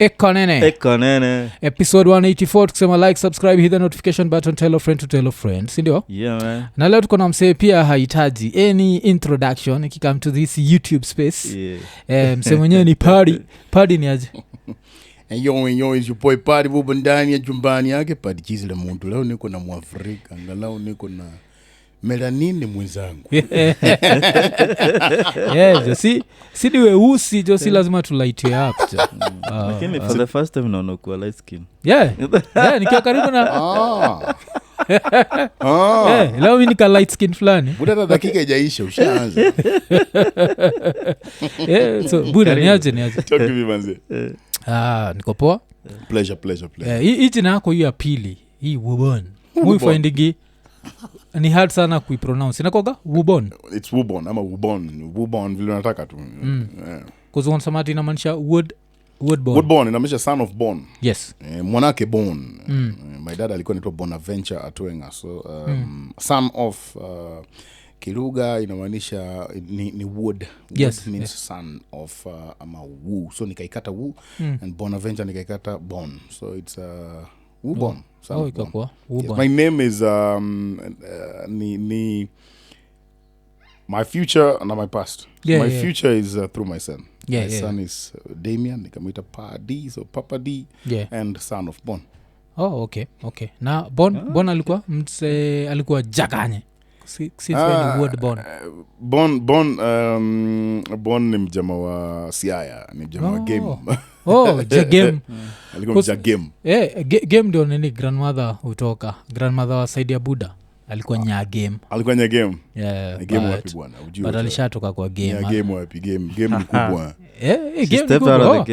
Ikonini. Episode 184 tukisema like, subscribe, hit the notification button, tell a friend to tell a friend, si ndio? Yeah man. Na leo tuko na msee pia hahitaji any introduction ikikam to this YouTube space. Yeah. Msee mwenyewe ni Padi ni aje? Yo is your boy Padi Wubonn ndani ya jumbani yake Padi chizi la muntu. Leo niko na Mwafrika, angalau niko na melanini mwenzangu. Yeah, josi niwe usi josi lazima tu light you up. Lakini for the first time naona kwa light skin. Yeah, nikiwa karibu na leo mimi nika light skin fulani. Buda dakika haijaisha ushaanza. So buda niaje. Talk to me manze. Niko poa. Pleasure. Hii jina yako hii ya pili, hii Wubonn. Mimi findingi ni hard sana kuipronounce. Inakoga Wubonn. It's Wubonn ama Wubonn vile unataka tu. Cuz one samati inamaanisha Woodborn. Woodborn inamaanisha son of born. Yes. Mwanake born. My dad alikuwa anaitwa Bonaventure Atwenga. So son of Kiruga inamaanisha ni wood. Yes, means yes. son of ama wu. So nikaikata wu and Bonaventure nikaikata born. So it's Wubonn. Ikakuwa Yes, my name is my future and my past. My future is through my son. My son is Damien, nikamwita Padi, so Papa D, and son of Bon. Oh, okay. Na Bon alikuwa Jaganye. Since when word Bon ni mjama wa Siaya, ni mjama wa game. Game. Alikuwa mjama game. Game ndio nini grandmother utoka. Grandmother wa Saidi ya Buddha. Alikuwa nya game. Yeah, game wapi bwana? But alishatoka kwa game. Yeah, game wapi? Game ni kubwa. Game ni kubwa.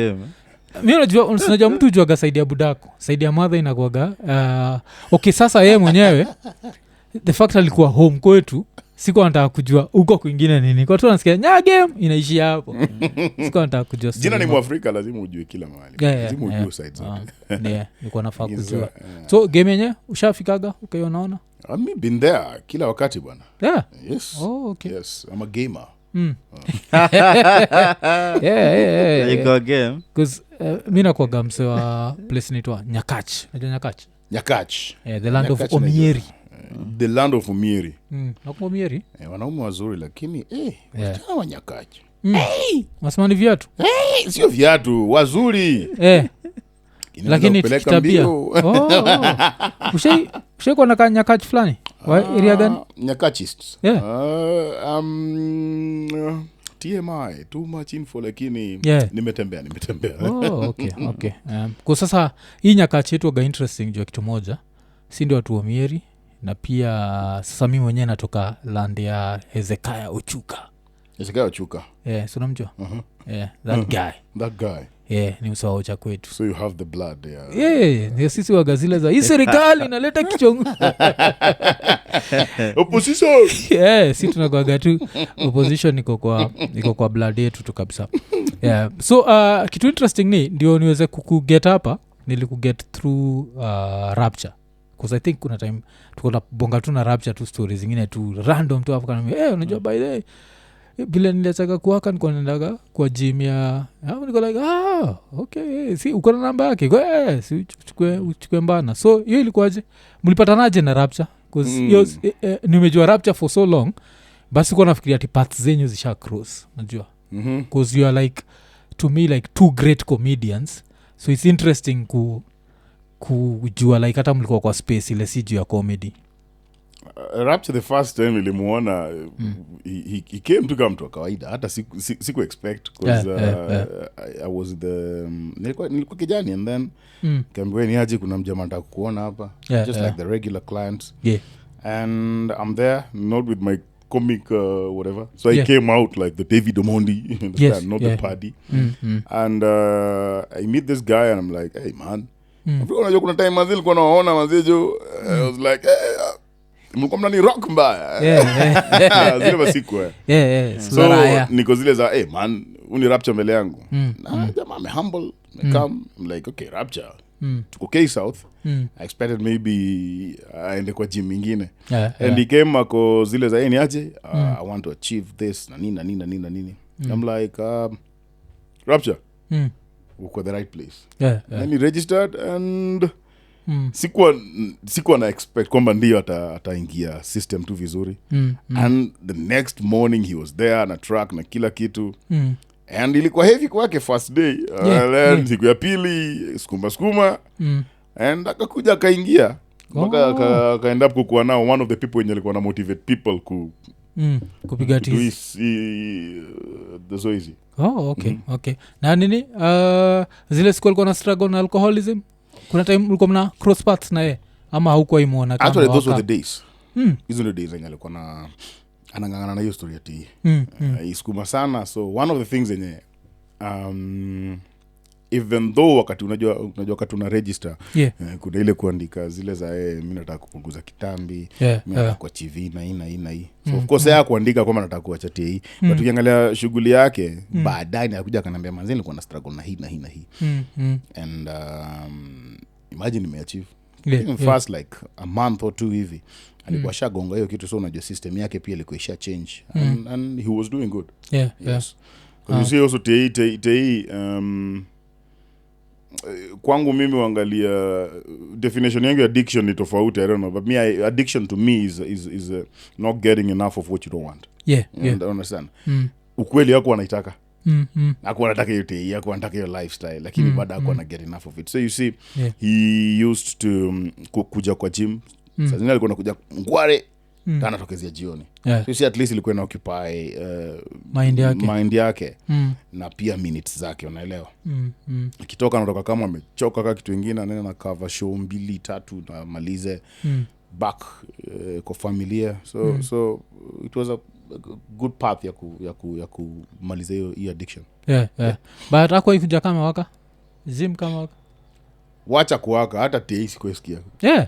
Mimi unajua mtu ujuaga Saidi ya Budako. Saidi ya mother inakuaga okay, sasa yeye mwenyewe the fact alikuwa home kwetu, siko nataka kujua uko kwingine nini. Kwa tu nasikia nya game inaishia hapo. Siko nataka kujua. Jina ni Mwafrika, lazima ujue kila mahali. Lazima ujue side zote. Niko nafaa kujua. So game yenyewe ushafikaga ukaiona? I've been there kila wakati bwana. Yeah. Yes. Oh, okay. Yes, I'm a gamer. Yeah. You go game. Cuz mimi nakuaga mse wa place inaitwa Nyakach. Unajua Nyakach? Yeah, the land of Omieri. The land of Omieri. Omieri. Wanaume wazuri lakini wasichana wa Nyakach. Wasema ni viatu? Sio viatu, wazuri. Lakini kitabia. Ushai kwa naka Nyakach fulani? Wa area gani? Nyakachists. TMI, too much info lakini nimetembea. Okay. Kwa sasa hii Nyakach yetu waga interesting jua kitu moja. Si ndio watu wa Omieri na pia sasa mimi mwenyewe natoka land ya Hezekiah Ochuka. Yeah, so unamjua? Yeah, that guy. Yeah, ni usawa ucha kwetu. So you have the blood there. Yeah, sisi waga zile za hii serikali inaleta kichongo. Opposition. Yeah, sisi tunakuaga tu opposition iko kwa blood yetu tu kabisa. Yeah. So kitu interesting ni ndio niweze kuget hapa, nilikuget through RAPCHA. Because I think kuna time tuko na bonga tu na RAPCHA tu stories zingine tu random tu hapo kana unajua by the way bila niliachaga kuwaka niko naendaga kwa gym ya niko like okay si uko na namba yake si uchukue mbana. So hiyo ilikuwaje, mlipatanaje na RAPCHA? Because nimejua RAPCHA for so long, basi kwa nafikiria ati paths zenyu zisha cross, unajua. Because you are like to me like two great comedians, so it's interesting kujua like hata mlikuwa kwa space ile si juu ya comedy. RAPCHA the first time nilimuona he came to come to kawaida, hata siku expect because I was nilikuwa kijani and then kaambiwa ni aje kuna mjamaa nataka kuona hapa, just like the regular clients. And I'm there not with my comic whatever, so I came out like the David Omondi, not the Padi. And I meet this guy and I'm like, hey man, unajua kuna time mazili kwa naona mazejo, I was like mlikuwa mnani rock mbaya. Zile masiku so niko zile za man uni RAPCHA mbele yangu na jamaa ame humble come. I'm like okay RAPCHA tuko K South. I expected maybe aende kwa gym nyingine and he came ako zile za ni aje I want to achieve this na nini. I'm like RAPCHA uko the right place. Then he registered and sikuwa na expect kwamba ndio ataingia system tu vizuri. And the next morning he was there na truck na kila kitu. And ilikuwa heavy kwake first day. Then siku ya pili skuma and akakuja akaingia mpaka akaenda up kukuwa nao one of the people wenye alikuwa na motivate people kupiga tizi the zoezi. Okay. Na nini zile siku alikuwa na struggle na alcoholism, kuna time ulikuwa mna cross paths na yeye ama haukuwa imuona kama actually those were the days. Hizo ndio days alikuwa na anangangana na hiyo story ati iskuma sana. So one of the things yenye even though wakati unajua wakati una register kuna ile kuandika zile za mimi nataka kupunguza kitambi, mimi nataka kwa TV na hii. So of course yeye kuandika kwamba nataka kuacha TI, but ukiangalia shughuli yake baadaye akuja akaniambia manzi nilikuwa na struggle na hii. And imagine nimeachieve first like a month or two hivi alikuwa shagonga hiyo kitu. So unajua system yake pia ilikuwa isha change and he was doing good. Yes. Because you see also TI kwangu mimi uangalia definition yangu ya addiction ni tofauti. I don't know, but me addiction to me is not getting enough of what you don't want. You understand? Ukweli yako anaitaka. Hakuwa anataka hiyo TI, hakuwa anataka hiyo lifestyle, lakini baada hakuwa na get enough of it. So you see he used to kuja kwa gym. Sasa nini alikuwa anakuja ngware tana tokezea jioni. So you see at least ilikuwa na occupy mind yake na pia minutes zake, unaelewa. Akitoka anatoka kama amechoka kama kitu kingine, anaenda na cover show 2-3 na malize back kwa familia. So it was a good path ya kumaliza hiyo addiction. But hakuwa ikuja kama waka gym kama waka wacha kuwaka hata TI sikusikia.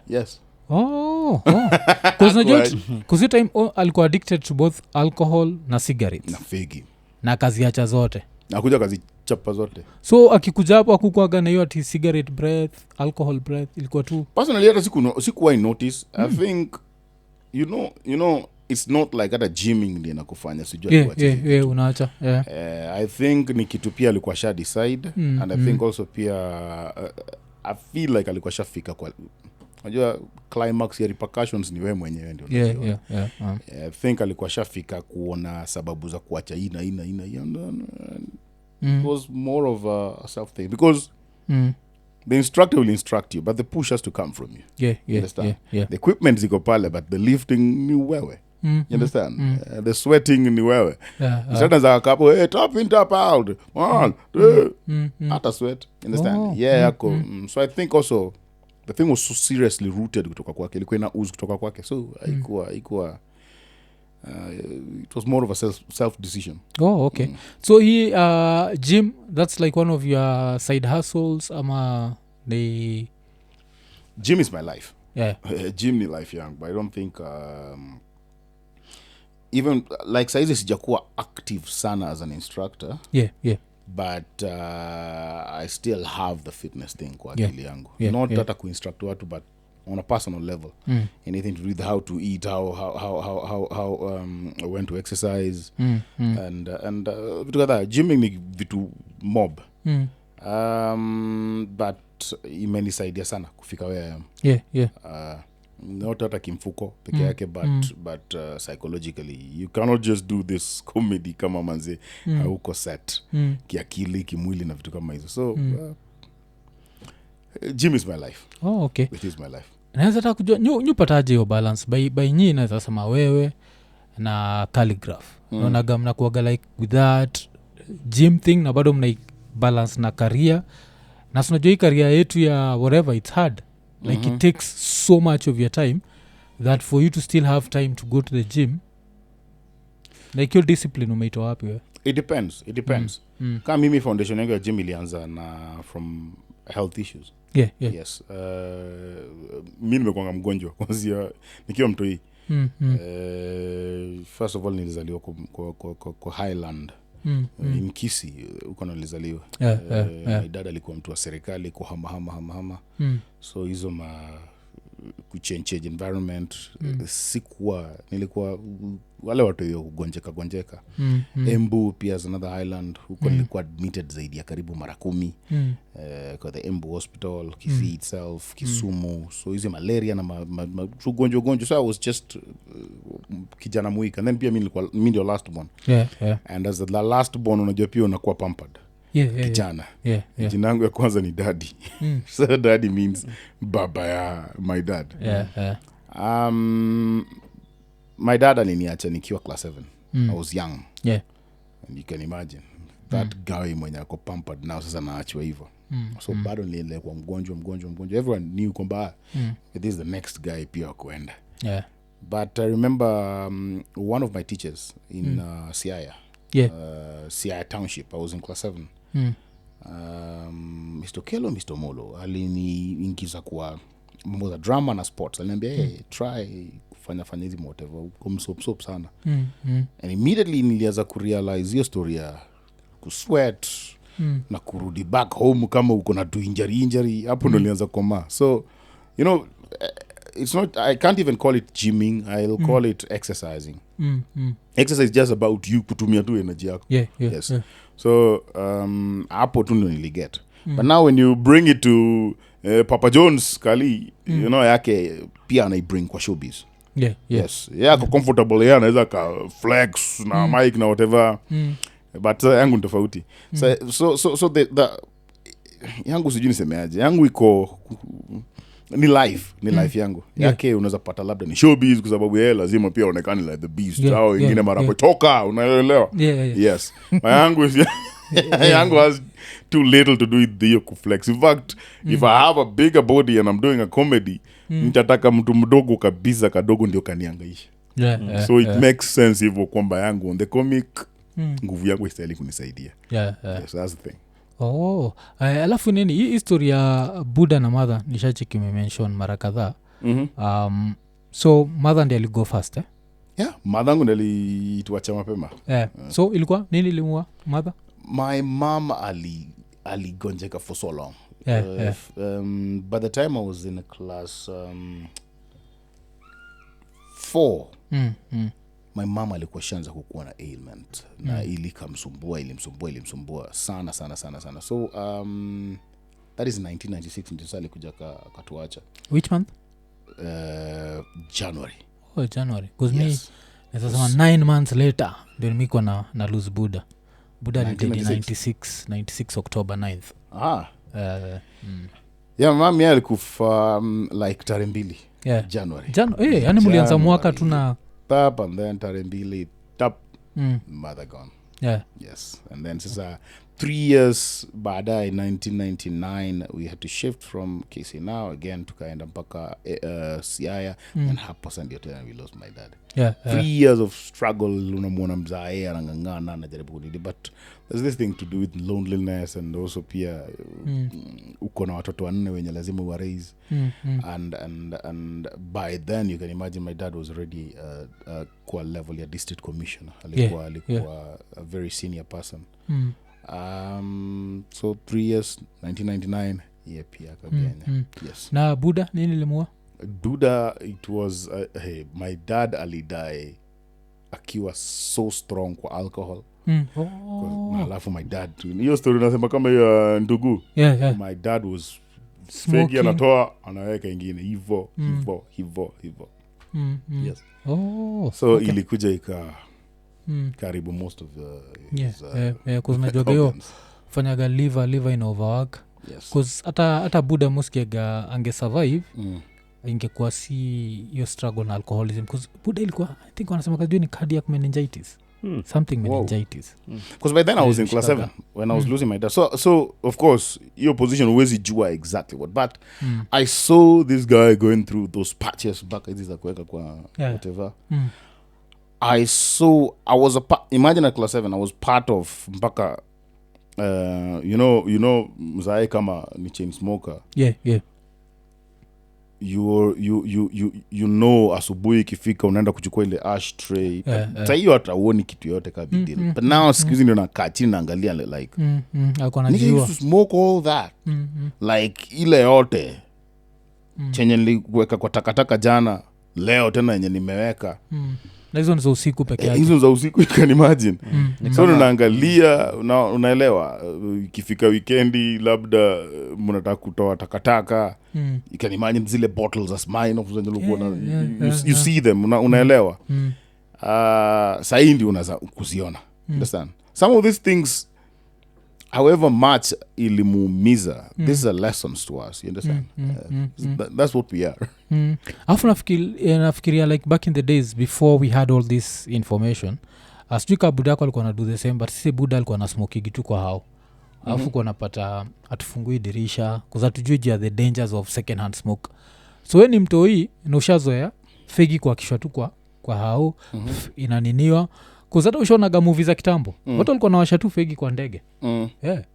Yes. Cause time alikuwa addicted to both alcohol na cigarettes na fegi na kazi acha zote nakuja kazi chapa zote. So akikuja hapo akukuaga na hiyo ati cigarette breath, alcohol breath, ilikuwa tu personally hata sikuwa notice. I think you know it's not like hata gymming ndio nakufanya sijui kuacha unaacha. I think ni kitu pia alikuwa sha decide and I think also pia I feel like alikuwa shafika kwa unajua climax ya repercussions ni wewe mwenyewe ndio unajua. I think alikuwa shafika kuona sababu za kuacha ina it was more of a self thing because the instructor will instruct you but the push has to come from you. The equipment ziko pale but the lifting ni wewe. You understand? The sweating ni wewe. Instead za kapo top out 1 2 hata sweat. You understand? Yako. So I think also the thing was so seriously rooted kutoka kwake, ilikuwa ina ooze kutoka kwake. So haikuwa it was more of a self decision. Okay. So he gym, that's like one of your side hustles ama the gym is my life. Gym ni life yangu, but I don't think even like saizi sijakuwa active sana as an instructor. But I still have the fitness thing kwa akili yangu. Not that I instruct watu but on a personal level. Anything to do with how to eat, how when to exercise and vitu kadhaa. Gymming ni vitu mob. But imenisaidia sana kufika where I am. Not hata kimfuko peke yake but psychologically you cannot just do this comedy kama manze hauko set kiakili kimwili na vitu kama hizo. So gym is my life. Okay. It is my life. Naweza hata kujua nyupataje hiyo balance by nyinyi naweza sema wewe na calligraph unaona mna kuaga like with that gym thing na bado mna balance na career na unajua hii career yetu ya whatever it's hard. Like it takes so much of your time that for you to still have time to go to the gym, like your discipline umeitoa wapi wewe? It depends. Kama mimi foundation yangu ya gym ilianza na from health issues. Yes. Mimi nimekuwa mgonjwa kwanza nikiwa mtoi. First of all nilizaliwa kwa Highland. In Kisii uko nilizaliwa. My dad alikuwa mtu wa serikali kuhama. So hizo kuchange environment. Nilikuwa wale watu hiyo gonjeka. Embu pia is another island huko nilikuwa admitted zaidi ya karibu mara 10 kwa the Embu hospital, Kisii itself, Kisumu. So hizi malaria na gonjo. So I was just kijana muika. And then pia mimi ndio last born. And as the last born unajua pia unakuwa pampered. Kijana. Jina yangu ya kwanza ni daddy. So daddy means baba ya my dad. My dad aliniacha nikiwa class 7. I was young. And you can imagine that guy mwenye ako pampered now sasa naachwa hivyo. So bado nilikuwa mgonjwa. Everyone knew kwamba this is the next guy pia kuenda. But I remember one of my teachers in Siaya. Siaya Township. I was in class 7. Mr. Kelo, Mr. Molo aliniingiza kwa mambo za drama na sports. Aliniambia try kufanya hizi whatever, kumsop sana. And immediately nilianza kurealize hiyo story ya kusweat na kurudi back home kama uko na injury hapo ndo nilianza koma. So you know, it's not, I can't even call it gymming. I'll call it exercising. Exercise is just about you kutumia tu energy yako. Yes. So hapo tu ndo niliget. But now when you bring it to Papa John's Kali, you know, yake pia anaibring kwa showbiz. Yes. Yako comfortable, anaweza ka flex na mic na whatever. But yangu ni tofauti. So the yangu sijui nisemeaje. Yangu iko ni life yangu. Yake unaweza pata labda ni showbiz kwa sababu yeye lazima pia aonekane like the beast. Au wengine mara kutoka, unaelewa? Yes. Yangu yangu has too little to do with the kuflex. In fact, if I have a bigger body and I'm doing a comedy, nitataka mtu mdogo kabisa kadogo ndio kaniangaisha. So it makes sense hivyo kwamba yangu on the comic nguvu yangu istahili kunisaidia. Yes, that's the thing. Alafu nini hii history ya Buddha na mother nishachiki mention mara kadhaa. So mother ndiye aligo first mother yangu nilituacha mapema. So ilikuwa nini ilimua mother? My mom aligonjeka for so long. By the time I was in class 4 my mom alikuwa shanza kukuwa na ailment na ilimsumbua sana. So that is 1996 ndio sasa alikuja katuacha. Which month? January. January. Because me nasema 9 months later ndio niko na lose Buddha ni 96 October 9th. Mami alikufa like tarehe 2 January. Yani mlianza mwaka tuna tap and then tarehe 2 tap mother gone. Yes. And then sasa 3 years baadaye 1999 we had to shift from Kisii now again tukaenda mpaka Siaya and hapo sasa ndio tena we lost my dad. 3 years of struggle, unamuona mzae anangangana anajaribu kudidi, but there's this thing to do with loneliness and also pia uko na watoto 4 wenye lazima wa raise and by then you can imagine my dad was already kwa level ya district commissioner. Alikuwa a very senior person. So 3 years 1999 pia kabisa. Yes. Na Buddha nini limua? Buddha, it was my dad alidai akiwa so strong kwa alcohol. Alafu my dad hiyo story nasema kama ya ndugu. My dad was fake, anatoa anaweka ingine hivyo. Yes. So okay. Ilikuja karibu most of the kuznajoga hiyo fanyaga liver in overwork. Because hata Buddha muskiega ange survive ingekuwa si hiyo struggle na alcoholism. Because Buddha ilikuwa I think wanasema kazi ni cardiac meningitis. Something meningitis. Because by then I was in class 7 when I was losing my dad. So of course your position huwezi jua exactly what, but I saw this guy going through those patches back hizi za kuweka kwa whatever. I was imagine at class 7 I was part of mpaka you know mzae kama ni chain smoker. You know asubuhi ikifika unaenda kuchukua ile ashtray. Sasa hiyo hata uoni kitu yote kabisa. But now sikuzi ndio nakaa chini naangalia like akona jiwa smoke all that. Like ile yote chenye niliweka kwa takataka jana leo tena yenye nimeweka na hizo ni za usiku peke yake. Hizo za usiku, you can imagine. So unaangalia, unaelewa, ikifika weekendi labda mnataka kutoa takataka, you can imagine zile bottles as mine you see them, unaelewa. Saindi unaza kuziona. Understand? Some of these things, however much ilimuumiza, these are lessons to us, you understand? That's what we are. Afu nafikiria like back in the days before we had all this information, asjuka buda yako alikuwa na do the same, but sisi buda alikuwa na smoke gitu kwa hao. Afu kwa napata atufungui dirisha kuza tujue the dangers of second hand smoke. So we ni mtoi na ushazoea fegi kwa kishwa tu kwa hao inaniniwa. Kuzata ushonaga movie za kitambo. Watu walikuwa nawasha tu fegi kwa ndege.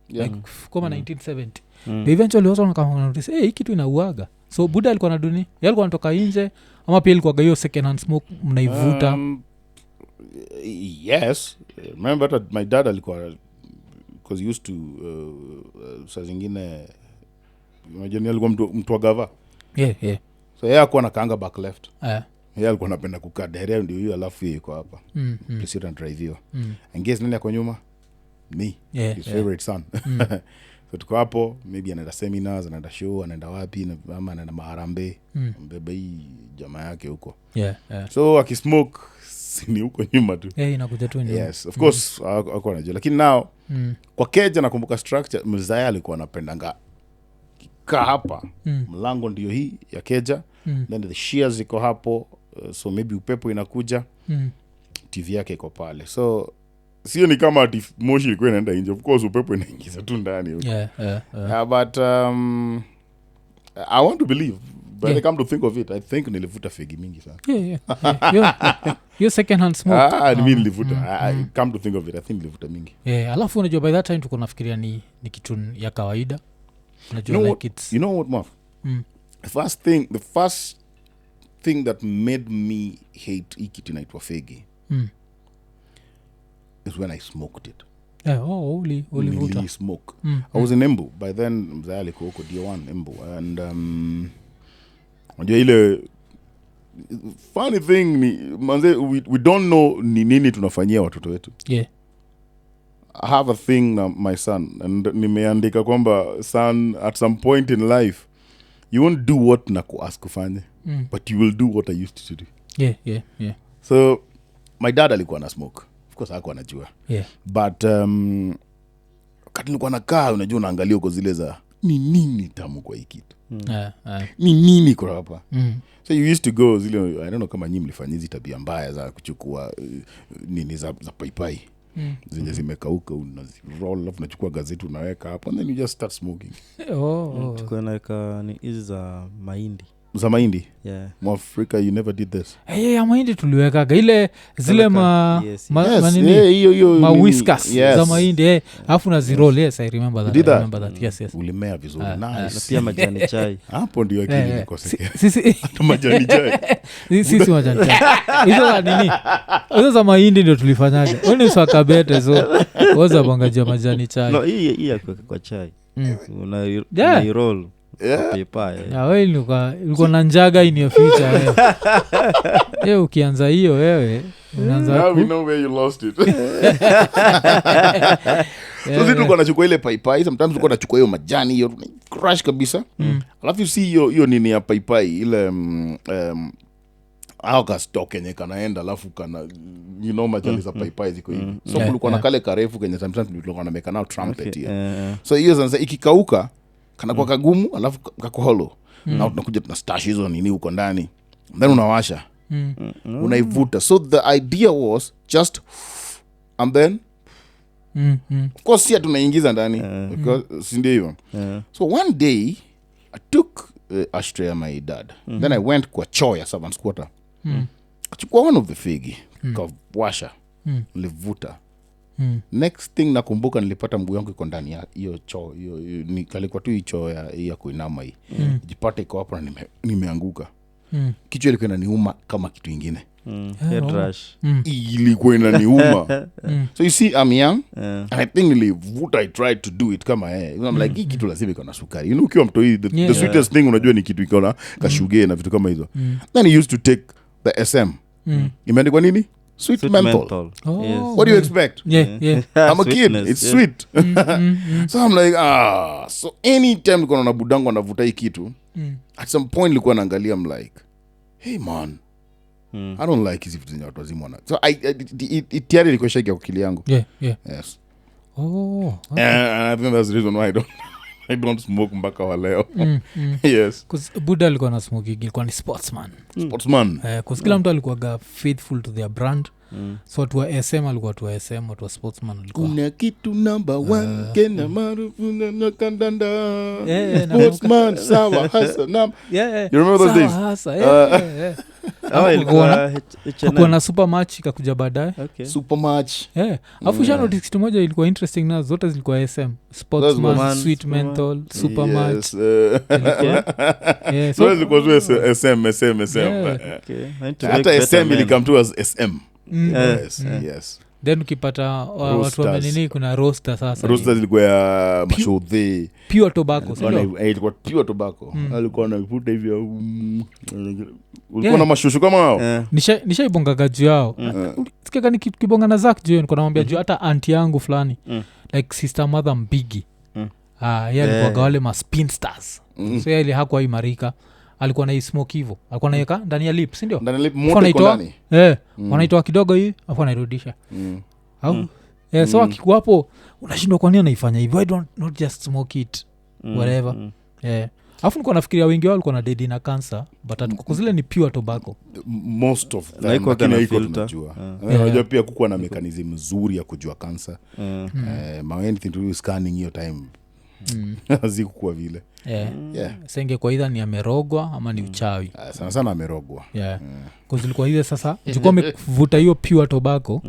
Like kama 1970. But eventually watu wanakamana notice, hii kitu inauaga. So buda alikuwa na duni. Yeye alikuwa anatoka nje ama pia alikuwa gayo second hand smoke mnaivuta. Yes. Remember that my dad alikuwa, because he used to saa zingine imagine alikuwa mtu wa gava. Yeah. So yeye alikuwa anakaanga back left. Yeye alikuwa anapenda kukaa dereva ndio hiyo, alafu yeye yuko hapa. Please and drive hiyo. And guess nani yako nyuma? Me. His favorite son. So tuko hapo, maybe anaenda seminars, anaenda show, anaenda wapi, ama anaenda maharambe. Mbeba hii jamaa yake huko. So akismoke ni huko nyuma tu. Inakuja tu nyuma. Yes, of course alikuwa anajua. Lakini now kwa keja nakumbuka structure mzaya alikuwa anapendanga kaa hapa. Mlango ndio hii ya keja. Then the shears ziko hapo, so maybe upepo inakuja. TV yake iko pale. So sio ni kama moshi ilikuwa inaenda nje. Of course upepo inaingiza tu ndani huko. But I want to believe, but I come to think of it, I think nilivuta fegi mingi sana. Your second hand smoke. I mean nilivuta. I come to think of it, I think nilivuta mingi. Alafu unajua by that time tuko nafikiria ni kitu ya kawaida. Unajua like it's, you know what, Maf? The first thing that made me hate hii kitu inaitwa fegi is when I smoked it. Only smoke. I was in Embu by then. Mzaya alikuwa huko D1 Embu, and unajua ile funny thing ni manze, we don't know ni nini tunafanyia watoto wetu. I have a thing na my son, and nimeandika kwamba son, at some point in life you won't do what nakuask kufanya, but you will do what I used to do. Yeah. So my dad alikuwa na smoke, of course hakuwa anajua. But wakati nilikuwa nakaa, unajua unaangalia uko zile za ni nini tamu kwa hiki kitu. Ni nini kwa hapa. So you used to go zile, I don't know kama nyinyi mlifanya hizi tabia mbaya za kuchukua nini za paipai. Zenye zimekauka, unaziroll, unachukua gazeti unaweka hapo, and then you just start smoking. Tukua naweka ni hizi za mahindi. Za mahindi? Yeah. Mwafrika, you never did this. Mahindi tuliwekaga ile zile hiyo whiskas za mahindi. Alafu na zirol. Yes, I remember that. Yes. Ulimea vizuri. Nice. Na pia majani chai. Hapo ndio akili nikosekea. Sisi majani chai. Sisi majani chai. Hizo nini? Hizo za mahindi ndio tulifanyaga. Wewe swa kabete, so waza bangaja majani chai. No, hii ya kwa chai. Una roll. Wewe ulikuwa na njaga in your future. Ukianza hiyo wewe unaanza now we know where you lost it. So zitu ulikuwa nachukua ile paipai, sometimes ulikuwa nachukua hiyo majani hiyo crush kabisa. Alafu you see hiyo nini ya paipai ile ka stock yenye kanaenda, alafu kana you know majani za paipai ziko hivi. So kulikuwa na kale karefu kenye sometimes tulikuwa na make now trumpet hiyo. So hiyo sasa ikikauka kana kwa kagumu, alafu kako hollow. Na tunakuja tuna stash hizo nini huko ndani. Then unawasha. Unaivuta. So the idea was just and then of course sia tunaingiza ndani because si ndio hivyo. So one day I took ashtray ya my dad. Then I went kwa choo ya servants quarter. Kachukua one of the figi. Kawasha. Nilivuta. Next thing nakumbuka nilipata mguu yangu iko ndani ya hiyo choo. Hiyo kalikuwa tu hiyo choo ya kuinama hii. Jipata iko hapo na nimeanguka. kichwa ilikuwa inaniuma kama kitu ingine. Head rush. Ilikuwa inaniuma. So you see, I'm young and I think what I tried to do it kama I'm like hii kitu lazima iko na sukari. You know, ukiwa mtoi the sweetest thing unajua ni kitu iko na kashuge na vitu kama hizo. Then he used to take the SM. Imeandikwa nini? Sweet menthol. Oh. Yes. What do you expect? Yeah. I'm a kid. Sweetness, It's yeah. sweet. So I'm like, so anytime niko na budangu anavuta hii kitu, at some point nilikuwa naangalia, I'm like, hey man, I don't like hizi vitu zenye watu wazima wana. So tayari ilikuwa shaki ya akili yangu. Yeah. Yes. Oh. Okay. And I think that's the reason why I don't smoke mpaka wa leo. Yes. Cause Buddha alikuwa na smoking, ilikuwa ni sportsman. Sportsman. Cause kila mtu alikuwa faithful to their brand. So watu wa SM alikuwa watu wa SM, watu wa sportsman alikuwa. Kuna kitu number 1 kena maarufu na kandanda. Sportsman sawa hasa nam. Yeah. You remember those days? Hasa. Yeah. Hakuwa na super match ikakuja baadaye. Okay. Super match. Afu sha notice kitu moja ilikuwa interesting na zote zilikuwa SM. Sportsman, sweet menthol, super match. So zilikuwa SM. Okay. Hata SM ilikam tu as SM. Yes. Then ukipata watu wa menini kuna roaster sasa. Roaster zilikuwa ya mashodhe. Pure tobacco. Ilikuwa pure tobacco. Alikuwa anavuta hivyo. Ulikuwa na mashushu kama hao. Nishaibonga juu yao. Sikika nikibonga na Zack juu niko namwambia juu hata auntie yangu fulani. Like sister mother mbigi. Yeye alikuwa wale ma spinsters. So yeye hakuwa imarika. Alikuwa na hii smoke hivyo. Alikuwa anaweka ndani ya lips, ndio? Ndani ya lip moto iko ndani. Wanaitoa kidogo hii, afu anairudisha. Au? So akikuwa hapo unashindwa kwa nini anaifanya hivyo? Why not just smoke it whatever. Afu niko nafikiria wengi wao walikuwa na dead na cancer, but kwa zile ni pure tobacco. Most of them lakini tunajua. Unajua pia kukuwa na mechanism nzuri ya kujua cancer. Anything to do with scanning your time. Hazikuwa vile. Senge kwa either ni amerogwa ama ni uchawi. Sana amerogwa. Kwa zilikuwa hizo sasa jukua mevuta hiyo pure tobacco.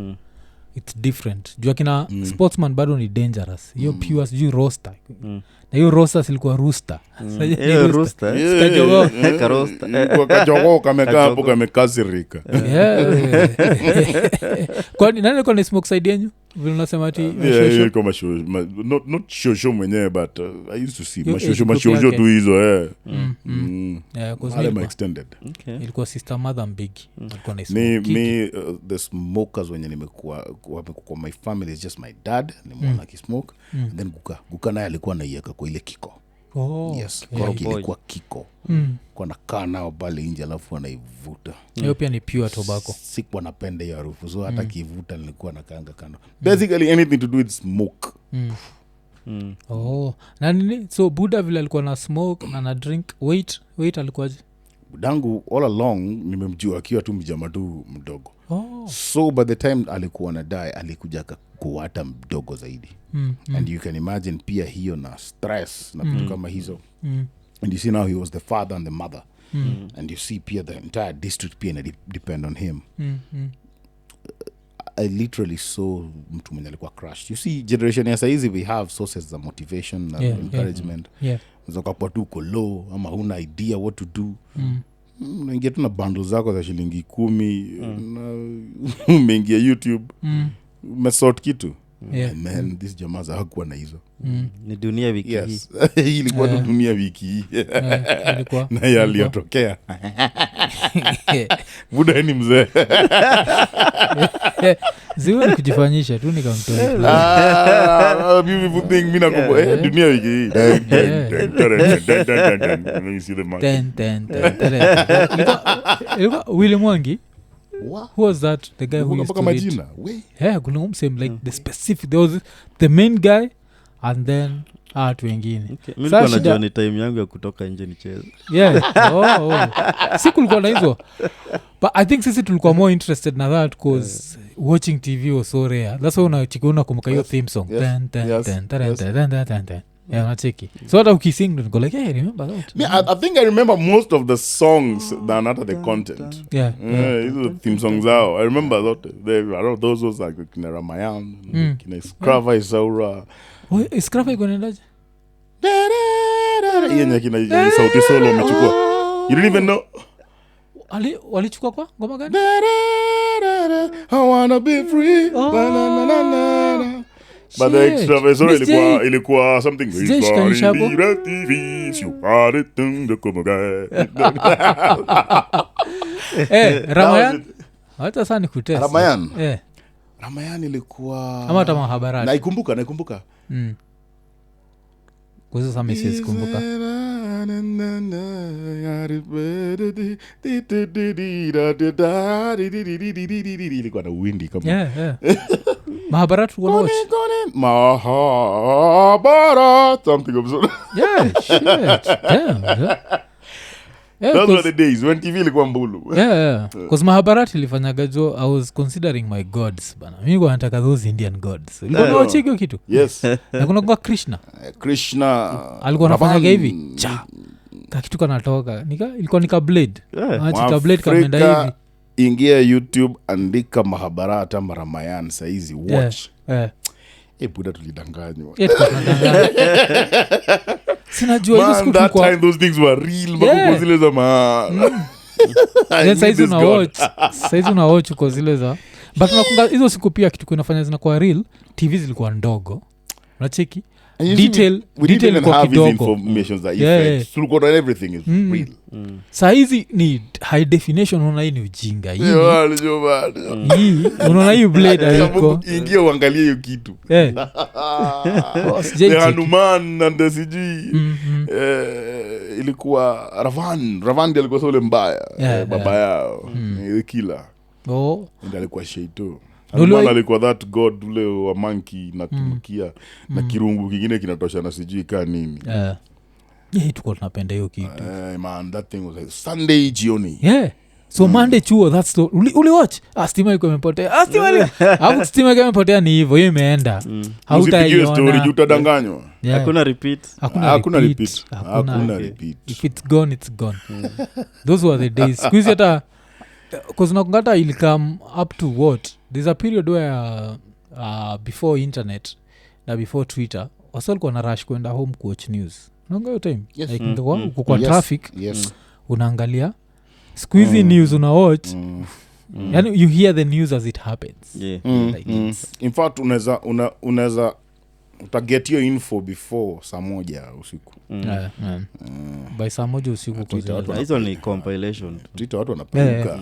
It's different. Jua kina sportsman bado ni dangerous. Hiyo pure sijui roaster. Na hiyo roaster silikuwa rooster. Hiyo rooster. Kajogo. Karosta. Kajogo kamekaa hapo kamekasirika. Kwa nani kwa ni smoke side yenyu? Vile unasema ati not shosho mwenyewe but I used to see mashosho tu hizo I'm extended. Ilikuwa sister mother mbigi. Alikuwa na smoke. Me the smokers wenye nimekuwa kwa my family is just my dad ni mwana akismoke and then guka naye alikuwa anaiweka kwa ile kiko. Yes, kwa ilikuwa kiko. Kwa nakaa nao pale nje alafu anaivuta. Hiyo pia ni pure tobacco. Sikuwa napenda hiyo harufu so hata kivuta nilikuwa nakaanga kando. Basically anything to do with smoke. Na nini? So Buddha vile alikuwa na smoke na drink. Wait alikuwaje? Budangu all along nimemjua akiwa tu mjama tu mdogo. So by the time alikuwa na die alikuja kuwata mdogo zaidi. And you can imagine pia hiyo na stress na vitu kama hizo. And you see now he was the father and the mother. And you see pia the entire district pia depend on him. I literally saw mtu mwenye alikuwa crushed. You see generation ya saizi we have sources of motivation and encouragement. Unaweza tu uko low ama huna idea what to do. Unaingia tu na bundles zako za shilingi 10 umeingia YouTube. Umesort kitu. Man, this jamaza hakuwa na hizo. Ni dunia wiki hii. Yes. Ilikuwa tu dunia wiki hii. Na yaliyotokea. Buda ni mzee. Ziwe ni kujifanyisha tu nikamtoa. Beautiful thing mina kumbo dunia wiki hii. You see the monkey. William Mwangi. What? Who was that? The guy who used to read? Kulungum same like the specific. There was the main guy and then watu wengine. Mimi nilikuwa najua ni time yangu ya kutoka nje nicheze. Si kulikuwa na hizo. But I think sisi tulikuwa more interested na that because watching TV was so rare. That's why unachikiona kumbuka hiyo theme song. Unacheki. So hata ukising niko like hey remember that. I think I remember most of the songs than after the content. These theme songs out. I remember that those like kina Ramayan, kina Scrava Isaura. Scrava iko nendaje? Yenye kina sauti solo umechukua. You didn't even know. walichukua kwa ngoma gani? I wanna be free. Ba-na-na-na-na. But the extra verse ilikuwa something Ramayan hata sana nikutesa. Ramayan ilikuwa ama hata mahabarati. Naikumbuka. Kwa sasa message kumbuka. Ilikuwa na windy kama Mahabharat watch. Mahabharat something of sort. Shit. Damn. Those were the days when TV ilikuwa mbulu. Because Mahabharat ilifanyaga jo, I was considering my gods bana. Mimi kwa nataka those Indian gods. Ilikuwa watch hiyo kitu. Yes. Na kuna kwa Krishna alikuwa anafanyaga hivi. Kitu kanatoka. Ilikuwa nika blade. Nika blade kameenda hivi. Ingia YouTube, andika Mahabharat ama Ramayan saizi watch. Buda tulidanganywa. Sinajua hizo siku that time those things were real. Kwa zile za saizi una watch kwa zile za. But nakunga hizo siku pia kitu kinafanya zinakuwa real. TV zilikuwa ndogo. Unacheki? Detail kwa kidogo. Information that effect. Sulukot and everything is real. Saizi ni high definition, unaona hii ni ujinga. Hii unaona hii blade haiko. Ingia uangalie hiyo kitu. The Hanuman and the CG. Ilikuwa Ravan ndiye alikuwa ule mbaya. Baba yao. Killer. Ndiye alikuwa sheito. Hanuman alikuwa that god ule wa monkey na kumkia na kirungu kingine kinatosha na sijui kaa nini. Tuko tunapenda hiyo kitu. Man, that thing was like Sunday jioni. So Monday chuo, that's the uli watch. Stima iko imepotea. Stima iko imepotea ni hivyo, hiyo imeenda. Hautaiona. Story utadanganywa. Hakuna repeat. If it's gone, it's gone. Those were the days. Squeeze hata because nakungata ili come up to what? There's a period where before internet na before Twitter wasalikuwa na rush kwenda home kuwatch news. Unaanga hiyo time? Yes. Like kwa traffic unaangalia squeezy news una watch. Yani you hear the news as it happens. Like in fact unaweza utaget your info before saa moja usiku. By saa moja usiku kwa hizo ni compilation. Twitter watu wanapeleka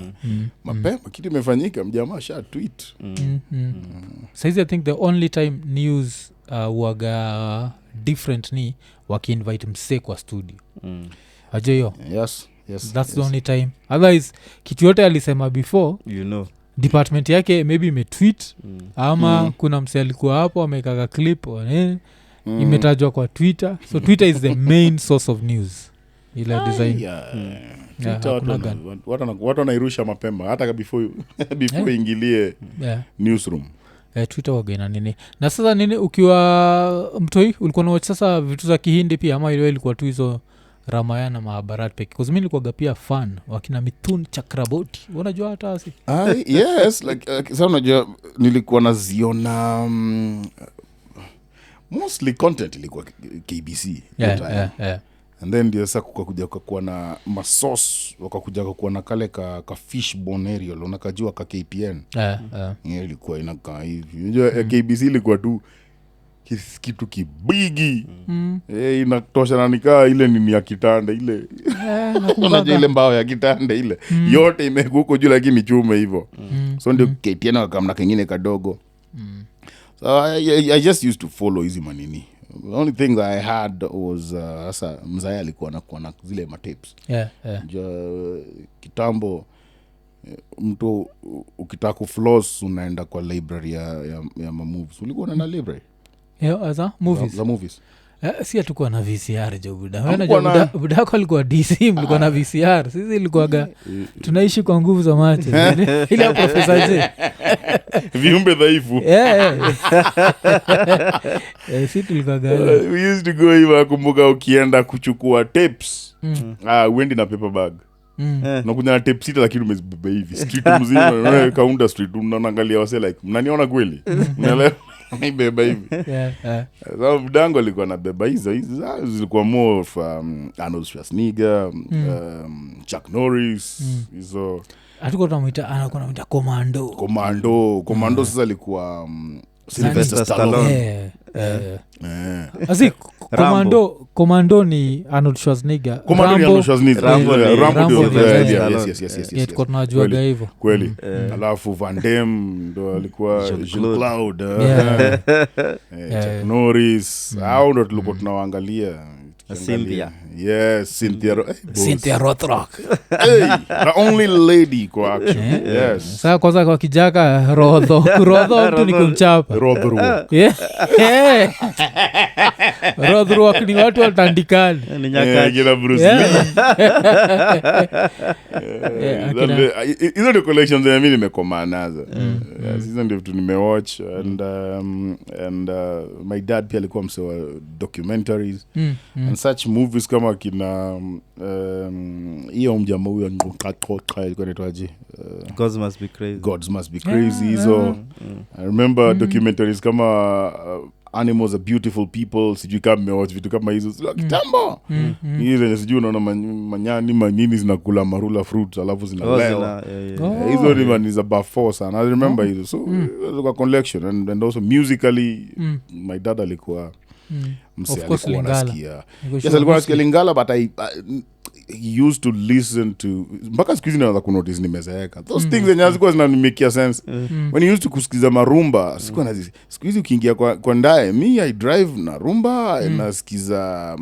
mapema kitu imefanyika, mjamaa sha tweet. Saizi I think the only time news waga different ni waki-invite mse kwa studio. Ajay yo? Yes. That's the only time. Otherwise kitu yote alisema before, department yake maybe imetweet ama kuna mse alikuwa hapo amekaga clip imetajwa kwa Twitter. So Twitter is the main source of news. Ila design. Watu wanairusha mapema hata before ingilie newsroom. Twitter wagena nini. Na sasa nini ukiwa mtoi ulikuwa unawatch sasa vitu za Kihindi pia ama ile ilikuwa tu hizo Ramayana na Mahabharat peke? Because mimi nilikuwa pia fan wakina Mithun Chakraborty. Unajua hata asi? Yes, like sasa unajua nilikuwa naziona mostly content ilikuwa KBC. And then ndio sasa kukakuja kuwa na masos, wakakuja kuwa na kale ka fishbone aerial unakajua ka KTN. Ilikuwa inakaa hivi. Unajua KBC ilikuwa tu kitu kibigi. Inatosha na nikaa ile nini ya kitanda ile. Unajua ile mbao ya kitanda ile. Yote imekuwa huko juu lakini chume hivyo. So ndio KTN wakamna kingine kadogo. So I just used to follow hizi manini. The only thing that I had was asa mzaya alikuwa na zile matapes. Kitambo mtu ukitaka kufloss unaenda kwa library ya movies. Ulikuwa na library? Za movies. Za movies. Si atakuwa na VCR jo buda. Buda yako alikuwa DC, mlikuwa na VCR. Sisi ilikuwaga tunaishi kwa nguvu za macho. Ile profesa je. Viumbe dhaifu. Si tulikuwaga. We used to go hivi kumbuka ukienda kuchukua tapes. Uendi na paper bag. Na kuna tape sita lakini umezibeba hivi. Street mzima, counter street unaangalia wase like mnaniona kweli? Unaelewa? beba hivi. So mdango alikuwa na beba hizo zilikuwa more of Arnold Schwarzenegger, Chuck Norris, hizo. Hatuko tunamuita Commando Sasa alikuwa Sylvester Stallone. Asi Commando ni Arnold Schwarzenegger. Rambo. Yes. Tuko tunajuaga hivyo. Kweli. Alafu Van Damme ndo alikuwa Jean-Claude. Chuck Norris. Hao ndo tulikuwa tunawaangalia. Cynthia Rothrock. The only lady kwa action. Yes. Sasa kwanza kwa kijaka Rodho mtu ni kumchapa. Rodho. Rodho ni watu watandikani. Ni nyaka kila Bruce Lee. Hizo ndio collections ya mimi nimekoma nazo. Hizo ndio vitu nimewatch and my dad pia alikuwa msewa documentaries and such movies kama kina hiyo mjamaa huyo alikuwa anaitwaje Gods Must Be Crazy hizo. I remember documentaries kama Animals Are Beautiful People, sijui kama mmewatch vitu kama hizo kitambo. Hizo sijui unaona manini zinakula marula fruits alafu zinalewa. Hizo ni za bafo sana. I remember hizo. So kwa collection and also musically my dad alikuwa alikuwa anasikia. Yes, alikuwa anasikia Lingala, but he used to listen to mpaka siku hizi naanza kunotice nimezeeka those things zenye hazikuwa zinanimekia sense when he used to kusikiza marumba siku hizi ukiingia kwa ndaye I drive na rumba nasikiza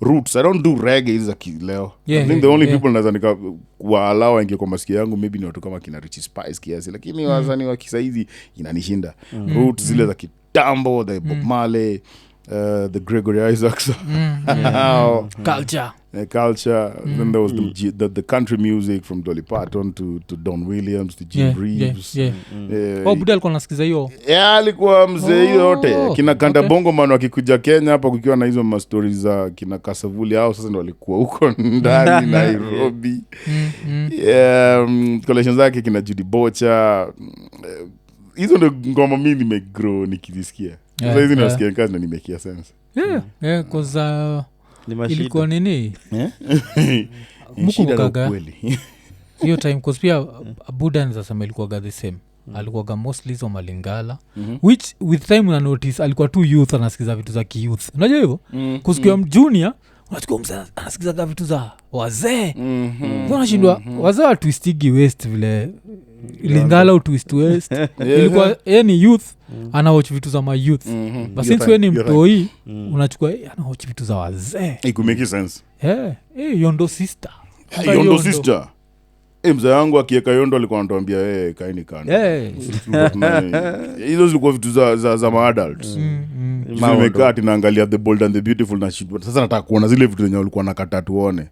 roots. I don't do reggae hizo leo. I think the only people naweza kuwaalawa ingia kwa masikio yangu maybe ni watu kama kina Richie Spice kiasi, lakini wasanii wa kisaizi inanishinda. Roots zile za kitambo, the Bob Marley, the Gregory Isaacs, culture. Then there was the country music from Dolly Parton to Don Williams to Jim Reeves. Buda alikuwa anasikiza hiyo. Alikuwa mzee yote. Kina Kanda Bongo man wakikuja Kenya hapa kukiwa na hizo ma stories za kina Kasavuli hao sasa ndio walikuwa huko ndani Nairobi. Collections zake kina Judy Bocha. Hizo ndio ngoma mimi nimegrow nikisikia. Sasa hizi nasikia kazi na nimekia sense. Cause ilikuwa nini? Mkumbukaga hiyo time cause pia Buda nzasema ilikuwa the same. Alikuwa mostly zo Malingala which with time una notice alikuwa tu youth anasikiza vitu za ki-youth. Unajua hivyo? Kusikia junior unachukua msa anasikiza vitu za wazee. Unashindwa wazee wa twistigi west vile Lingala au twist west. Ilikuwa any youth ana watch vitu za my youth. But since when ni mtoi unachukua ana watch vitu za wazee. It could make sense. Yondo sister. Yondo sister. Mzee wangu akieka Yondo alikuwa anatuambia kaini kando. Hizo zilikuwa vitu za ma-adults. Nimekaa naangalia The Bold and the Beautiful na shit. Sasa nataka kuona zile vitu zenye walikuwa nakata tuone.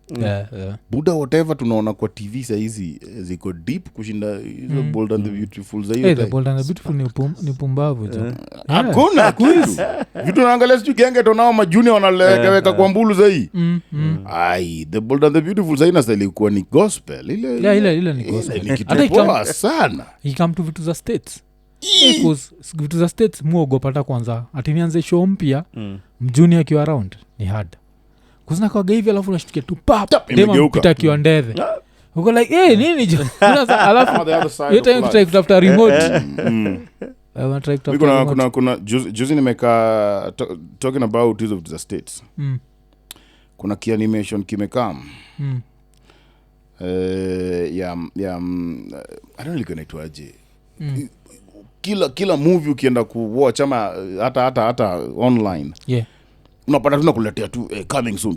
Buda whatever tunaona kwa TV saa hizi ziko deep kushinda hizo Bold and the Beautiful za hiyo. The Bold and the Beautiful ni pumbavu jo. Hakuna quiz. Vitu naangalia sijui genge tonao majunior wanaleweka kwa mbulu za hii. The Bold and the Beautiful za ina ilikuwa ni gospel. Ile ni gospel. Hata itakuwa sana. Ikam tu vitu za states. Because vitu za states muogopata kwanza. Ati nianze show mpya mjuni akiwa around ni hard. Kuzina kwa hivi alafu unashtukia tu dema mpita kiwa ndeve. Uko like nini jo. Alafu yote try kutafuta remote. Kuna juzi nimeka talking about hizo vitu za states. Kuna ki-animation kimekam. I don't really connectwaje. Kila movie ukienda kuwatch ama hata online unapata tunakuletea tu coming soon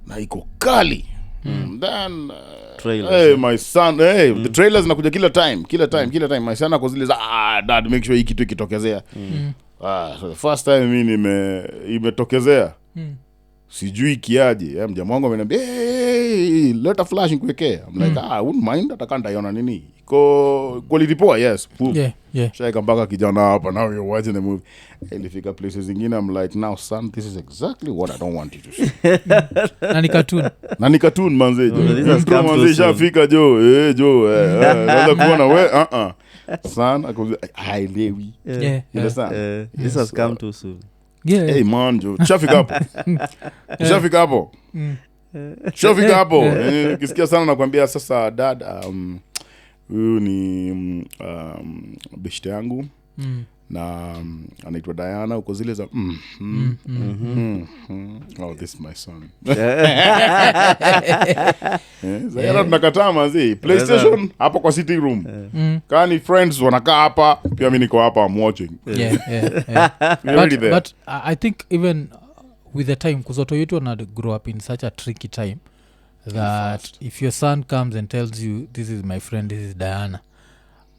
na iko kali. Then my son the trailers nakuja kila time my son ako zile za dad make sure hii kitu ikitokezea. So the first time mimi imetokezea sijui kiaje mjamaa wangu ameniambia leta flash nikuwekea. I'm like I wouldn't mind atakanda iona nini iko quality poa. Yes shaika mpaka kijana hapa now you're watching the movie. Ilifika places zingine I'm like now son this is exactly what I don't want you to see. na ni cartoon manze jo. Intro manze shafika jo naweza kuona we son haelewi. Yeah, You understand? This has come too soon. yeah. Hey man, jo traffic hapo. Traffic hapo. Traffic hapo. Kisikia sana nakwambia sasa dad huyu ni beshte yangu. Na anaitwa Diana uko zile za oh this is my son. Zaira tunakataa mazi PlayStation hapo kwa sitting room. Kani friends wanakaa hapa pia mimi niko hapa I'm watching. But I think even with the time kuzoto yetu wana grow up in such a tricky time that if your son comes and tells you this is my friend, this is Diana,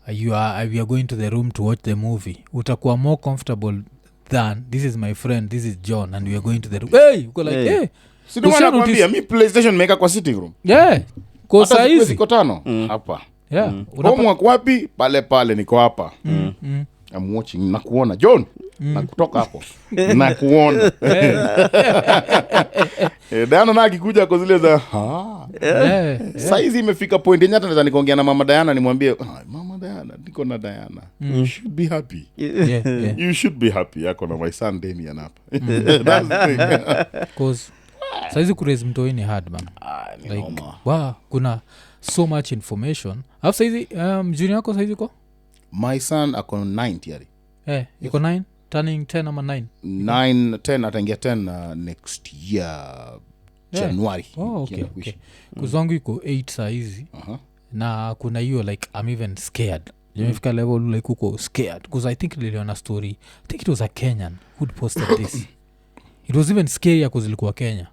we are going to the room to watch the movie, utakuwa more comfortable than this is my friend, this is John and we are going to the room. Hey, uko like hey. Si ndio nakwambia mimi PlayStation nimeweka kwa sitting room. Yeah. Kwa saa hizi ziko 5 hapa. Yeah. Homework wapi? Pale niko hapa. I'm watching na kuona John na kutoka hapo na kuona Diana na akikuja kwa zile za saizi imefika point yenye hata naweza nikaongea na mama Diana nimwambie mama Diana niko na Diana you should be happy. You should be happy yako na my son Damian hapa. That's the thing. Cause saizi kuraise mtoi ni hard man. Like wow, kuna so much information. Alafu saizi junior yako saizi ko? My son ako 9 tayari. Iko 9 turning 10 ama 9. 9 10 ataingia 10 next year January. Okay. Kuzangu iko 8 saa hizi. Na kuna hiyo like I'm even scared. Nimefika level like uko scared because I think niliona story. I think it was a Kenyan who posted this. It was even scary because ilikuwa Kenya.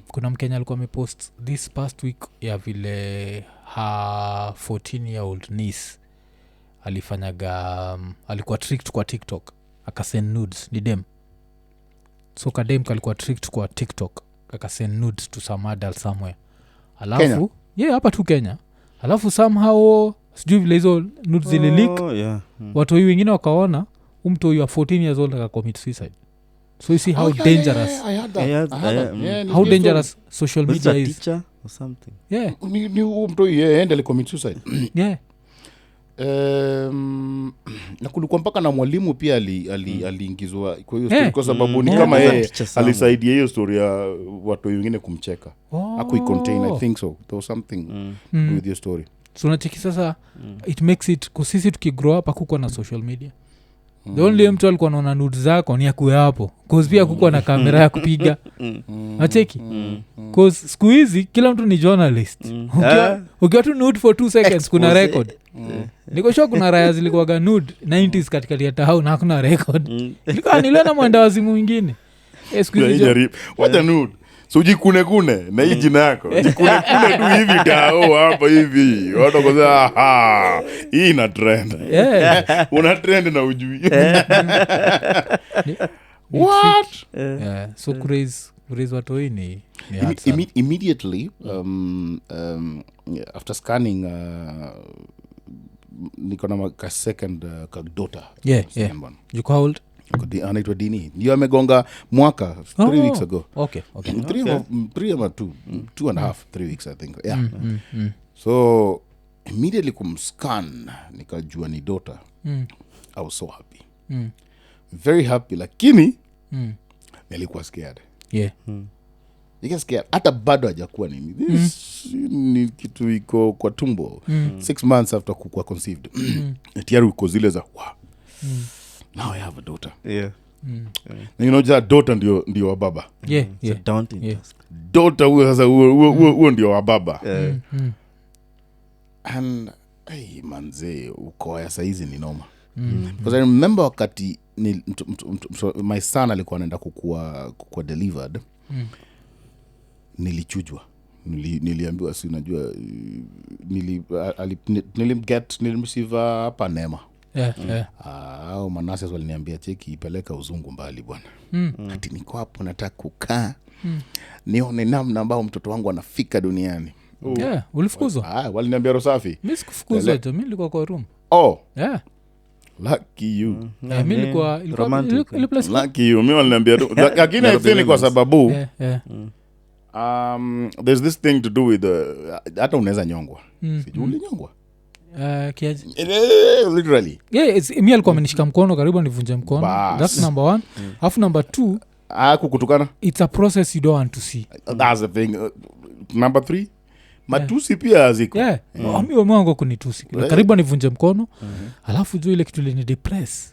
Kuna Mkenya alikuwa amepost this past week ya vile her 14-year-old niece alifanyaga alikuwa tricked kwa TikTok akasend nudes ni dem. So kadem kalikuwa tricked kwa TikTok akasend nudes to some adult somewhere. Alafu Kenya? Yeah, hapa tu Kenya. Alafu somehow sijui vile hizo nudes zile leak. Watu wengine wakaona mtu huyu wa 14 years old akacommit suicide. So you see how dangerous I heard that. How dangerous social media is. Teacher or something. Yeah. Ni mtu yeye ende commit suicide. Yeah. Na kulikuwa mpaka na mwalimu pia aliingizwa kwa hiyo story kwa sababu ni kama yeye alisaidia hiyo story ya watu wengine kumcheka. Haku contain I think so. There was something with your story. So unacheki sasa it makes it kusisi tukigrow up hakukuwa na social media. The only mtu alikuwa anaona nudes zako ni akuwe hapo cause pia hakukuwa na kamera ya kupiga. Acheki cause siku hizi kila mtu ni journalist. Ukiwa tu nude for 2 seconds kuna record. Niko sure kuna raya zilikuwaga nude 90s katikati ya tahau na hakuna record. Ilikuwa niliona mwenda wazimu mwingine. Siku hizi wacha nude so jikune na hii jina yako jikune tu hivi dao hapa hivi watu kwa hii ina trend. Una trend na ujui. What? So crazy watu hii ni immediately after scanning niko na ka second daughter. You called anaitwa Nini ndio amegonga mwaka 3 weeks ago. Okay. 3 ama 2.5 3 weeks I think. So immediately kumscan nikajua ni daughter. I was so happy. Very happy lakini nilikuwa scared. Nika scared hata bado hajakuwa nini. Ni kitu iko kwa tumbo 6 months after kukua conceived. Tayari uko zile za now I have a daughter. Na you know that daughter ndio wa baba. Daughter huyo sasa huo ndio wa baba. And hey manze uko ya saizi ni noma. Because I remember wakati my son alikuwa anaenda kukua delivered. Nilichujwa. Niliambiwa si unajua nilimreceive hapa Neema. Au Manasseh waliniambia cheki ipeleka uzungu mbali bwana. Ati niko hapo nataka kukaa nione namna ambao mtoto wangu anafika duniani. Ulifukuzwa? Waliniambia Rosafi. Mimi sikufukuzwa tu, mimi nilikuwa kwa room. Lucky you. Mimi nilikuwa lucky you. Mimi waliniambia lakini I think kwa sababu there's this thing to do with hata unaweza nyongwa. Sijui ulinyongwa. kiaji literally mi alikuwa amenishika mkono karibu nivunje mkono. Bas. That's number 1. Alafu number 2 kukutukana it's a process you don't want to see. that's the thing. Number 3 matusi pia ziko mwango kunitusi karibu nivunje mkono. Alafu juu ile kitu ni depress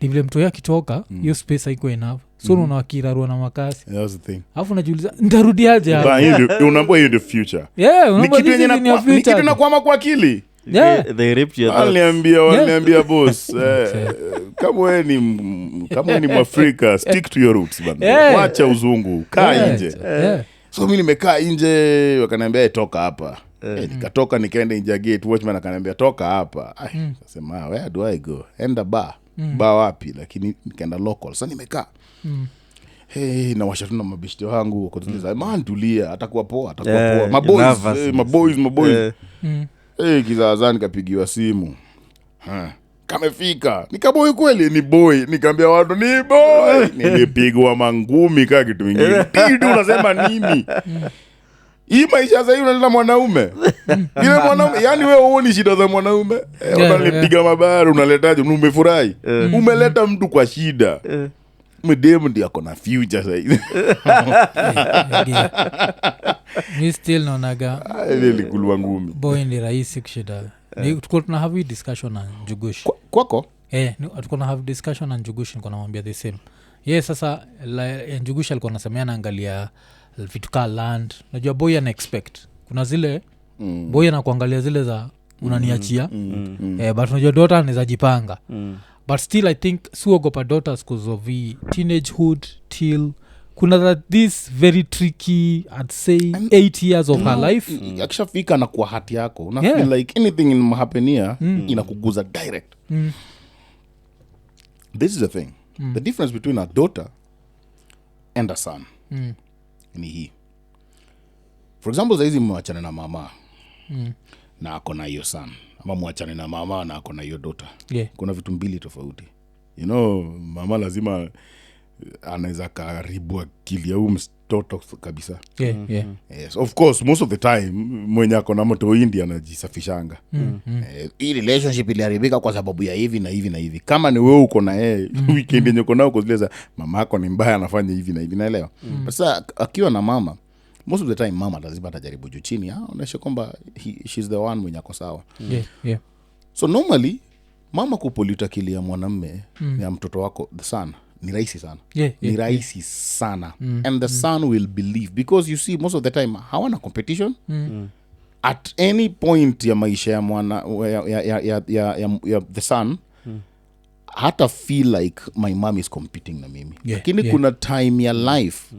ni vile mtu yakitoka hiyo space haiko enough so unawakirarua na makasi. That's the thing. Alafu najiuliza nitarudiaje hapa. Unaambia hiyo the future. Ni kitu inakwama kwa akili. They ripped your Waliambia boss kama wewe ni Mwafrika stick to your roots bana. Wacha uzungu, kaa nje. So mimi nimekaa nje wakaniambia toka hapa. Nikatoka nikaenda nje gate, watchman akaniambia toka hapa. Nasema where do I go? Enda bar. Bar wapi? Lakini nikaenda local. Sasa nimekaa. Na washatuna mabishto wangu wakotuliza man tulia atakuwa poa. Maboys. Kizaazani kapigiwa simu. Kamefika. Nikaboy kweli ni boy. Nikaambia watu ni boy. Nilipigwa mangumi kama kitu kingine. Pidu unasema nini? Hii maisha sasa hivi unaleta mwanaume. Ile mwanaume yani wewe uone shida za mwanaume. Unalipiga mabara unaletaje? Umefurahi. Umeleta mtu kwa shida. Mdemu ndio akona future sasa hivi. Mi still naonaga ile kulwa ngumi. Boy ni rahisi kushida. Tuko tuna have discussion na Njugush. Kwako? Tuko na have discussion na Njugush niko namwambia the same. Sasa Njugush alikuwa anasemea anaangalia vitu ka land. Unajua boy ana expect. Kuna zile boy anakuangalia zile za unaniachia. But unajua daughter anaweza jipanga. But still I think suogopa daughters because of the teenagehood till kuna this very tricky I'd say 8 years of her life. Akishafika na kwa hati yako una feel like anything in happening inakuguza direct. This is the thing. The difference between a daughter and a son ni hii. For example saizi mwachane na mama na ako na hiyo son ama mwachane na mama na ako na hiyo daughter. Kuna vitu mbili tofauti. Mama lazima anaweza karibu akili ya mtoto kabisa. Yes, of course most of the time mwenye ako na mtoto India anajisafishanga. Hii relationship iliharibika kwa sababu ya hivi na hivi na hivi. Kama ni wewe uko na yeye weekend yenye uko nao kuzileza mama yako ni mbaya anafanya hivi na hivi naelewa. Sasa akiwa na mama most of the time mama lazima atajaribu juu chini anaonyesha kwamba she's the one mwenye ako sawa. So normally mama kupolita akili ya mwanamume ya mtoto wako the son ni rahisi sana. Ni rahisi sana. And the son will believe because you see most of the time hawana competition. At any point ya maisha ya mwana ya the son hata feel like my mom is competing na mimi. Lakini kuna time ya life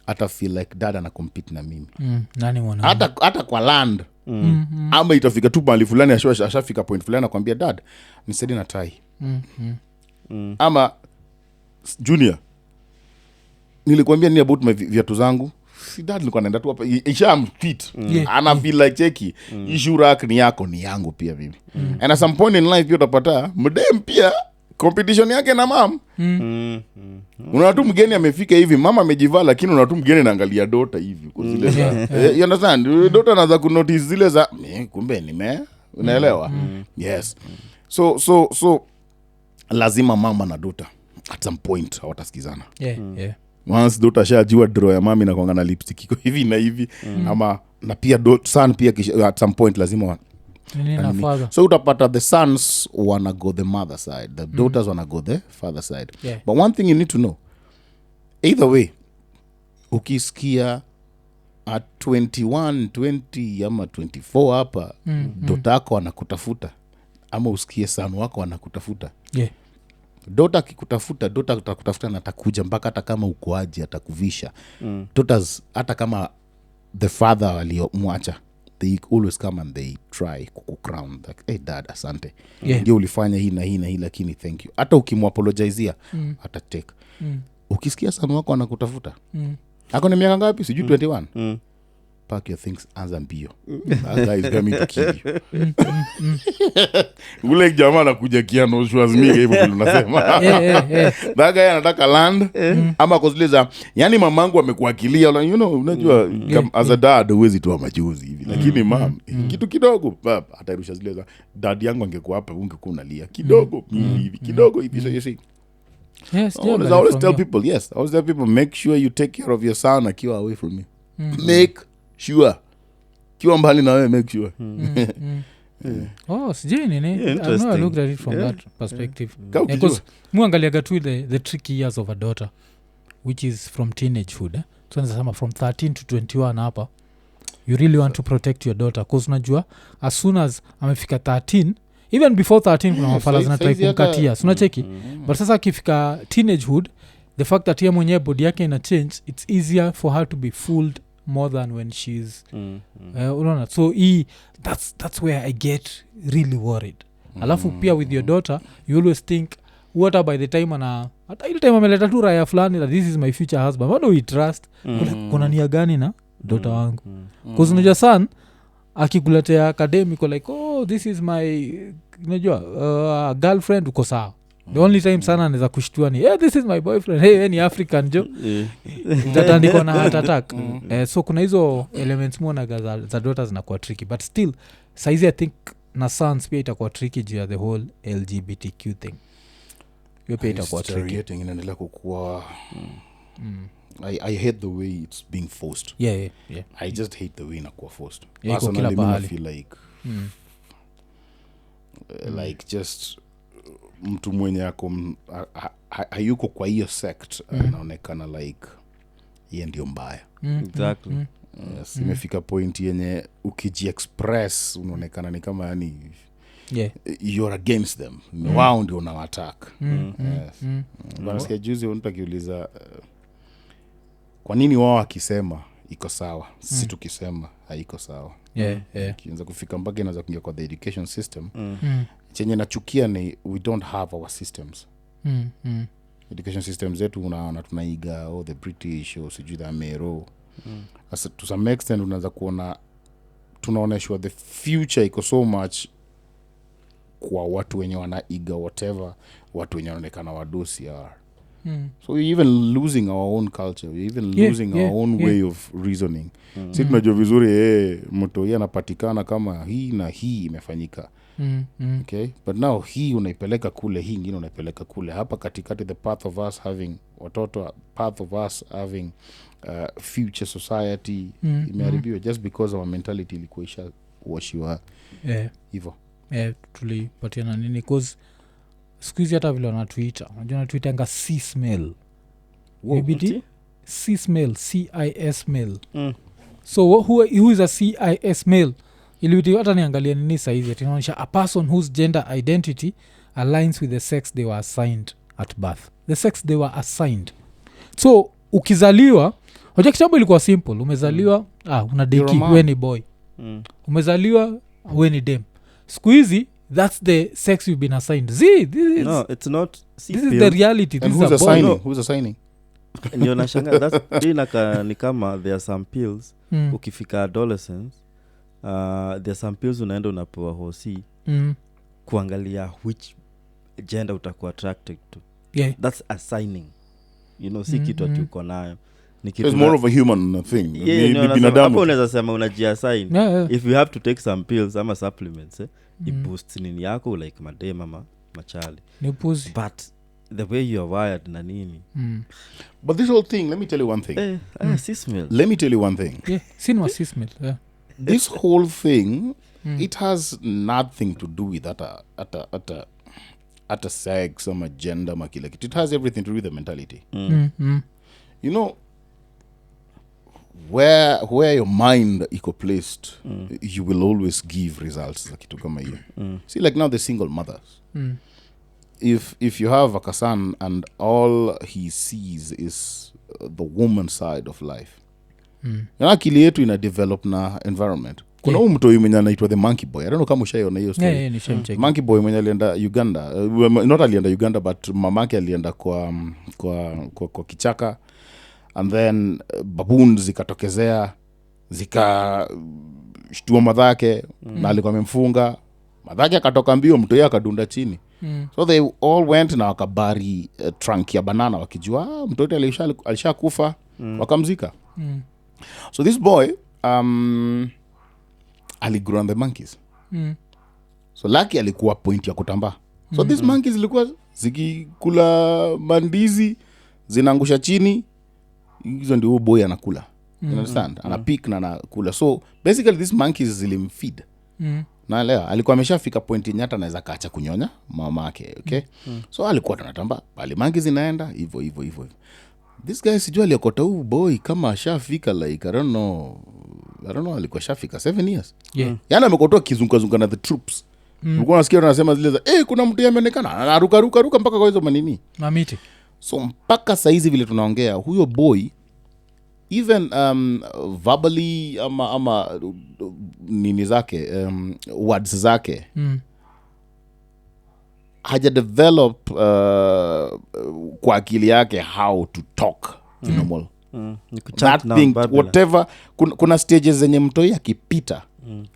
hata feel like dad ana compete na mimi. Nani mwana? Hata kwa land. Ama itafika tu mahali fulani ashafika point fulani akwambia dad nisaidie na tai. Ama junior nilikwambia ni about my viatu zangu si dad nilikuwa naenda tu hapa isham fit ana feel like cheki issue rack ni yako ni yangu pia mimi. And at some point in life pia utapata mdem pia competition yake na mam. Unaona tu mgeni amefika hivi mama amejivaa lakini unaona tu mgeni anaangalia dota hivi kwa zile za you understand dota anaanza ku notice zile za kumbe unaelewa. Yes, so lazima mama na dota at some point hawatasikizana. Once dota shajua draw ya mami na kuangana lipstick iko hivi na hivi ama na pia son pia at some point lazima so utapata the sons wanna go the mother side, the daughters wanna go the father side. But one thing you need to know, either way ukisikia at 21 20 ama 24 hapa dota yako anakutafuta ama usikie son wako anakutafuta dota akikutafuta dota atakutafuta na atakuja mpaka hata kama uko aje atakuvisha. Daughters hata kama the father aliyomwacha they always come and they try kukukrown like hey dad asante ndio ulifanya hii na hii na hii lakini thank you. Hata ukimwapologizea atatake. Ukisikia sana wako anakutafuta ako na miaka ngapi sijui 21 pack your things anza mbio. That guy is coming to kill you. Ule jamaa anakuja Keanu Schwarzenegger hivyo tunasema. That guy anataka land ama kozileza. Yani mamangu amekuakilia, you know, unajua as a dad huwezi toa machozi hivi. Lakini mom kitu kidogo atarusha zile dad yangu angekuwa hapa ungekuwa unalia kidogo hivi kidogo hivi. So you see. Yes, I always tell people, make sure you take care of your son akiwa away from you. Make sure. Kiwa mbali na wewe, make sure. Oh, sijui nini. I know I looked at it from that perspective. Because muangaliaga tu the tricky years of a daughter, which is from teenagehood. So nasema from 13 to 21 hapa, you really want to protect your daughter. Because unajua, as soon as amefika 13, even before 13 kuna mafala zinatrai kumkatia. So unacheki. But sasa akifika teenagehood, the fact that yeye mwenyewe body yake ina change, it's easier for her to be fooled more than when she's unaona. So that's where I get really worried. Alafu pia with your daughter, you always think what by the time hata ile time ameleta tu raya fulani that this is my future husband, what do we trust? Kuna nia gani na daughter wangu? Because unajua son akikuletea academic like this is my unajua girlfriend, uko sawa. The only time sana anaweza kushtua ni this is my boyfriend, hey ni African jo tatandiko na heart attack. So kuna hizo elements mona za daughters zinakuwa tricky, but still saizi I think na sons pia itakuwa tricky juu ya the whole LGBTQ thing. Yo pia itakuwa tricky, inaendelea kukua. I hate the way it's being forced. Yeah. I just hate the way inakuwa forced. Personally, I feel like just mtu mwenye ako hayuko kwa hiyo sect anaonekana like yeye ndio mbaya. Exactly. Yes, imefika point yenye ukijiexpress unaonekana ni kama yani you're against them. Wao ndio unawataka. Yes. Nasikia juzi mtu akiuliza kwa nini wao akisema iko sawa, sisi tukisema haiko sawa. Kianza kufika mpaka inaanza kuingia kwa the education system. Chenye nachukia ni we don't have our systems. Education systems zetu unaona tunaiga the British or sijui the Amero. As to some extent unaanza kuona tunaoneshwa the future iko so much kwa watu wenye wanaiga whatever watu wenye wanaonekana wadosi are. So we're even losing our own culture. We're even losing our own way of reasoning. Sisi tunajua vizuri mtu yeye anapatikana kama hii na hii imefanyika. Okay, but now hii unaipeleka kule, hii nyingine unaipeleka kule. Hapa katikati the path of us having watoto, path of us having future society imeharibiwa just because our mentality ilikuwa isha washiwa hivyo. Tulipatiana nini cause squeeze hata vile wanatuita. Unajua wanatuitanga C-smell. EBT C-smell, CIS male. So who is a CIS male? Ili hata niangalia nini saizi tunaonyesha a person whose gender identity aligns with the sex they were assigned at birth. The sex they were assigned. So ukizaliwa, hoja kitambo ilikuwa simple. Umezaliwa una deki wewe ni boy. Umezaliwa wewe ni dem. Siku hizi that's the sex you've been assigned. No, it's not. This is the reality. This is a boy. Who's assigning? Ndio nashanga that's ni kama there are some pills ukifika adolescence there are some pills unaenda unapewa hosi kuangalia which gender utakuwa attracted to. That's assigning, you know, si kitu tuko nayo ni kitu. It's more of a human thing. Ni binadamu. Hapo unaweza sema unajiassign. If you have to take some pills ama supplements it boosts nini yako like madema machali ni pussy, but the way you are wired na nini. But this whole thing, let me tell you one thing. Let me tell you one thing. Sinwa cismel. This whole thing it has nothing to do with at a sex or gender makila. It has everything to do with the mentality. You know, where your mind iko placed, you will always give results za kitu kama hiyo. See, like now the single mothers. If you have a kasan and all he sees is the woman side of life, akili yetu ina develop na environment. Kuna mtu mwenye anaitwa the monkey boy. I don't know kama ushaiona hiyo story. Monkey boy mwenye alienda Uganda, not alienda Uganda but mamake alienda kwa kichaka, and then baboons zikatokezea zikashtua madhake na alikuwa amemfunga madhake, akatoka mbio, mtu yeye akadunda chini. So they all went na wakabari trunk ya banana wakijua mtoto alishakufa, wakamzika. So this boy aligrow on the monkeys. So lucky alikuwa point ya kutambaa. So these monkeys zilikuwa zikikula mandizi, zinaangusha chini, hizo ndio boy anakula. You understand? Anapik na anakula. So basically these monkeys zilimfeed. Na leo alikuwa ameshafika point yenye hata anaweza kaacha kunyonya mamake, okay? So alikuwa tunatamba, bali monkeys zinaenda hivyo. This guy sijui aliokota huu boy kama ashafika like I don't know alikuwa shafika 7 years. Yaani amekotoa kizunguka na the troops. Ulikuwa unasikia wanasema zile za kuna mtu yameonekana anaruka mpaka kwa hizo manini mamiti. So mpaka saizi vile tunaongea huyo boy even verbally ama nini zake words zake haja develop kwa akili yake how to talk normal. That thing, whatever kuna stages zenye mtoi akipita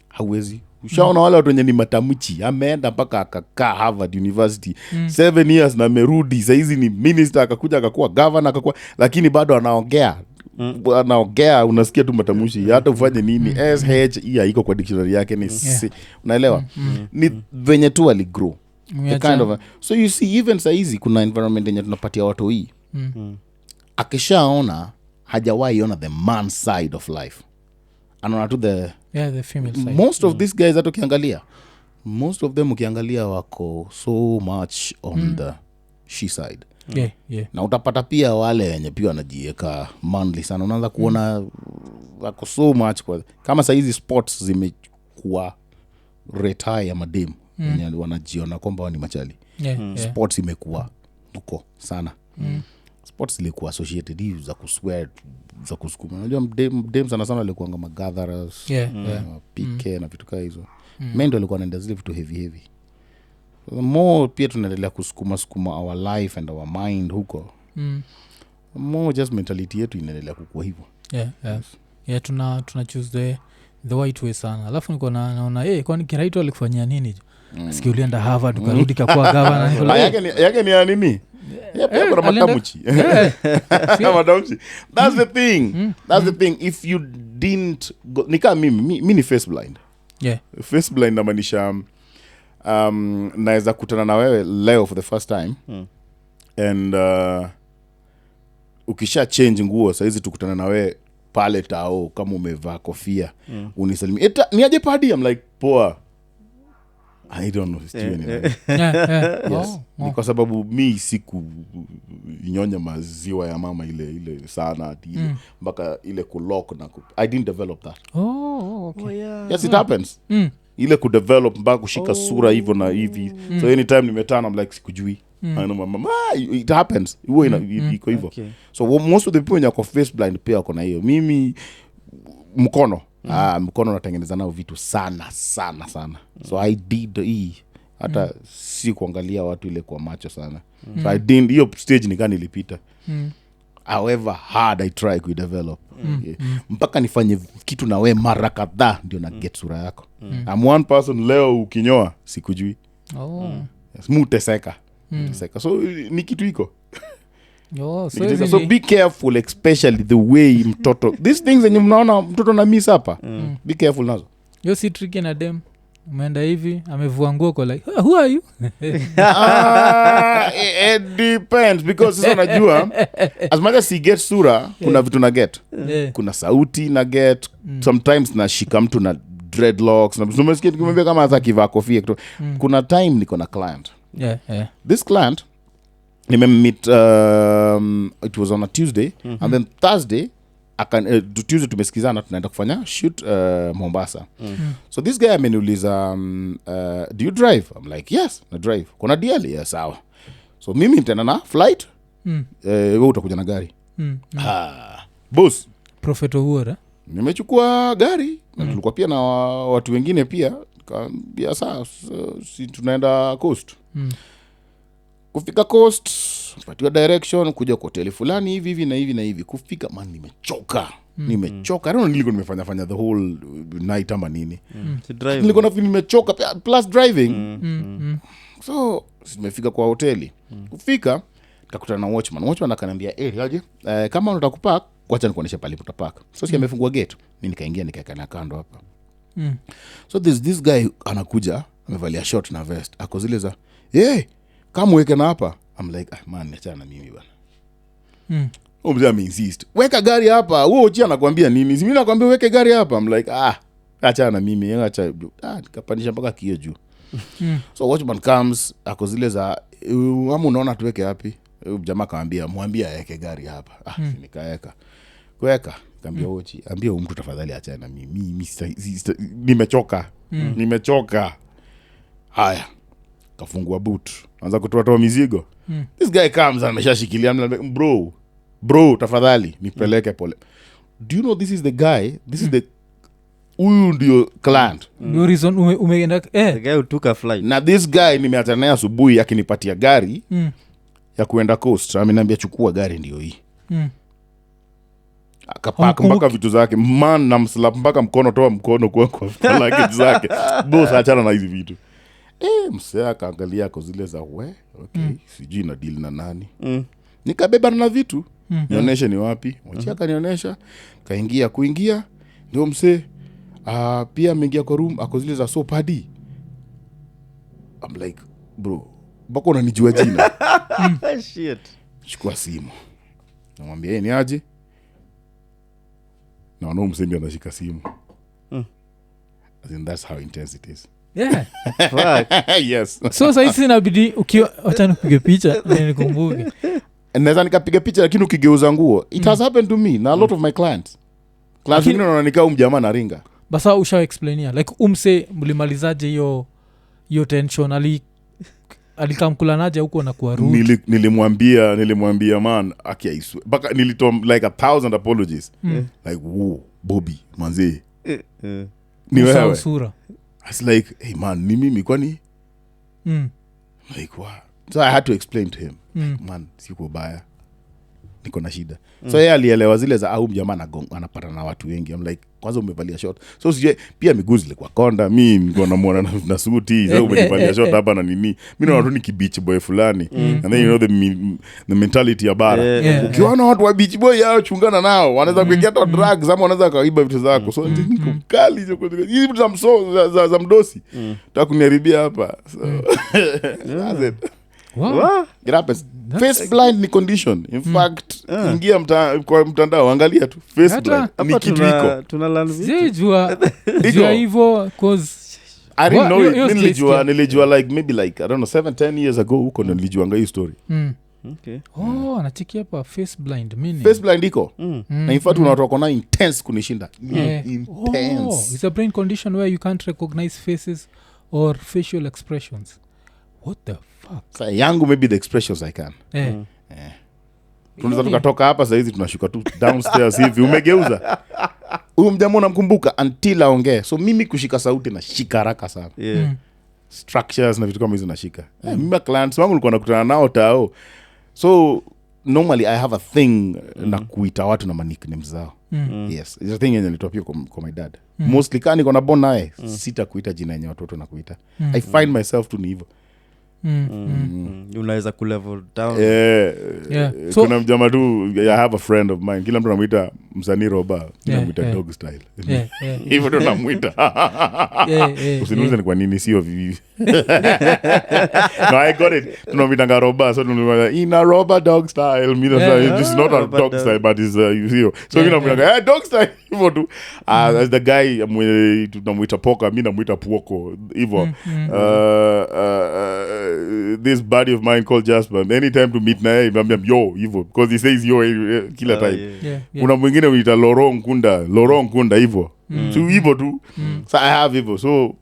hawezi. Ushaona wale watu wenye ni matamuchi, ameenda mpaka akakaa Harvard University 7 years na amerudi saizi ni minister, akakuja akakuwa governor akakuwa, lakini bado anaongea unasikia tu matamushi, hata ufanye nini SH iko kwa dictionary yake ni unaelewa. Ni venye tu aligrow kind of so you see even saizi kuna environment yenye tunapatia watu hii akishaona hajawahi ona the man side of life, anaona tu the female side. Most of these guys hata ukiangalia most of them ukiangalia wako so much on the she side. Na utapata pia wale wenye pia wanajiweka manly sana, unaanza kuona wako so much kwa kama saa hizi sports zimekuwa retire ya madem wenye wanajiona kwamba ni machali. Sports imekuwa huko sana. Sports ilikuwa associated hivi za kuswear za kusukuma. Unajua dem sana walikuwa kama gatherers, PK na vitu kama hizo. Men ndio walikuwa wanaenda zile vitu heavy. The more pia tunaendelea kusukuma our life and our mind huko. More just mentality yetu inaendelea kukua hivyo. Tuna choose the white way sana. Alafu niko naona kwani Kiraito alikufanyia nini? Sikia ulienda Harvard ukarudi kakuwa governor. Yake ni ya nini? Pia kuna matamuchi. Matamuchi. That's the thing. That's the thing. If you didn't go, nika mimi ni face blind. Face blind namaanisha naweza kutana na wewe leo for the first time and ukisha change nguo saizi tukutana na wewe pale tao kama umevaa kofia unisalimia ni aje Padi, I'm like poa, I don't know yes. Ni kwa sababu mi siku nyonya maziwa ya mama ile sana ati mpaka ile kulock na I didn't develop that. Okay. Yes, it happens. Ile kudevelop mpaka kushika sura hivyo na hivi. So anytime nimetana I'm like sikujui. I know mama it happens. Huwa iko hivyo. So most of the people when you face blind pia wako na hiyo. Mimi mkono mkono natengeneza nao vitu sana. So I did hata si kuangalia watu ile kwa macho sana. So I didn't hiyo stage nikani nilipita. However hard I try to develop. Mpaka nifanye kitu na we mara kadhaa ndio na get sura yako. I'm one person leo ukinyoa sikujui. Muteseka. So ni kitu iko. So be careful especially the way mtoto. These things yenye mnaona mtoto na miss hapa. Be careful nazo. Yo si tricky na dem. Umeenda hivi amevua nguo kwa like who are you? It depends because sasa unajua as much as he gets sura kuna vitu na get. Kuna sauti na get. Sometimes na shika mtu na dreadlocks na umesikia tukimwambia kama hata kivaa kofia kitu. Kuna time niko na client. This client nimemmeet it was on a Tuesday and then Thursday Tuesday tumesikizana tunaenda kufanya shoot Mombasa. So this guy ameniuliza do you drive? I'm like yes, na drive. Kuna DL? Yes, sawa. So mimi nitaenda na flight. Wewe utakuja na gari. Boss Prophet Uhura nimechukua gari na tulikuwa pia na watu wengine pia kaambia sasa si tunaenda coast. Kufika coast patiwa direction kuja kwa hoteli fulani hivi na hivi kufika man nimechoka. nimechoka. I don't know nilikuwa nimefanya the whole night ama nini. Si drive. Nilikuwa na feel nimechoka plus driving. So nimefika kwa hoteli. Kufika nikakutana na watchman akaniambia aje kama unataka kupark wacha nikuoneshe pale utapark. So si amefungua gate, mimi nikaingia nikakaa kando hapa. So this guy anakuja amevalia short na vest ako zile za kama uweke na hapa. I'm like man achana mimi bana. Mzee ameinsist weka gari hapa. Wewe uchi anakuambia nini? Mimi nakwambia weke gari hapa. I'm like achana mimi acha nikapandisha mpaka kio juu. So watchman comes ako zile za ama unaona tuweke wapi? Jamaa kaambia mwambie aweke gari hapa. Nikaeka kuweka kaambia uchi ambia mtu tafadhali achana mimi nimechoka. Haya kafungua boot anza kutoa mizigo. This guy comes ameshashikilia bro tafadhali nipeleke pole. Do you know this is the guy, this is the huyu ndio client. No reason umeenda The guy who took a flight. Na this guy nimeachana naye asubuhi akinipatia gari ya kuenda coast. Ameniambia chukua gari ndio hii. Akapaka mpaka vitu zake. Man namslap mpaka mkono toa mkono kwa luggage zake. Boss achana na hizi vitu. Msea kaangalia kwa zile za sijui na deal na nani. Nikabeba na vitu. Nionyeshe ni wapi. Wachaka nionyesha. Kuingia ndio msee pia ameingia kwa room ako zile za so Padi. I'm like bro bako unanijua jina. Shit. Chukua simu. Namwambia ni aje? Na wanao msee ndio anashika simu. That's how intense it is. Yeah. Fuck. Yes. So sasa inabidi acha nipige picha nikumbuke. Naweza nikapiga picha lakini ukigeuza nguo. It has happened to me na a lot of my clients. Clients wengine wananika mjamaa na ringa. Basa usha explainia like umse mlimalizaje hiyo tension alikamkulanaje huko na kuwa rude. Nilimwambia man akiaisu. Baka nilitoa like 1,000 apologies. Like Bobby manze. Ni wewe. Sura. It's like hey man ni mimi kwani? Like what? So I had to explain to him. Like, man siko baya. Niko na shida. So yeye alielewa zile za au jamaa anapata na watu wengi. I'm like kwanza umevalia short. So sije pia miguu zilikuwa konda. Mimi niko namuona na suti. Sasa umevalia short hapa na nini. Mimi naona tu ni beach boy fulani. And then you know the mentality ya bara. Ukiona watu wa beach boy yao chungana nao. Wanaweza kuingia hata drugs ama wanaweza kaiba vitu zako. So niko kali hizo za mdosi. Nataka kuniharibia hapa. So that's it. Wow. It happens. Face blind ni condition. In fact, ingia kwa mtandao angalia tu face blind ni kitu iko. Sijua hivyo cause I didn't know it. Nilijua like maybe like I don't know 7-10 years ago huko nilijuanga hiyo story. Okay. Anachikia hapa face blind meaning. Face blind iko. Na in fact unatoka na intense kunishinda. Intense. It's a brain condition where you can't recognize faces or facial expressions. What the fuck? Sasa yangu maybe the expressions I can. Tunaweza tukatoka hapa sasa hizi tunashuka tu downstairs hivi umegeuza. Huyu mjamaa unamkumbuka until aongee. So mimi kushika sauti na shika haraka sana. Structures na vitu kama hizo nashika. Mimi clients wangu nilikuwa nakutana nao tao. So normally I have a thing na kuita watu na nicknames zao. Yes, it's a thing yenye nilitopia kwa my dad. Mostly kani kuna bon naye sita kuita jina yenye watoto na kuita. I find myself tu ni hivyo. Unaweza kulevel down. So, kuna mjama tu I have a friend of mine kila mtu anamuita msanii Roba anamuita dog style hivyo ndo namuita. Usiniulize ni kwa nini sio vivi. No, I got it. Tunamuita Roba so tunamuita ina Roba dog style mimi na this is not a dog style but is you see so mimi namuita dog style hivyo tu as the guy tunamuita Poka mimi namuita Puoko hivyo. This buddy of mine called Jasper anytime to meet naye niambia yo hivyo because he says yo kila time. Kuna mwingine unaita Laurent Kunda hivyo so hivyo tu. So I have hivyo so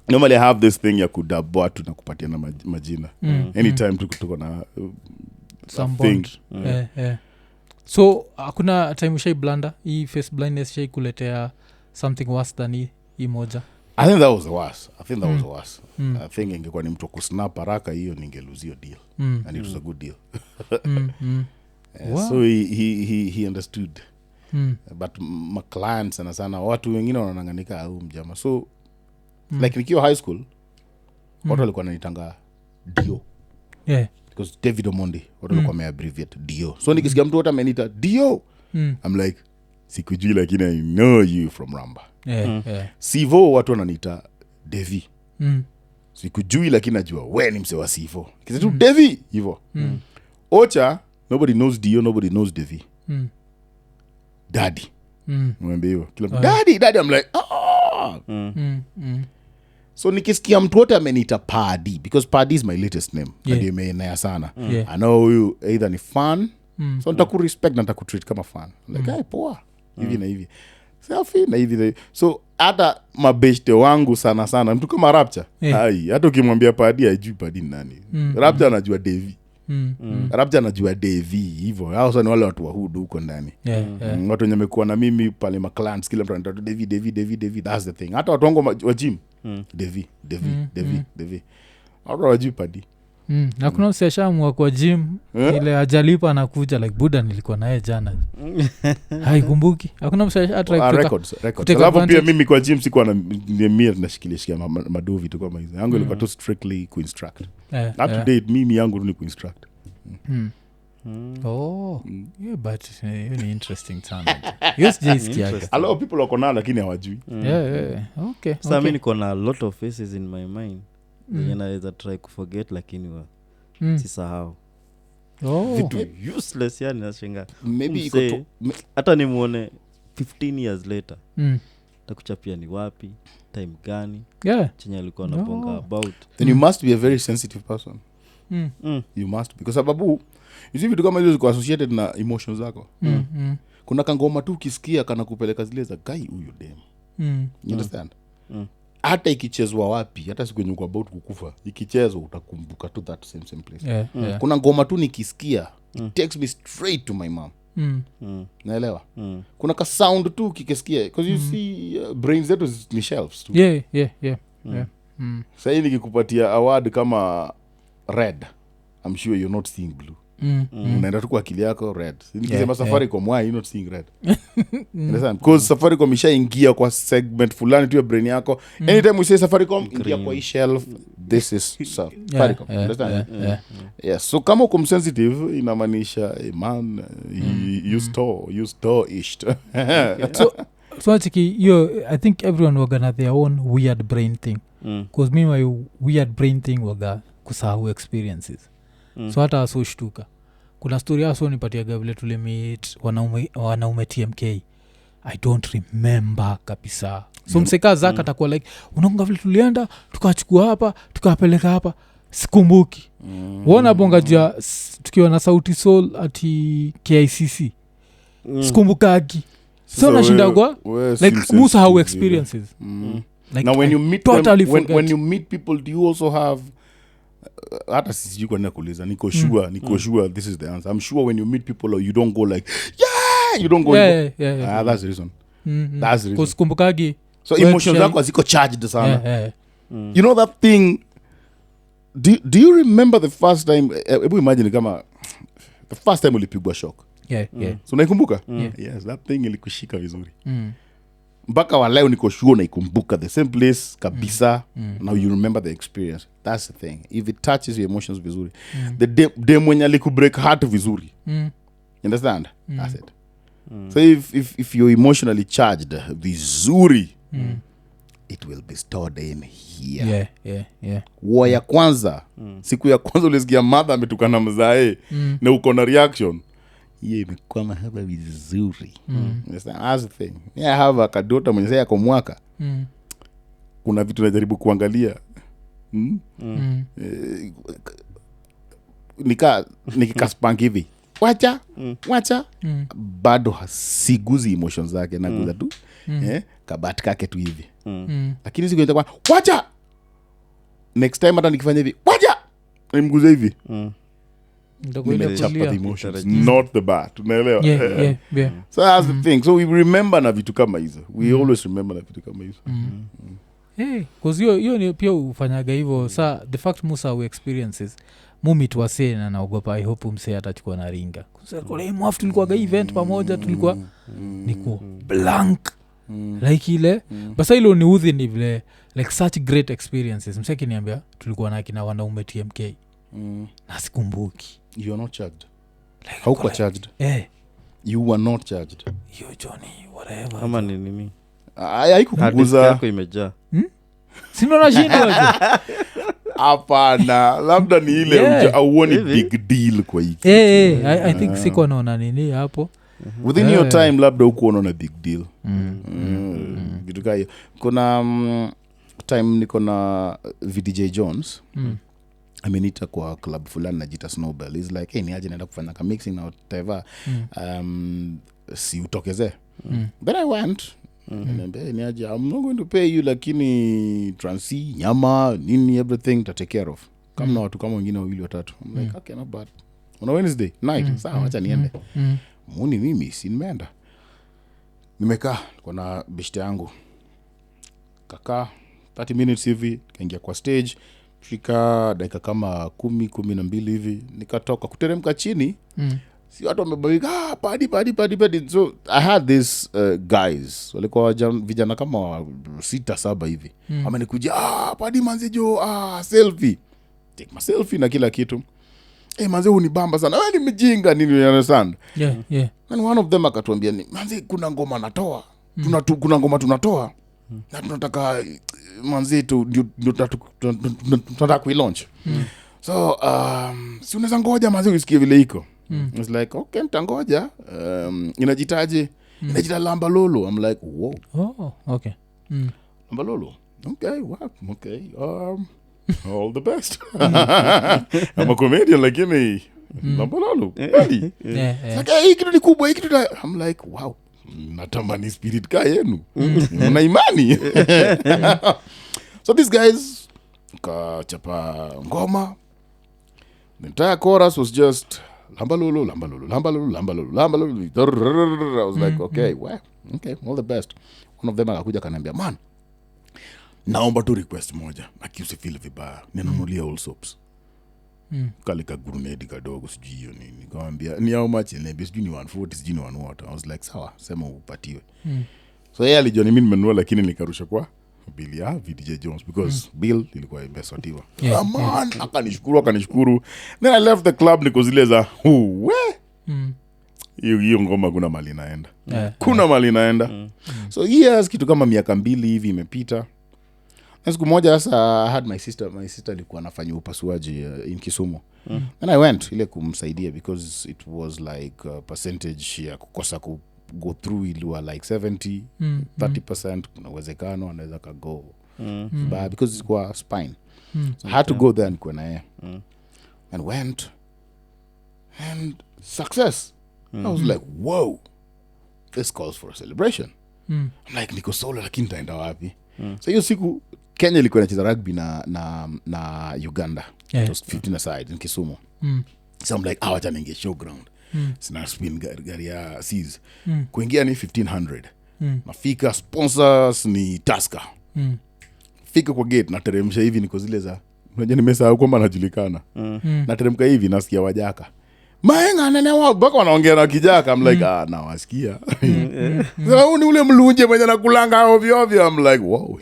normally I have this thing ya kudabwa tu na kupatia na majina anytime tuko na some bond. So hakuna time ushai blanda hii face blindness shai kuletea something worse than hii moja. I think that was the worst. I think ingekuwa ni mtu kusnap haraka hiyo ningeluzio deal. And it was a good deal. Wow. So he understood. but clients sana watu wengine wanananganika au mjama so like nikiwa high school watu walikuwa wananitanga Dio because David Omondi watu walikuwa wameabbreviate Dio so nikisikia mtu wote amenita Dio I'm like sikujui lakini I know you from Ramba Sivo watu wananiita Devi sikujui lakini najua we ni mse wa Sivo kisa tu Devi hivyo Ocha nobody knows Dio nobody knows Devi Daddy mwambie hivyo kila mtu daddy I'm like so nikisikia mtu wote ameniita Padi because Padi is my latest name ndio imeenea sana I know you either ni fan so nitakurespect na nitakutreat kama fan like hey poa hivi na hivi selfie na hivi so hata mabeshte wangu sana mtu kama Rapcha hai hata ukimwambia Padi hajui Padi ni nani Rapcha anajua Devi Rapcha anajua Devi hivyo hao sasa ni wale watu wa hudu huko ndani watu wenye wamekuwa na mimi pale ma clients kila mtu anataka Devi that's the thing hata watu wangu wa gym Devi hata wajui Padi na kuna useshamwa kwa gym ile ajalipa anakuja like buda nilikuwa naye jana haikumbuki hakuna msesha records alafu pia mimi kwa gym sikuwa na mimi nashikilia madovi tu kama hizo yangu ilikuwa tu strictly ku-instruct up to date mimi yangu ni ku-instruct yeah but ni interesting sana yes jisikiaga a lot of people wako na lakini hawajui okay so mimi niko na a lot of faces in my mind naweza try kuforget lakini sisahau vitu useless yani nashangaa maybe hata nimuone 15 years later takuchapia ni wapi time gani chenye alikuwa anabonga about then you must be a very sensitive person you must because sababu hizi vitu kama hizo ziko associated na emotions zako kuna kangoma tu ukisikia kana kupeleka zile za guy huyu dem you understand hata ikichezwa wapi hata siku yenye uko about kukufa ikichezwa utakumbuka to that same place kuna ngoma tu nikisikia it takes me straight to my mom naelewa kuna ka sound tu kikisikia because you see brains zetu ni shelves tu sasa nikikupatia award kama red I'm sure you're not seeing blue unaenda tu kwa akili yako red nikisema Safaricom why you not seeing red understand because Safaricom ishaingia kwa segment fulani tu ya brain yako anytime we say Safaricom ingia kwa shelf this is Safaricom understand yes so kama uko sensitive inamaanisha man you store ish so I think everyone wagana their own weird brain thing because me my weird brain thing waga kusahau experiences so hata asoshtuka kuna story aso nipatiaga vile tulimit wanaume TMK I don't remember kabisa so mseka zaka atakuwa like unaonga vile tulienda tukachukua hapa tukapeleka hapa sikumbuki wona bonga tukiwa na Sauti Soul ati KICC sikumbukagi so nashinda kwa like musa how experiences like now when you meet totally when you meet people do you also have hata sisi kwa nini kuuliza niko sure this is the answer I'm sure when you meet people or you don't go like you don't go that's the reason that's the reason kumbukagi so emotions zako ziko charged sana you know that thing do you remember the first time hebu imagine kama the first time ulipigwa shock so unaikumbuka yes that thing ilikushika vizuri mpaka wa leo niko sure naikumbuka the same place kabisa now you remember the experience that's the thing if it touches your emotions vizuri the day mwenye alikubreak heart vizuri you understand that's it so if you're emotionally charged vizuri it will be stored in here wa ya kwanza siku ya kwanza ulisikia mother ametukana mzae na uko na reaction hiyo imekuwa mahaba vizuri that's the thing I have a kadota mwenye sasa yako mwaka kuna vitu najaribu kuangalia nikaspank hivi wacha bado siguzi emotions zake naguza tu kabati kake tu hivi lakini siku nitakuwa wacha next time hata nikifanya hivi wacha nimguze hivi nimechapa the emotions not the bat unaelewa so that's the thing so we remember na vitu kama hizo we always remember na vitu kama hizo cause hiyo ni pia ufanyaga hivyo sa the fact musa we experiences mumi tuwase na naogopa I hope msee atachukua na ringa kule mwafu tulikuwa event pamoja tulikuwa niko blank like ile basa ilo ni udhi ni vile like such great experiences mseki niambia tulikuwa na kina wanaume TMK na sikumbuki you are not charged like hauko charged you were not charged yo Johnny whatever kama ni nini haikupunguza yako imejaa sino na shindo hapana labda ni ile auoni big deal kwa hiki I think siko naona nini hapo within your time labda huko unaona big deal vitu kaya kuna time niko na VDJ Jones amenita kwa club fulani najita Snowbell is like hey ni aje naenda kufanya ka mixing na whatever si utokeze then I went ni aje I'm not going to pay you lakini transi nyama nini everything to take care of kama na watu kama wengine wawili watatu I'm like okay not bad on a Wednesday night sawa acha niende muni mimi si nimeenda nimekaa kuna beshte yangu kaka 30 minutes hivi kaingia kwa stage fika dakika kama 10-12 hivi nikatoka kuteremka chini si watu wamebabika padi so I had this guys walikuwa vijana kama 6-7 hivi amenikuja padi manze jo selfie take my selfie na kila kitu manze unibamba sana wewe ni mjinga nini you understand yeah and one of them akatuambia manze kuna ngoma natoa kuna ngoma tunatoa na tunataka manze tu ndio tunataka kuilaunch so si unaweza ngoja manze usikie vile iko it's like okay nitangoja inajitaje inajita Lamba Lolo I'm like whoa okay Lamba Lolo okay all the best I'm a comedian lakini Lamba Lolo hii kitu ni kubwa hii kitu I'm like wow natamani spirit ka yenu una imani so these guys kachapa ngoma the entire chorus was just Lamba Lolo Lamba Lolo Lamba Lolo Lamba Lolo Lamba Lolo I was like okay well okay all the best one of them akakuja kaniambia man naomba tu request moja akiusi feel vibaya ninanulia all soaps kale ka grenade kadogo sijui hiyo nini nikamwambia ni how much niambia sijui ni 140 sijui ni 1 water I was like sawa sema upatiwe so yeye alijua mimi nimenunua lakini nikarusha kwa bill ya VDJ Jones because bill ilikuwa imesotiwa man akanishukuru then I left the club niko zile za hiyo ngoma kuna mali naenda kuna mali naenda so years kitu kama miaka 2 hivi imepita. Siku moja sasa I had my sister alikuwa anafanya upasuaji in Kisumu and I went ile kumsaidia because it was like a percentage ya kukosa go through ilikuwa like 70 30% kuna uwezekano anaweza ka go but because it's kwa spine so I had to go there and kwa naye and went and success I was like whoa this calls for a celebration I'm like niko solo lakini taenda wapi so hiyo siku Kenya ilikuwa inacheza rugby na Uganda it was 15 aside in Kisumu so I'm like acha ninge showground sina spin gari ya seas kuingia ni 1500 nafika sponsors ni Tusker fika kwa gate nateremsha hivi niko zile za unajua nimesahau kwamba najulikana nateremka hivi nasikia wajaka maenga nene baka wanaongea na kijaka I'm like nawasikia sasa ni ule mlunje mwenye nakulanga ovyo I'm like wow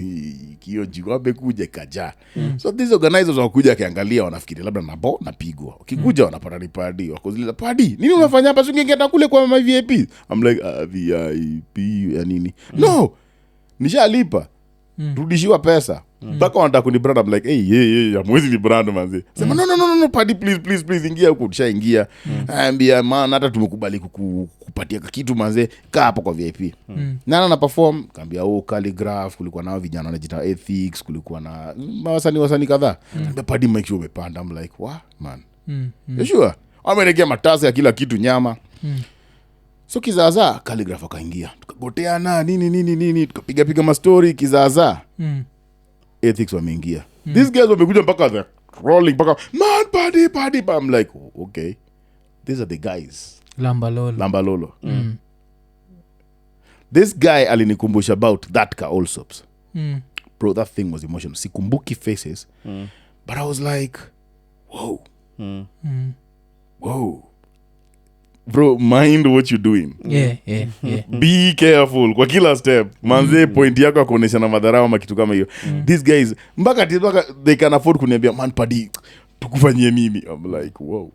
kio jiwabe kuja kaja so these organizers wakuja kiangalia wanafikiri labda nabo napigwa ukikuja wanapata ni padi wako zile padi nini unafanya hapa singengeta kule kwa VIP I'm like VIP ya nini no nishalipa rudishiwa pesa mpaka wanataka kunibrand I'm like hey mwezi ni brand manzi sema no padi please ingia huko tushaingia ambia man hata tumekubali kukupatia kitu manzi kaa hapo kwa VIP na perform kaambia calligraph kulikuwa nao vijana wanajiita ethics kulikuwa na wasanii kadhaa ambia padi make sure umepanda I'm like what man you sure ameregea matasa ya kila kitu nyama so kizaza calligraph akaingia tukagoteana nini tukapiga ma story kizaza ethics wameingia these guys wamekuja mpaka the rolling mpaka man padi I'm like okay these are the guys Lamba Lolo this guy alinikumbusha about that car also bro that thing was emotional sikumbuki faces but I was like whoa Whoa. Bro, mind what you're doing. Yeah. Be careful kwa kila step. Manze point yako ya kuonesha na madharau ama kitu kama hiyo. These guys mpaka they can afford kuniambia man Padi tukufanyie mimi. I'm like, wow.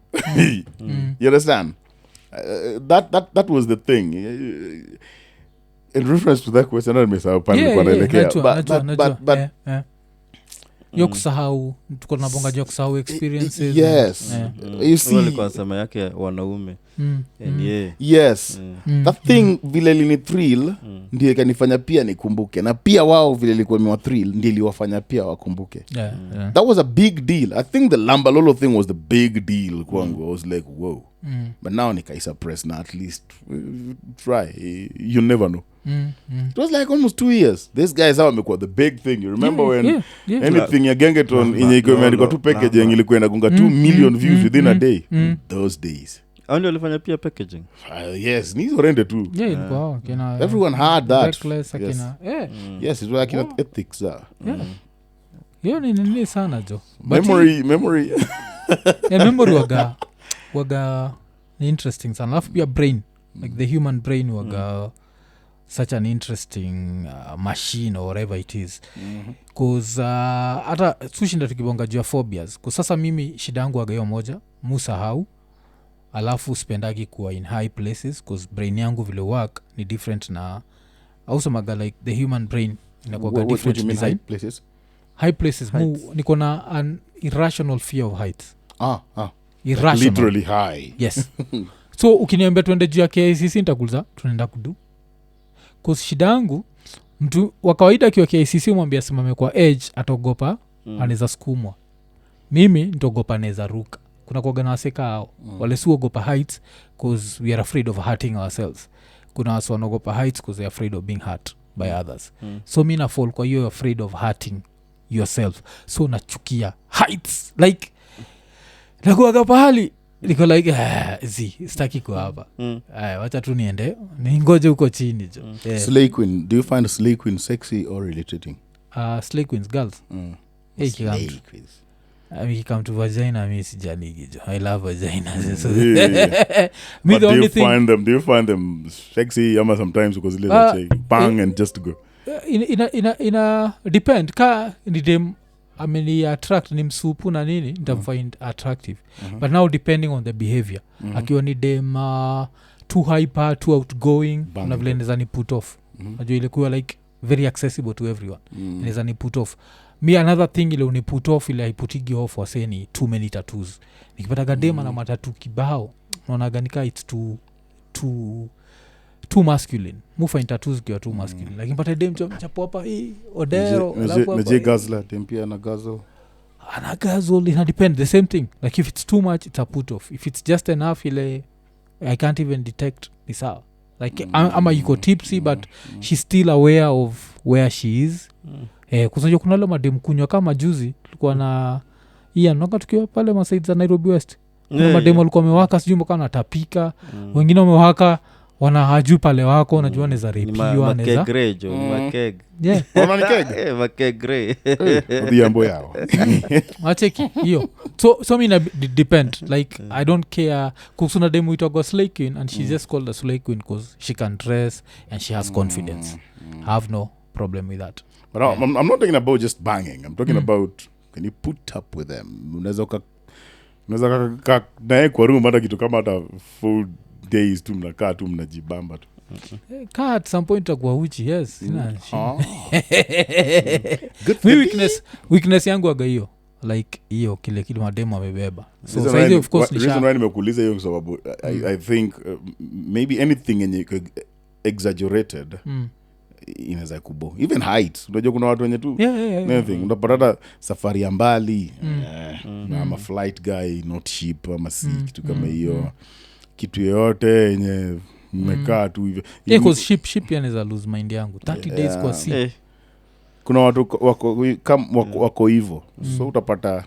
You understand? That was the thing. In reference to that question, I mess up. But yo kusahau tuko tunabonga juu kusahau experiences. Yes. You see walikuwa sema yake wanaume. Yes. That thing vile lini thrill ndio ikanifanya pia nikumbuke, na pia wao vile ilikuwa miwa thrill ndio iliwafanya pia wakumbuke. That was a big deal. I think the Lambalolo thing was the big deal kwangu. I was like, whoa. But now nikaisa press na at least try. You never know. It was like almost 2 years. These guys are wamekuwa the big thing. You remember when anything ya Gengeton inye iko imeandikwa tu packaging ilikuwa inagonga 2 million views within a day. Those days. Ndio walifanya pia packaging. Yes, ni horrende tu. Ilikuwa kina everyone had that. Yes, it was like ethics. Hiyo ni nini sana jo. Memory. Memory waga ni interesting sana. Alafu pia brain, like the human brain waga such an interesting machine or whatever it is. Cause hata sushinda tukibonga juu ya phobias. Kwa sasa mimi shida yangu waga hiyo moja, musahau. Alafu spendagi kuwa in high places cause brain yangu vile work ni different na also maga like the human brain inakuwa different design. High places niko na an irrational fear of heights. Irrational. Literally high. Yes. So ukiniambia tuende juu ya KICC nitakuuliza tunaenda kudu. Cause shida yangu mtu wa kawaida kiwa KICC umwambia simame kwa edge atogopa anaweza sukumwa. Mimi nitogopa naweza ruka. Kuna kuwaga na waseka hao. Wale si ogopa heights cause we are afraid of hurting ourselves. Kuna wasi wanaogopa heights cause they are afraid of being hurt by others. So mi na fall kwa you're afraid of hurting yourself. So nachukia heights. Like nakuwaga pahali niko like sitaki kwa hapa. Wacha tu niende ningoje huko chini jo. Slay Queen, do you find Slay Queen sexy or irritating? Slay Queens girls. Slay Queens. I come to vagina, mi sijanigi jo. I love vagina. So me the only thing do you find them sexy ama sometimes because they bang and just go. Ina depend ka ni dem ameni attract ni msupu na nini find attractive. But now depending on the behavior. Akiwa ni dem too hyper, too outgoing, na vile neza ni put off. Najua ilikuwa like very accessible to everyone. Neza ni put off. Me another thing ile uniput off ile haiputigi off waseni too many tattoos. Nikipata gadema na matatu kibao naonaga nika it's too masculine. Mufa in tattoos kiwa too masculine. Lakini pata dem chapo hapa hii odero alafu hapa. Gazla tempia na gazo. Ana gazo ina depend the same thing. Like if it's too much it's a put off. If it's just enough ile I can't even detect ni sawa. Like ama yuko tipsy but she's still aware of where she is. Kusanjo kuna leo madem kunywa kama juzi tulikuwa na noka tukiwa pale masaid za Nairobi West. Kuna madem walikuwa wamewaka sijui mbona wanatapika. Wengine wamewaka wanahaju pale wako unajua neza repiwa neza. Makegrejo, makeg. Yeah. Ona ni keg? Makegre. Diambo yao. Acheki hiyo. So me depend like I don't care kusuna demo itago Slay Queen and she's just called a Slay Queen because she can dress and she has confidence. I have no problem with that. But I'm not talking about just banging. I'm talking about can you put up with them? Unaweza nae kwa room hata kitu kama hata 4 days tu mnakaa tu mnajibamba tu. Kaa at some point utakuwa uchi, yes. Weakness yangu aga hiyo. Like hiyo kile mademo amebeba. So saizi of course ni reason why nimekuuliza hiyo sababu I think maybe anything exaggerated inaweza kubo. Even height. Unajua kuna watu wenye tu anything. Unapata safari ya mbali na ama flight guy not ship ama kitu kama hiyo. Kitu yote yenye mmekaa tu hivyo. Because ship yanaweza lose mind yangu 30 days kwa sea. Kuna watu wako hivyo. So utapata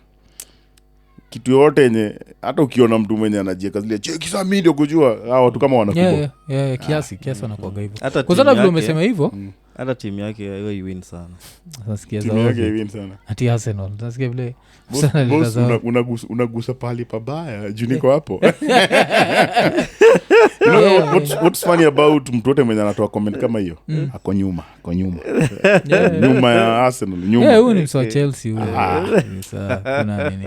kitu yote yenye hata ukiona mtu mwenye anajieka zile cheki saa mimi ndio kujua hao watu kama wanakuwa kiasi wanakuwa hivyo. Kwa sababu vile umesema hivyo hata timu yake hiyo iwin sana. Nasikia Timu yake zaozi iwin sana. ati Arsenal nasikia vile Boss, unagusa pali pabaya juu niko hapo. You know, what's funny about mtu wote mwenye anatoa comment kama hiyo? Ako nyuma. Nyuma ya Arsenal, nyuma. huyu ni msa Chelsea huyo. Kuna nini?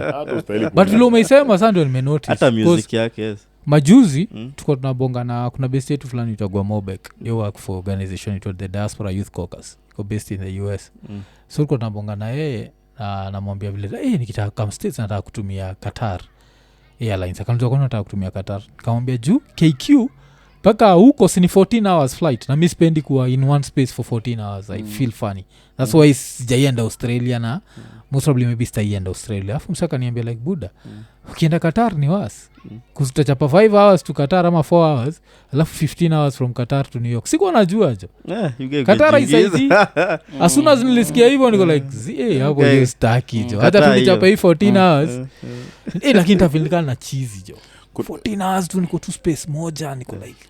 But vile umeisema sasa ndio nimenotice. Hata music yake yes. Majuzi tuko tunabonga na kuna best yetu fulani itagwa Mobek. You work for organization it the Diaspora Youth Caucus. Iko based in the US. So tuko tunabonga na yeye na namwambia vile nikitaka come States nataka kutumia Qatar Airlines. Akanitoa kwa nataka kutumia Qatar. Nikamwambia juu KQ paka huko si 14 hours flight na mimi spendi kuwa in one space for 14 hours. I feel funny. That's why sijaienda Australia na most probably maybe sitaienda Australia. Afu msaka niambia like Buddha ukienda Qatar ni was kuzitachapa 5 hours to Qatar ama 4 hours alafu 15 hours from Qatar to New York. Sikuwa najua jo. Qatar isaidi. As soon as nilisikia hivyo niko like hapo hiyo staki jo. Hata tukichapa hii 14 hours. Lakini tafilikana na cheese jo. 14 hours tu niko tu space moja niko like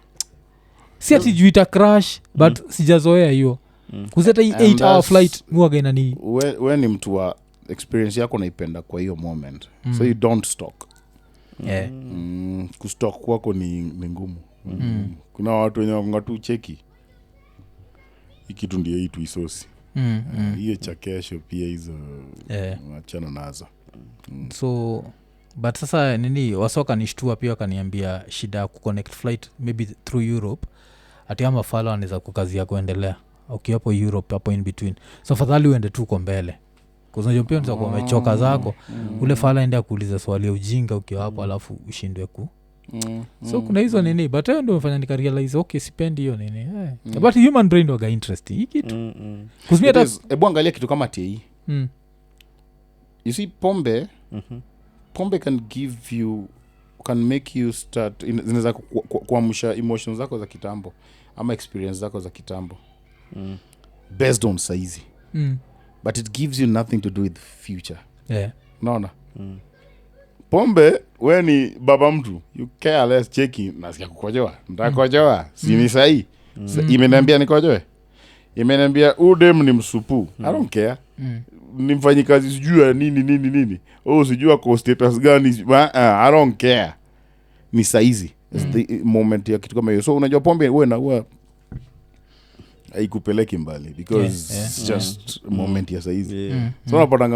si ati juu ita crash but sijazoea hiyo. Kuzeta hii 8 hour flight muaga inani. Wewe ni mtu wa experience yako naipenda kwa hiyo moment. So you don't stock. Kustock kwako ni ngumu. Kuna watu wenye wanga tu cheki ikitu ndio hii tu isosi hiyo cha kesho pia hizo achana nazo. So but sasa nini wasoka nishtua pia kaniambia shida ya kuconnect flight maybe through Europe ati ama fala wanaweza kukazia kuendelea hapo Europe hapo in between. So fadhali uende tu kwa mbele kuzunjo pia unaweza kuwa umechoka zako ule fala ende akuuliza swali ya ujinga ukiwa hapo alafu ushindwe ku so kuna hizo nini but ndio umefanya nikarealize okay sipendi hiyo nini but human brain waga interesting hiki kitu kuzimia hata hebu angalia kitu kama TI you see pombe can make you start inaweza kuamsha emotions zako za kitambo ama experience zako za kitambo based on size but it gives you nothing to do with future. Naona pombe we ni baba mtu you care less cheki nasikia kukojoa nitakojoa si ni sahi imeniambia nikojoe imeniambia udem ni msupu I don't care ni mfanyikazi sijua nini sijua kwa status gani I don't care ni saizi the moment ya kitu kama hiyo. So unajua pombe wewe na huwa haikupeleki mbali because it's just moment ya saizi. So unapata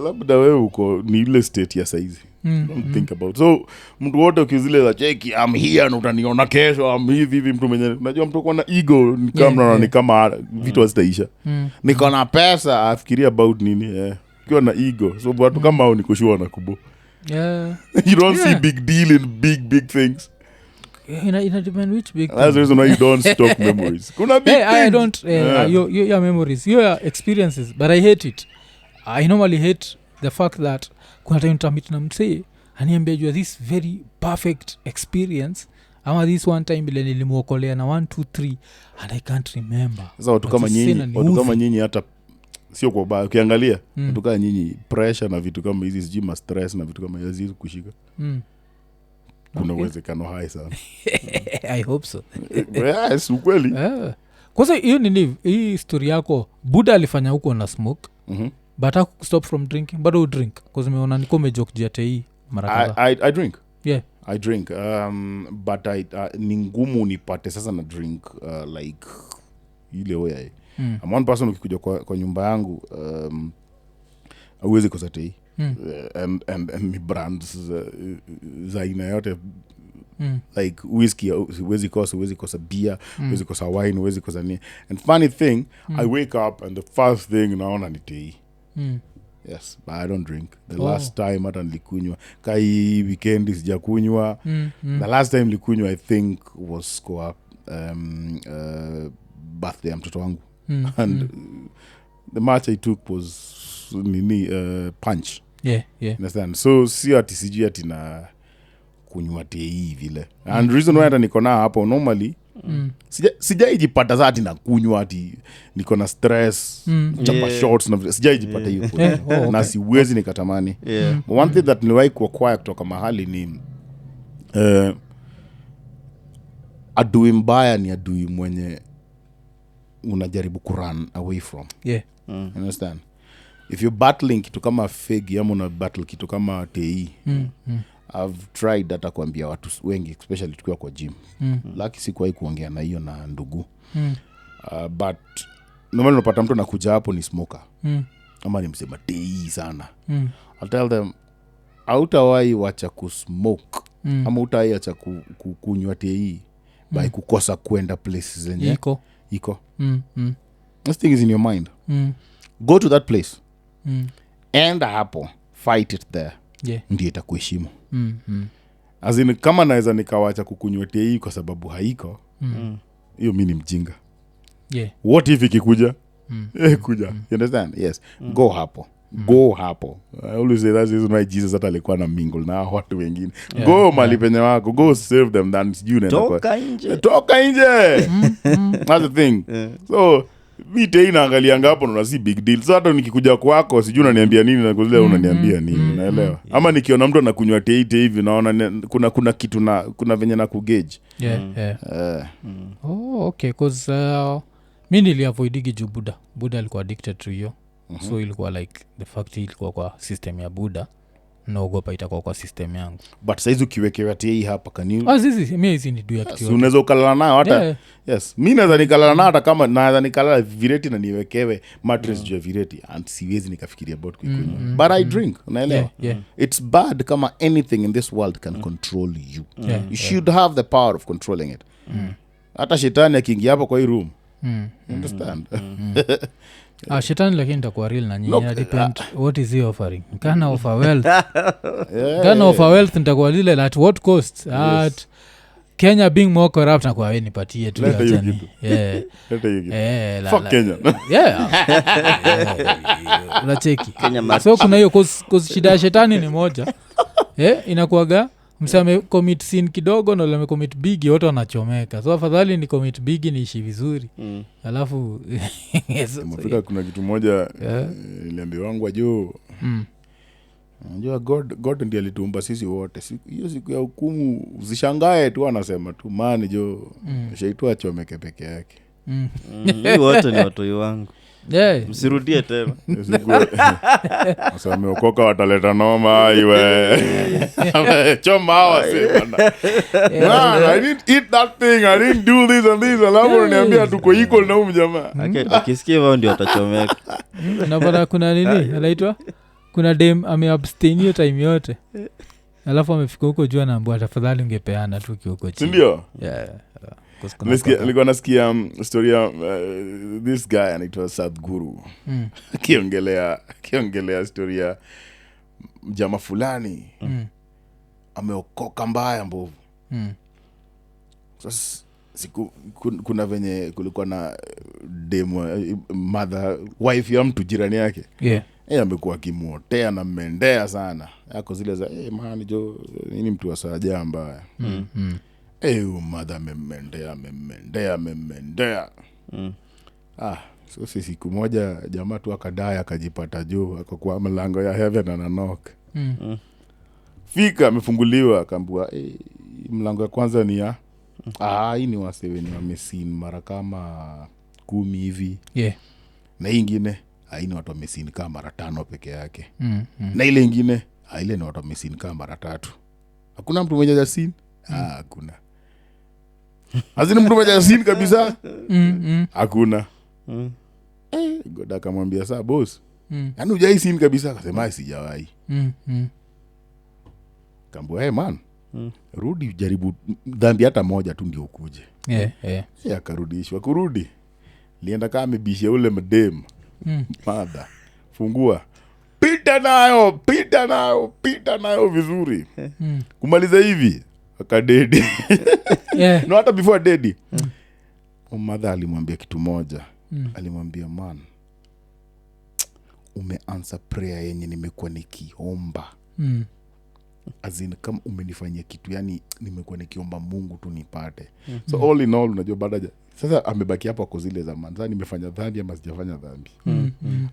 labda wewe uko ni ile state ya saizi. Don't think about. So mtu wote ukizile za cheki I'm here na utaniona kesho I'm hivi mtu mwenye unajua mtu kwa na ego ni kama ni kama vitu hazitaisha. Niko na pesa afikiria about nini ukiwa na ego. So watu kama hao niko sure na kubo. You don't see big deal in big things. Ina depend which big that's the reason why you don't stock memories. Kuna big things. I don't your memories your experiences but I hate it. I normally hate the fact that kuna time tutamit na msee aniambia jua this very perfect experience ama this one time bila nilimuokolea na 1 2 3 and I can't remember. Sasa watu kama nyinyi hata sio kwa baya ukiangalia watu kama nyinyi pressure na vitu kama hizi sijima stress na vitu kama hizi kushika kuna uwezekano high sana. I hope so. Yes, ukweli. Kwanza hiyo nini hii story yako Buddha alifanya huko na smoke but stop from drinking but you drink because umeona niko umejoke jate hii mara kadhaa. I drink. I drink but ni ngumu nipate sasa na drink like ile way. I'm one person ukikuja kwa nyumba yangu hauwezi kosa tei. And ni brands za aina yote like whiskey huwezi kosa beer huwezi kosa wine huwezi kosa nini. And funny thing I wake up and the first thing naona ni tea. Yes, but I don't drink. The last time hata nilikunywa kai weekend sijakunywa. The last time nilikunywa I think was kwa birthday ya mtoto wangu and the match I took was punch. Understand? So si ati sijui ati na kunywa tei vile. And reason why hata niko na hapo normally sijaijipata za ati na kunywa ati niko na stress chapa shots na sijaijipata hiyo na siwezi nikatamani. But one thing that niliwahi kuacquire kutoka mahali ni adui mbaya ni adui mwenye unajaribu kurun away from. Yeah. You understand? If you're battling kitu kama fegi ama una battle kitu kama TE, I've tried hata kuambia watu wengi especially tukiwa kwa gym. Laki sikuwahi kuongea na hiyo na ndugu. But normally unapata mtu anakuja hapo ni smoker. Ama ni msema TE sana. I'll tell them hautawahi wacha kusmoke ama utawahi acha kunywa TE by kukosa kwenda places zenye iko. This thing is in your mind. Go to that place. Enda hapo, fight it there. Yeah. Ndiyo itakuheshimu. As in, kama naweza nikawacha kukunywa TE kwa sababu haiko, hiyo mimi ni mjinga. Yeah. What if ikikuja? Kuja. You understand? Yes. Go hapo. Go hapo. I always say that's the reason why Jesus hata alikuwa na mingle na watu wengine. Go mali penye wako. Go serve them than you nenda kwa. Toka nje. That's the thing. So vite inaangalia ngapo na si big deal. So hata nikikuja kwako sijui unaniambia nini na kuzile unaniambia nini, unaelewa? Ama nikiona mtu anakunywa TE hivi naona kuna kitu na kuna venye na kugauge. Oh, okay, cause mimi niliavoidigi juu Buddha alikuwa addicted to hiyo. So ilikuwa like the fact ilikuwa kwa system ya Buddha, naogopa itakuwa kwa system yangu. But saizi ukiwekewa TE hapa kaniu mimi hizi ni duya kitu. Unaweza ukalala nayo hata. Yes, mimi naweza nikalala nayo hata kama naweza nikalala vireti na niwekewe mattress juu ya vireti and siwezi nikafikiria about kuikunywa. But I drink, unaelewa? It's bad kama anything in this world can control you. You should have the power of controlling it. Hata shetani akiingia hapo kwa hii room. Understand? Shetani lakini nitakuwa real na nyinyi. Depend what is he offering. Kana offer wealth. Kana offer wealth nitakuwa lile at what cost? At Kenya being more corrupt na kwa wewe nipatie tu ya jani. Fuck Kenya. Unacheki. So kuna hiyo cause shida ya shetani ni moja. Inakuwaga msame commit sin kidogo na ule commit big wote wanachomeka. So afadhali ni commit big niishi vizuri. Alafu mfika kuna kitu moja niliambiwa wangu juu. Unajua God ndiye alituumba sisi wote. Hiyo siku ya hukumu usishangae tu anasema tu maana jo shaitu achomeke peke yake. Wote ni watu wangu. Msirudie tena. Sasa ameokoka wataleta noma iwe. Choma hawa sema. I didn't eat that thing. I didn't do this and this. Alafu niambia tuko equal na huyu jamaa. Akisikia wao ndio atachomeka. Unapata kuna nini? Anaitwa? Kuna dem ameabstain hiyo time yote. Alafu amefika huko juu anaambia tafadhali ungepeana tu kioko chini. Ndio? Nilikuwa nasikia story ya this guy anaitwa Sadhguru. Kiongelea story ya jamaa fulani. Ameokoka mbaya mbovu. Sasa kuna venye kulikuwa na demo mother wife ya mtu jirani yake. Amekuwa akimuotea na mmendea sana. Yako zile za man jo nini mtu wa saja mbaya. Mother memendea. So siku moja jamaa tu akadai akajipata juu akakuwa mlango ya heaven na knock. Fika amefunguliwa akaambiwa mlango ya kwanza ni ya hii ni wasewe ni wamesin mara kama 10 hivi. Na hii nyingine haina watu wamesin kama mara 5 peke yake. Na ile nyingine ile ni watu wamesin kama mara 3. Hakuna mtu mmoja jasin? Hakuna. Hazina mtu mmoja jasin kabisa? Hakuna. Goda akamwambia saa boss. Yaani hujai sin kabisa? Akasema sijawahi. Kaambia man. Rudi jaribu dhambi hata moja tu ndio ukuje. Akarudishwa. Kurudi. Lienda kama amebishia ule mdem. Mada. Fungua. Pita nayo vizuri. Kumaliza hivi akadedi. No hata before dedi. Mada alimwambia kitu moja. Alimwambia man, umeansa prayer yenye nimekuwa nikiomba. Azin kama umenifanyia kitu yani nimekuwa nikiomba Mungu tu nipate. So all in all unajua baadaye sasa amebaki hapo kwa zile zamani. Sasa nimefanya dhambi ama sijafanya dhambi.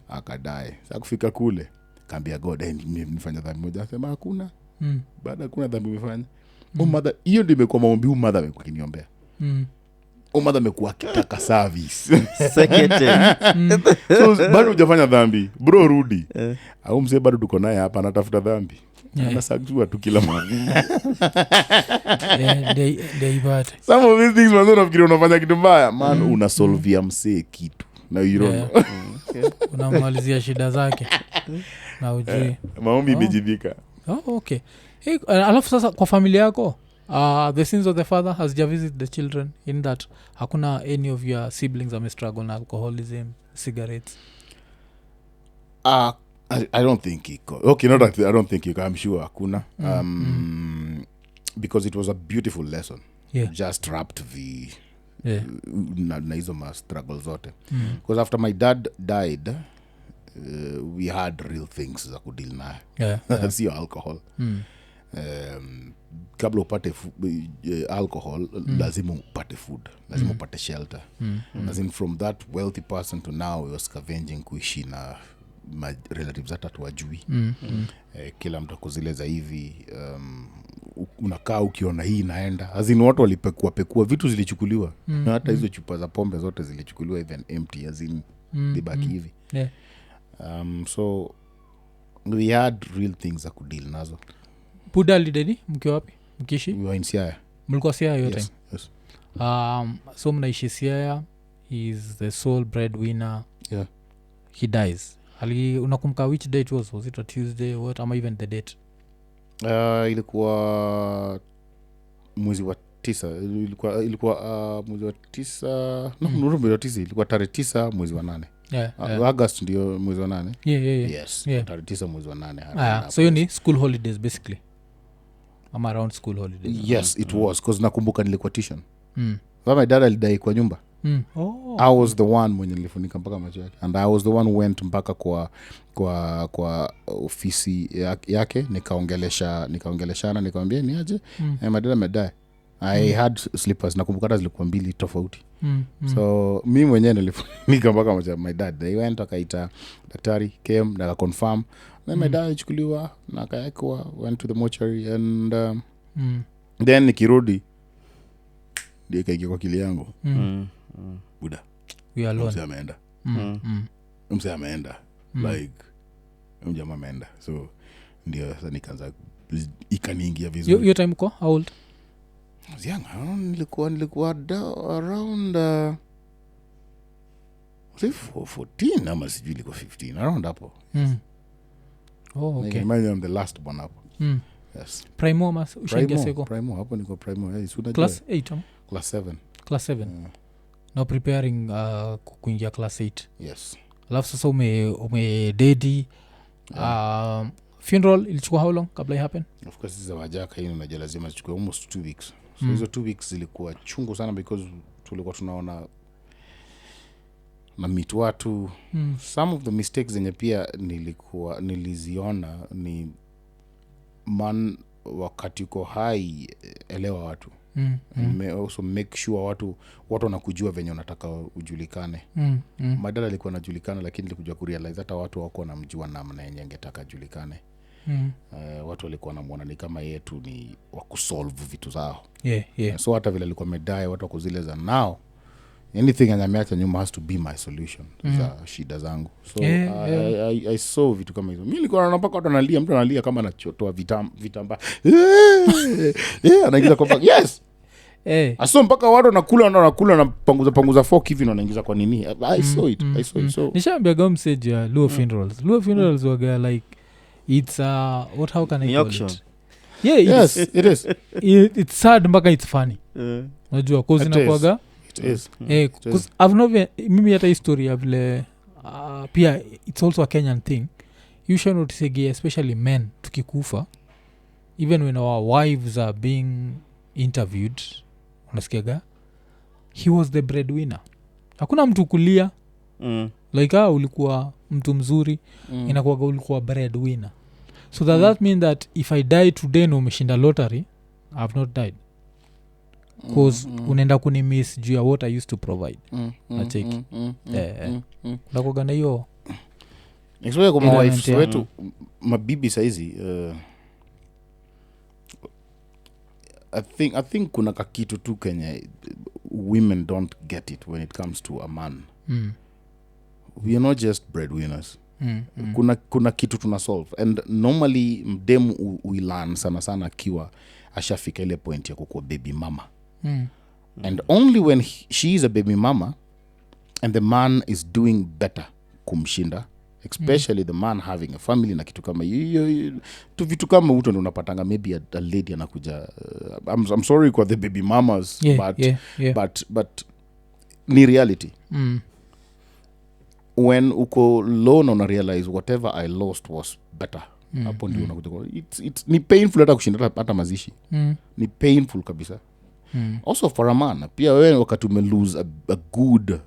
Akadai. Sasa kufika kule kaambia God nimefanya dhambi moja. Sema hakuna. Baada kuna dhambi umefanya. Mother hiyo ndio imekuwa maombi mother amekuwa kiniombea. Umadha amekuwa kitaka service. Secretary. So bado hujafanya dhambi. Bro rudi. Au mzee bado tuko naye hapa anatafuta dhambi. Anasajua tu kila mara. They bad. Some of these things manzo nafikiri unafanya kitu mbaya. Man unasolvia msee kitu. Na you don't know. Unamalizia shida zake. Na ujui. Maombi imejibika. Okay. Hey, alafu sasa kwa familia yako the sins of the father has just visit the children in that hakuna any of your siblings ame struggle na alcoholism, cigarettes? I don't think iko. Okay, not that I don't think iko. I'm sure hakuna. Because it was a beautiful lesson. Yeah. Just wrapped na hizo ma struggles zote. Because after my dad died, we had real things za kudeal nayo. Yeah. Sio alcohol. Kabla upate alcohol, lazima upate food, lazima upate shelter. As in from that wealthy person to now we was scavenging kuishi na my relatives hata tuwajui. Kila mtu akuzileza hivi, unakaa ukiona hii inaenda. As in watu walipekua vitu zilichukuliwa. Na hata hizo chupa za pombe zote zilichukuliwa even empty, as in dibaki hivi. Yeah. So we had real things za kudeal nazo. Buda lidedi mkiwa wapi mkiishi? We were in Siaya. Mlikuwa Siaya yote? Yes. So mnaishi Siaya, he is the sole breadwinner. Yeah. He dies. Unakumbuka which day it was it a Tuesday what ama even the date? Ilikuwa mwezi wa 9. Ilikuwa mwezi wa 9. Mwezi wa 9 ilikuwa tarehe 9 mwezi wa 8. August ndio mwezi wa 8. Yeah. Yes. Tarehe 9 mwezi wa 8. So you need school holidays basically. I'm around school holidays. Yes, it was because nakumbuka nilikuwa tuition. My dad alidai kwa nyumba. I was the one mwenye nilifunika mpaka macho yake, and I was the one who went mpaka kwa ofisi yake nikaongeleshana nikamwambia ni aje my dad amedai. I had slippers nakumbuka hata zilikuwa 2 tofauti. So mimi mwenyewe nilifunika mpaka macho my dad. They went akaita daktari came na confirm na my dad alichukuliwa na akaekwa, went to the mortuary and then nikirudi ndio kaingia kwa akili yangu. Buda we alone mse ameenda like mjama ameenda. So ndio sasa nikaanza ikaniingia vizuri. Your time uko how old? I was young. Nilikuwa around 14 ama sijui ilikuwa 15 around hapo. Okay. I'm the last one hapo. Yes. Primo mas ushaingia seko? Primo hapo niko primo. Yes, class 8 ama? Class 7. Class 7. Now preparing kuingia class 8. Yes. Alafu sasa ume dedi funeral ilichukua how long kabla it happen? Of course is wajaka hii unajua lazima ichukue almost 2 weeks. So hizo 2 weeks zilikuwa chungu sana because tulikuwa tunaona na meet watu. Some of the mistakes zenye pia niliziona ni man wakati uko hai elewa watu. Also make sure watu wanakujua venye unataka ujulikane. Madada alikuwa anajulikana lakini nilikuja kurealize hata watu wako wanamjua namna yenye angetaka ajulikane. Watu walikuwa wanamuona ni kama yeye tu ni wa kusolve vitu zao. So hata vile alikuwa amedai watu wako zile za now anything anyameacha nyuma has to be my solution za shida zangu. So I saw vitu kama hizo. Mimi nilikuwa naona mpaka watu analia, mtu analia kama anachotoa vitamba. Anaingiza kwa yes. Aso mpaka watu wanakula na panguza fork hivi na anaingiza kwa nini. I saw it. So nishaambia gam sage ya Luo funerals. Luo funerals waga like it's what how can I call it? Yes, it is. It's sad mpaka it's funny. Unajua cause inakuaga it is. Cause I've never mimi hata historia vile pia it's also a Kenyan thing. You should notice especially men tukikufa even when our wives are being interviewed unasikiaga he was the breadwinner. Hakuna mtu kulia like ulikuwa mtu mzuri inakuwaga ulikuwa breadwinner. So that means that if I die today na umeshinda lottery I've not died. Cause unaenda kunimiss juu ya what I used to provide. Nacheki. Nakuwaga na hiyo. Explain kwa wife wetu mabibi saizi I think kuna kakitu tu kenye women don't get it when it comes to a man. We are not just breadwinners. Kuna kitu tuna solve, and normally mdemu uilan sana akiwa ashafika ile point ya kukuwa baby mama. And only when she is a baby mama and the man is doing better kumshinda, especially the man having a family na kitu kama hiyo tu, vitu kama uto ndio unapatanga maybe a lady anakuja I'm sorry for the baby mamas, but ni reality. When uko low na una realize whatever I lost was better, hapo ndio unakuja it's ni painful hata kushinda hata mazishi. Ni painful kabisa. Also for a man pia wewe wakati ume lose a good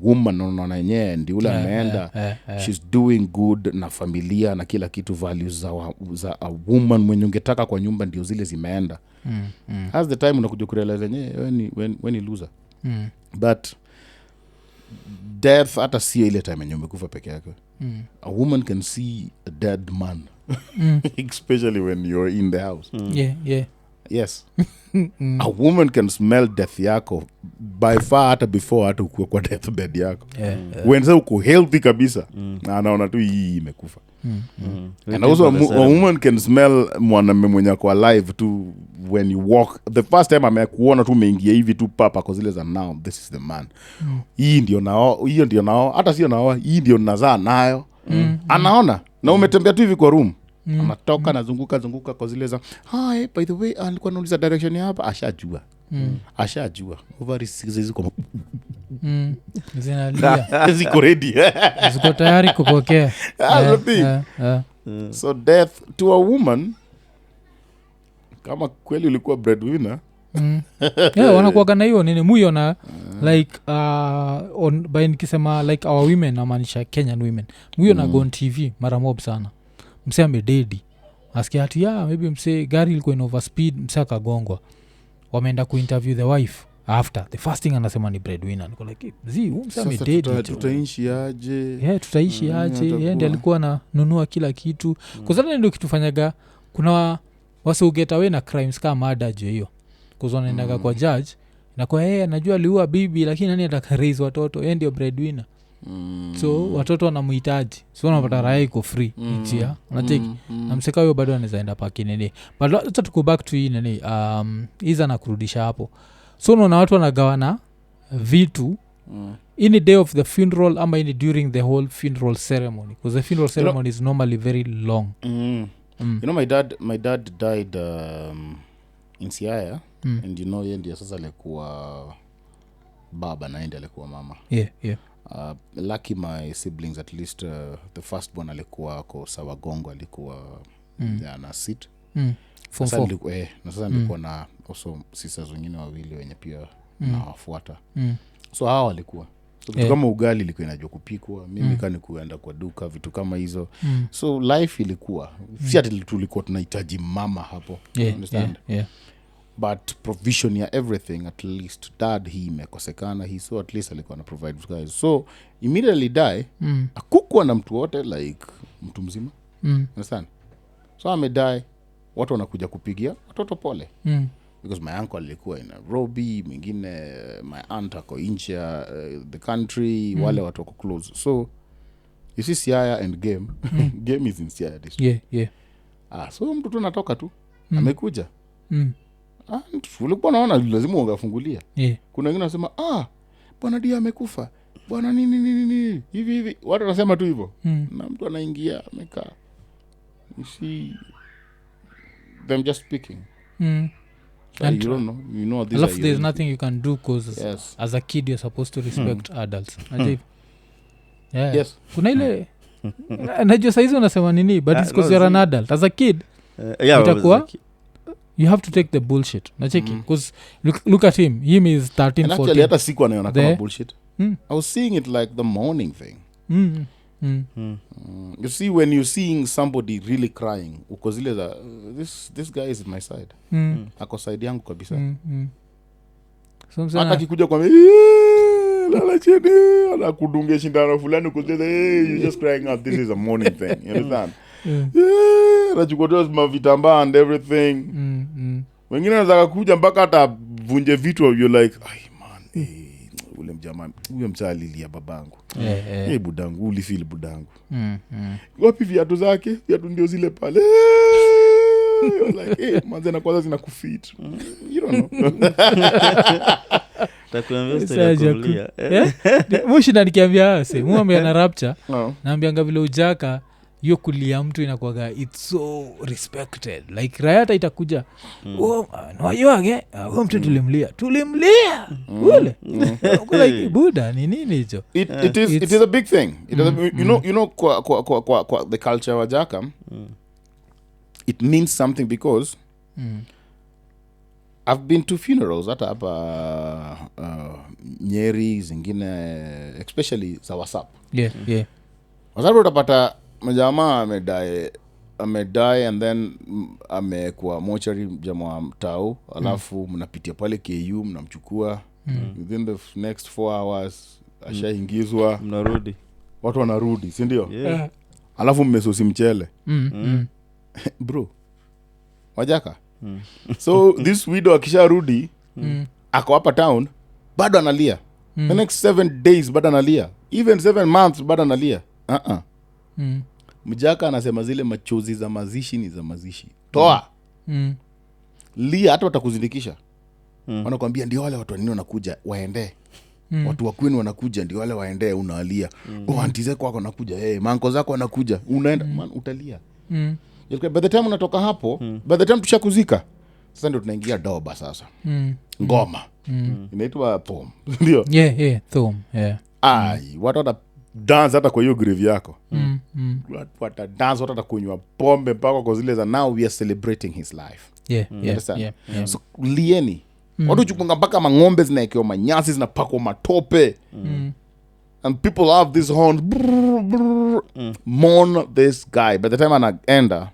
woman unaona yenyewe ndio ule ameenda she's doing good na familia na kila kitu, values za a woman mwenye ungetaka kwa nyumba ndio zile zimeenda. Has the time unakuja kurealize yenyewe when you loser. But death hata si ile time yenyewe umekufa peke yake. A woman can see a dead man. Especially when you're in the house. Yes. A woman can smell death yako by far hata before hata ukue kwa death bed yako. When sa uko healthy kabisa na anaona tu hii imekufa. And also a woman can smell mwanamume mwenye ako alive tu when you walk. The first time amekuona tu umeingia hivi tu papa kwa zile za now this is the man. Hii ndio nao hata sio nao, hii ndio nazaa nayo. Anaona na umetembea tu hivi kwa room. Anatoka nazunguka kwa zile za hi by the way alikuwa anauliza direction ya hapa, ashajua over ziko zinalia ziko ready ziko tayari kupokea. So death to a woman kama kweli ulikuwa breadwinner wanakuwa na hiyo nini muyo na like on by nikisema like our women namaanisha Kenyan women muyo na go on TV mara mob sana. Mse amededi asikia ati maybe mse gari ilikuwa in overspeed, mse akagongwa, wameenda kuinterview the wife after the first thing anasema ni breadwinner. Niko like mse amededi tutaishi aje tutaishi aje ndiye alikuwa ananunua kila kitu kwa sababu ndio kitufanyaga kuna wase get away na crimes kama murder je hiyo kuzona endaga kwa judge na kwa yeye anajua aliua bibi lakini nani atakaraise watoto, yeye ndio breadwinner. So watoto wanamhitaji, so unapata raha iko free itia unacheki na mseka huyo bado anaweza enda paki nini. But let's go back to hii nini iza na kurudisha hapo. So unaona watu wanagawana vitu in the day of the funeral ama in during the whole funeral ceremony, because the funeral ceremony is normally very long. You know my dad died in Siaya and you know yeye ndiye sasa alikuwa baba na yeye alikuwa mama. Lucky my siblings at least the first one alikuwa kwa Sawagongo alikuwa na sit sasa nilikuwa na also sisters wengine wawili wenye pia nawafuata. So hao walikuwa kama ugali ilikuwa inajua kupikwa, mimi kani kuenda kwa duka vitu kama hizo. So life ilikuwa si ati tulikuwa tunahitaji mama hapo, understand? But provision ya everything, at least dad he imekosekana, so at least alikuwa na provide for guys. So immediately die akukua na mtu wote like mtu mzima, understand? So amedie, watu wanakuja kupigia watoto pole because my uncle alikuwa in Nairobi, mwingine my aunt ako nje the country, wale watu wako close. So you see Siaya and game game is in Siaya district. So mtu tu natoka tu amekuja ulikuwa naona lazima ungafungulia. Kuna wengine wanasema bwana dia amekufa, bwana nini hivi watu wanasema tu hivyo na mtu anaingia amekaa, you see them just speaking. So and you don't know, you know this there's nothing you can do because as a kid you're supposed to respect adults. Yes kuna ile najua saizi unasema nini but it's because you're an adult. As a kid itakuwa you have to take the bullshit nacheki because look at him is 13 14. Actually hata siku anaona kama bullshit. I was seeing it like the morning thing. You see when you're seeing somebody really crying uko zile za this guy is in my side, ako side yangu kabisa. Hata kikuja kwa lala chini anakudungia shindano fulani kuzeza you just crying out, this is a morning thing, you understand? Anachukua mavitambaa and everything. Wengine wanataka kuja mpaka hata vunje vitu, you like man ule mjamaa huyo mcha alilia babangu budangu ulifeel budangu wapi viatu zake viatu ndio zile pale like manze na kwanza zinakufit you don't know takuambia story ya kumlia mushina nikiambia muambia na rapture naambianga vile ujaka hiyo kulia mtu inakuwaga it's so respected like rayata itakuja nayoage huyo mtu tulimlia ule like buda ni nini hicho it is a big thing you know kwa the culture wa jaka it means something because I've been to funerals hata hapa Nyeri zingine especially za WhatsApp WhatsApp utapata majamaa amedai and then amekuwa mortuary jamaa mtao alafu mnapitia pale KU mnamchukua within the next 4 hours ashaingizwa mnarudi watu wanarudi si ndio alafu mmesosi mchele bro wajaka so this widow akisharudi ako hapa town bado analia the next 7 days bado analia even 7 months bado analia mjaka anasema zile machozi za mazishi ni za mazishi toa lia hata watakuzindikisha wanakuambia ndio wale watu wanini wanakuja waende watu wa kwenu wanakuja ndio wale waende unalia anti zako wako wanakuja manko zako wanakuja unaenda man utalia by the time unatoka hapo by the time tushakuzika sasa ndio tunaingia doba sasa ngoma inaitwa pom ndio thom watu wata dance hata kwa hiyo grave yako wata dance watu kunywa pombe mpaka kwa zile za now we are celebrating his life so lieni watu chukunga mpaka mang'ombe zinaekewa manyasi zinapakwa matope and people have this horn mourn this guy by the time anaenda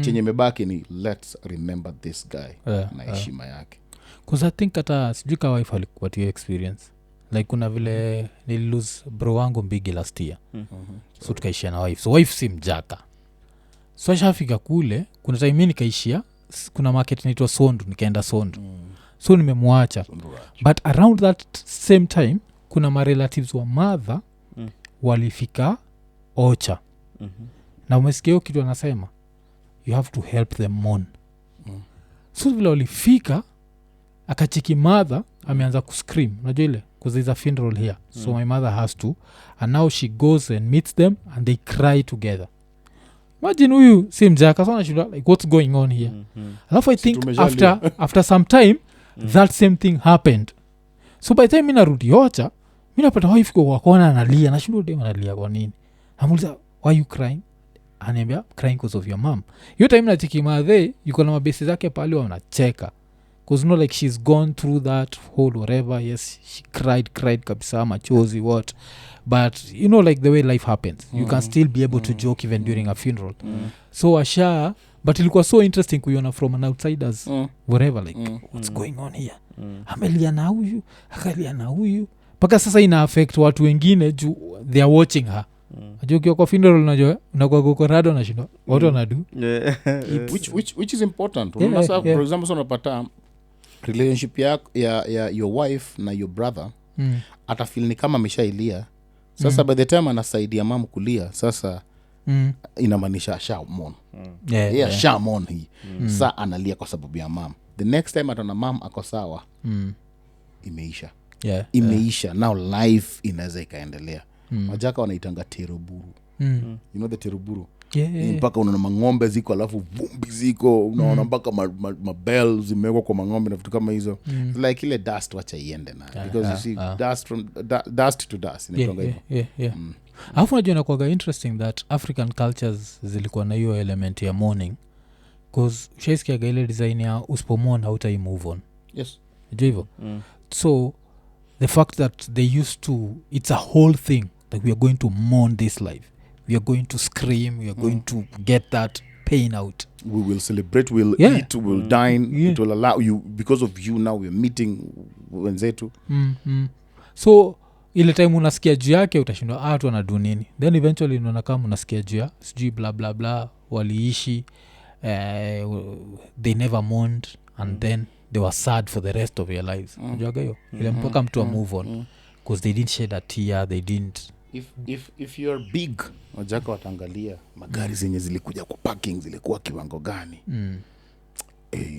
chenye mebaki ni let's remember this guy na heshima yake because I think hata sijui ka wife alikuwa your experience like kuna vile nililose bro wangu mbigi last year so tukaishia na wife so wife si mjaka so ashafika kule kuna time mimi nikaishia kuna market inaitwa Sondu nikaenda Sondu so nimemwacha but around that same time kuna ma relatives wa mother walifika Ocha na umesikia kitu anasema you have to help them mourn so vile walifika akachiki mother ameanza kuscream unajua ile because there's a funeral here so my mother has to and now she goes and meets them and they cry together imagine huyu si mjaka sana shida like what's going on here alafu I think after some time that same thing happened so by the time mina rudi Ocha mina pata wife kwa kona analia na shindo dem analia kwa nini amuliza why you crying ananiambia crying because of your mom hiyo time na chiki madhe yuko na mabesi zake pale wanacheka because no like she's gone through that whole whatever yes she cried kabisa machozi what but you know like the way life happens you can still be able to joke even during a funeral so asha but ilikuwa so interesting kuiona from an outsiders whatever like what's going on here amelia na huyu akalia na huyu mpaka sasa ina affect watu wengine juu they are watching her ajua ukiwa kwa funeral unajua unakuwa kukorado na shindo watu wanadu which is important for example so unapata relationship ya your wife na your brother atafeel ni kama ameshailia sasa by the time anasaidia mama kulia sasa inamaanisha shamon shamon hii saa analia kwa sababu ya mama the next time atana mama ako sawa imeisha now life inaweza ikaendelea wajaka wanaitanga teroburu you know the teroburu mpaka unaona mang'ombe ziko alafu vumbi ziko unaona mpaka mabell zimewekwa kwa mang'ombe na vitu kama hizo like ile dust wacha iende na because you see dust from dust to dust inatonga hivyo alafu najua inakuwaga interesting that African cultures zilikuwa na hiyo element ya mourning because ushaisikiaga ile design ya usipomona hautai move on najua hivyo so the fact that they used to it's a whole thing that we are going to mourn this life we are going to scream we are going to get that pain out we will celebrate we'll eat we'll dine it will allow you because of you now we're meeting wenzetu so ile time unasikia juu yake utashindwa watu wanadu nini then eventually unaona kama unasikia juu ya sijui bla bla bla waliishi they never mourned and then they were sad for the rest of their lives. Unajuaga hiyo ile mpaka mtu move on because they didn't shed a tear, they didn't. If you're big, wajaka wataangalia magari zenye zilikuja kwa parking zilikuwa kiwango gani.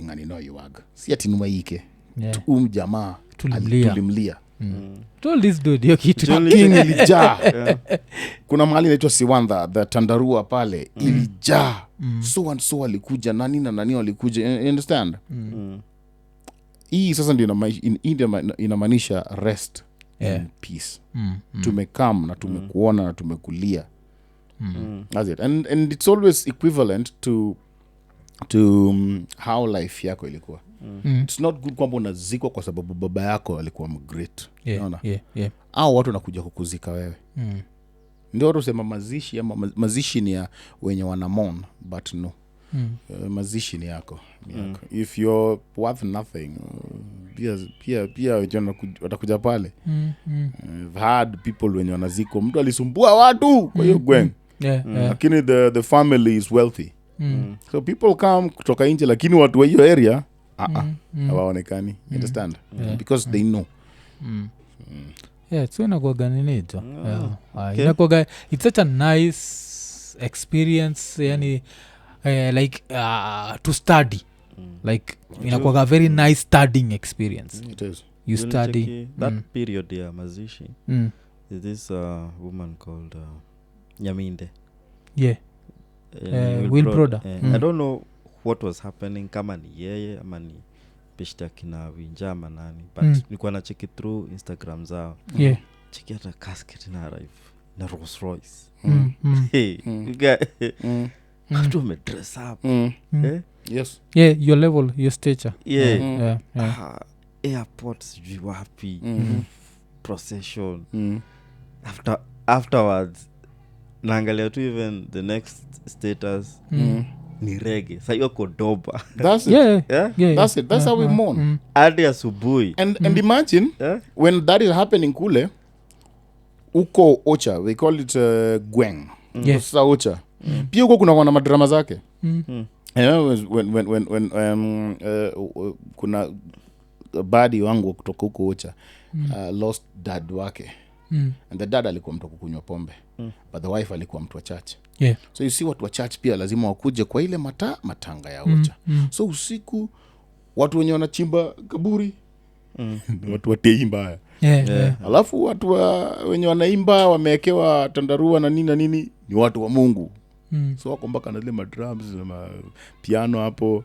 Ngani no yuaga. Si ati numaike. Jamaa tulimlia. Told this dude hiyo kitu parking ilijaa. Kuna mahali inaitwa Siwanda, the Tandarua pale ilijaa. So and so alikuja nani na nani walikuja. You understand? Hii sasa ndio inamaanisha rest and peace. Tumekam na tumekuona na tumekulia. That's it. And it's always equivalent to how life yako ilikuwa. It's not good kwamba unazikwa kwa sababu baba yako alikuwa great. Unaona? Au watu wanakuja kukuzika wewe. Ndio watu sema mazishi ama mazishi ni ya wenye wanamon, but no. Mazishi ni yako. If you're worth nothing, pia watakuja pale. I've had people wenye wanaziko mtu alisumbua watu kwa hiyo gweng. Lakini the family is wealthy. So people come kutoka nje lakini watu wa hiyo area hawaonekani. Understand? Because they know. So inakuwaga nini hicho. Inakuwaga it's such a nice experience yani like to study. Like inakuwaga a very nice studying experience. It is. You study that period ya mazishi. Is this woman called Nyaminde. Will Broder. I don't know what was happening kama ni yeye ama ni peshta kina Winjama nani, but nilikuwa na check it through Instagram zao. Check hata casket na arrive na Rolls Royce. Hey, you got watu wamedress up. Yes. Your level, your stature. Airports wapi. Procession. Afterwards naangalia tu even the next status ni reggae. Sasa hiyo Kodoba. That's it. That's it. That's how we mourn. Hadi asubuhi. And imagine when that is happening kule uko Ocha, we call it Gweng. Sasa Ocha. Pia uko kuna madrama zake. When kuna badi wangu kutoka huko Ocha lost dad wake. And the dad alikuwa mtu kukunywa pombe. But the wife alikuwa mtu wa church. So you see watu wa church pia lazima wakuje kwa ile matanga ya Ocha. So usiku watu wenye wanachimba kaburi watu wateimba. Alafu watu wenye wanaimba wamewekewa tandarua na nini ni watu wa Mungu. So wako mpaka na zile drums na piano hapo.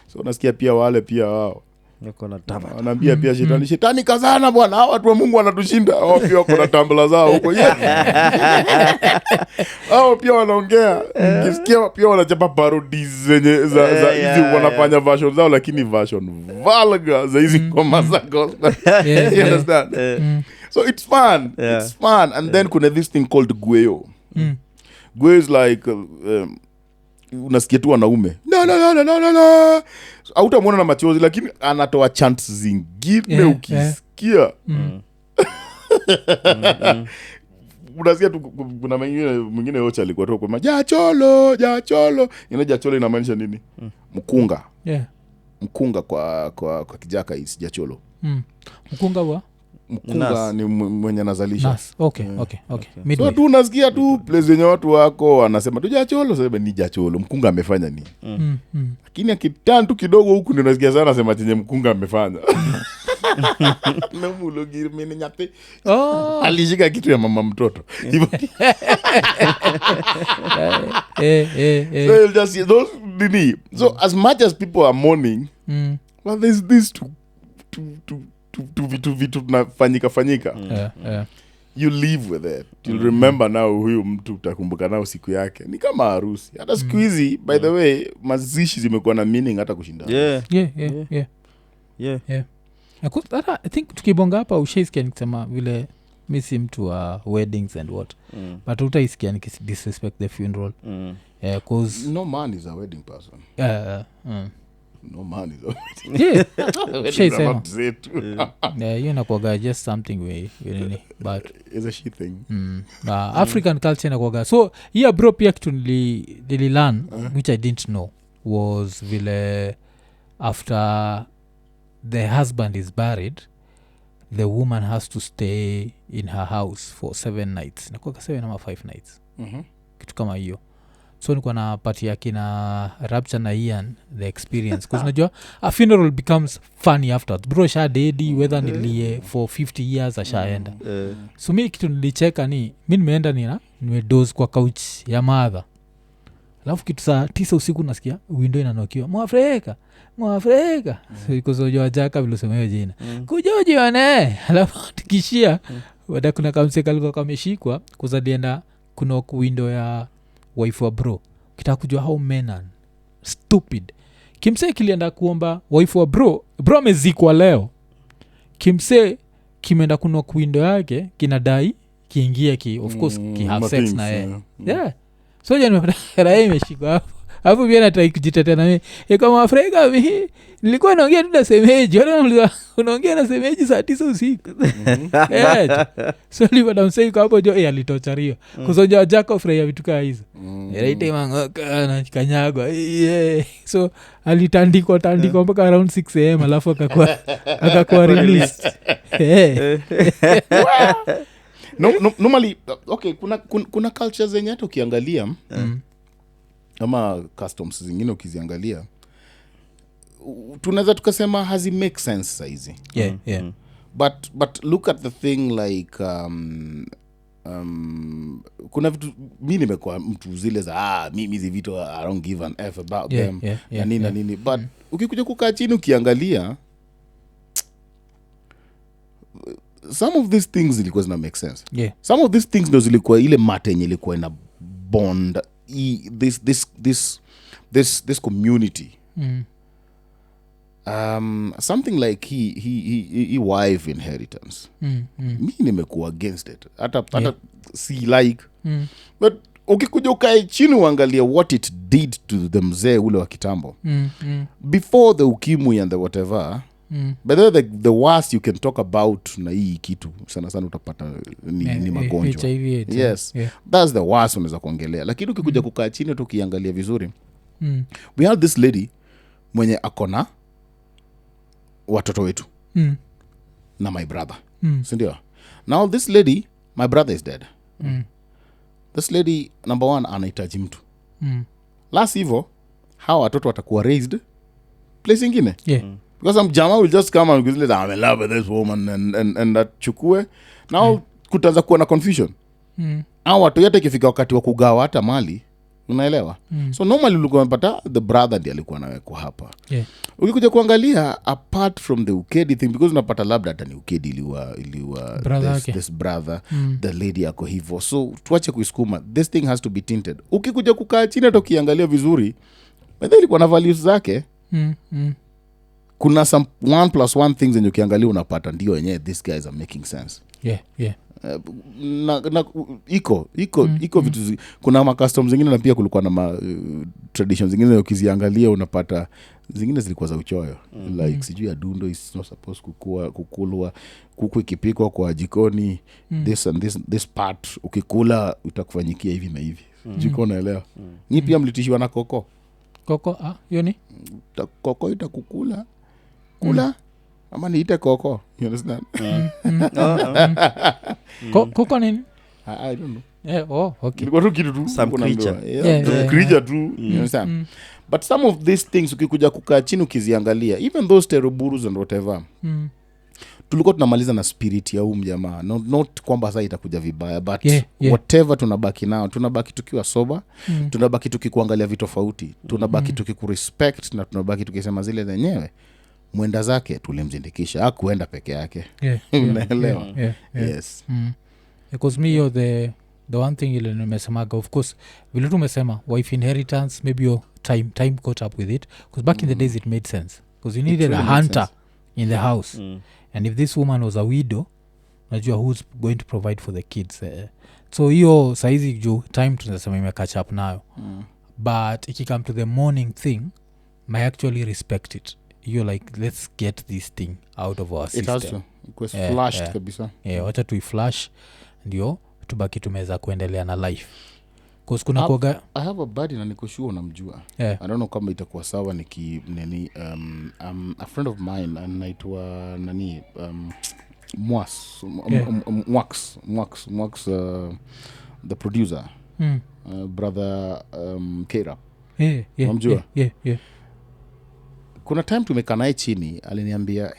So unasikia pia wale pia wao Niko na tama. Wanaambia pia shetani kazana bwana, hao watu wa Mungu wanatushinda. Hao pia wako na tambla zao huko. Hao pia wanaongea. Kisikia pia wanachapa parodies zenye za hizi wanafanya version zao lakini version vulgar za hizi ngoma za gospel. You understand? So it's fun. It's fun. And then kuna this thing called Gueyo. Gueyo is like unasikia tu wanaume no. Hautamwona na machozi lakini anatoa chants zingine ukisikia. Unasikia tu kuna mwingine Ocha alikuwa tu kwa jacholo. Jacholo inamaanisha nini? Mkunga. Mkunga kwa Kijaka is jacholo. Mkunga ni mwenye anazalisha. Okay. So tu unasikia tu place yenye watu wako wanasema tu jacholo, sema ni jacholo. Mkunga amefanya nini? Lakini akitan tu kidogo huku ndio unasikia sana sema chenye mkunga amefanya. Namulo girmene nyate. Alishika kitu ya mama mtoto. So you'll just see those Nini. So as much as people are mourning, well there's this to vitu tunafanyika. You live with it. You'll remember now huyu mtu utakumbuka nao siku yake. Ni kama harusi. Hata siku hizi by the way mazishi zimekuwa na meaning hata kushinda. I think tukibonga hapa ushaisikia nikisema vile mimi si mtu wa weddings and what. But utaisikia disrespect the funeral. Cause no man is a wedding person. No man is a wedding you inakuwaga just something we but is a shit thing. African culture inakuwaga. So yeah bro, pia kitu nililearn which I didn't know was vile after the husband is buried the woman has to stay in her house for 7 nights nakuwa 7 ama 5 nights kitu kama hiyo. So nilikuwa napatia kina Rapcha na Ian the experience because unajua a funeral becomes funny afterwards. Bro sha dedi whether nilie for 50 years ashaenda. So mimi kitu nilicheka ni mimi nimeenda nimedoze kwa couch ya mother. Alafu kitu saa 9 usiku nasikia window inanokiwa. Mwafrika. So iko zojo ajaka vile usema hiyo jina. Kujoji wane. Alafu tikishia wada kuna kamseka alikuwa kameshikwa kuzadienda kuna window ya wife wa bro. Kitaka kujua how men are stupid. Kimse kilienda kuomba wife wa bro amezikwa leo. Kimse kimeenda kuna window yake kinadai kiingia of course ki have sex na yeye. Yeah. So jana nimepata raha imeshikwa hapo. Hapo pia nataka kujitetea na mimi. Kama Afrika mimi nilikuwa naongea tu na semeji. Unaongea na semeji saa 9 usiku. So liba msei kwa hapo jo alitochario. Kusoja Jacob Freya vitu kama hizo. Right mangoka na kanyagwa. So alitandikwa mpaka around 6 am alafu akakuwa released. Normally okay kuna cultures zenye hata ukiangalia ama customs zingine ukiziangalia tunaweza tukasema hazi make sense saizi. But look at the thing like kuna vitu mimi nimekuwa mtu zile za mimi hizi vitu I don't give an F about them na nini but ukikuja kukaa chini ukiangalia some of these things zilikuwa zina make sense. Some of these things ndo zilikuwa ile mate yenye ilikuwa ina bond this community. Something like he wife inheritance. Mi nimekuwa against it. Hata si like. But ukikuja ukae chini uangalia what it did to the mzee ule wa kitambo. Before the ukimwi and the whatever. But the worst you can talk about na hii kitu sana utapata ni magonjwa. HIV, yes. That's the worst unaweza kuongelea. Lakini ukikuja kukaa chini tukiangalia vizuri. We have this lady mwenye akona watoto wetu na my brother. Sindio? Now this lady, my brother is dead. This lady number 1 anahitaji mtu. Last hivyo hawa watoto watakuwa raised place ingine. Because some jama will just come and say I'm in love with this woman and that chukue. Now kutaanza kuwa na confusion. Au watu yote ikifika wakati wa kugawa hata mali, unaelewa? So normally ulikuwa unapata the brother ndiye alikuwa anawekwa hapa. Ukikuja kuangalia apart from the ukedi thing because unapata labda hata ni ukedi iliwa this brother the lady yako hivyo. So tuache kuisukuma. This thing has to be tinted. Ukikuja kukaa chini hata ukiangalia vizuri, baadhi ilikuwa na values zake. Kuna some 1+1 things zenye ukiangalia unapata ndio yenyewe these guys are making sense. Na iko vitu kuna ma custom zingine na pia kulikuwa na traditions zingine ukiziangalia unapata zingine zilikuwa za uchoyo. Like sijui ya dundo is not supposed kukulwa kuku ikipikwa kwa jikoni this and this part ukikula utakufanyikia hivi na hivi. Jiko naelewa. Ni pia mlitishiwa na koko hiyo ni koko itakukula kula ama niite koko, you understand? Koko nini? I don't know. Okay. Ilikuwa tu kitu tu some creature. Creature tu, you understand? But some of these things ukikuja kukaa chini ukiziangalia, even those teroburus and whatever, tulikuwa tunamaliza na spirit ya jamaa. Not kwamba sasa itakuja vibaya, but whatever tunabaki nao, tunabaki tukiwa sober, tunabaki tukikuangalia vitu tofauti, tunabaki tukikurespect na tunabaki tukisema zile zenyewe mwenda zake tulimzindikisha, hakuenda peke yake. Unaelewa? Yes. Because me the one thing ile nimesemaga, of course vile tumesema wife inheritance, maybe your time caught up with it because back in the days it made sense because you needed a hunter in the house. And if this woman was a widow, najua who's going to provide for the kids. So hiyo saizi juu time tunasema ime catch up nayo. But if you come to the morning thing, I actually respect it. You're like, let's get this thing out of our system. It has to. Because flashed kabisa. Wacha tuiflash ndio tubaki tumeweza kuendelea na life. 'Cause kuna kuaga I have a buddy na niko sure unamjua. Yeah. I don't know kama itakuwa sawa nini a friend of mine anaitwa nani Mwas the producer. Brother Kera. Unamjua? Yeah. Kuna time tumekaa naye chini aliniambia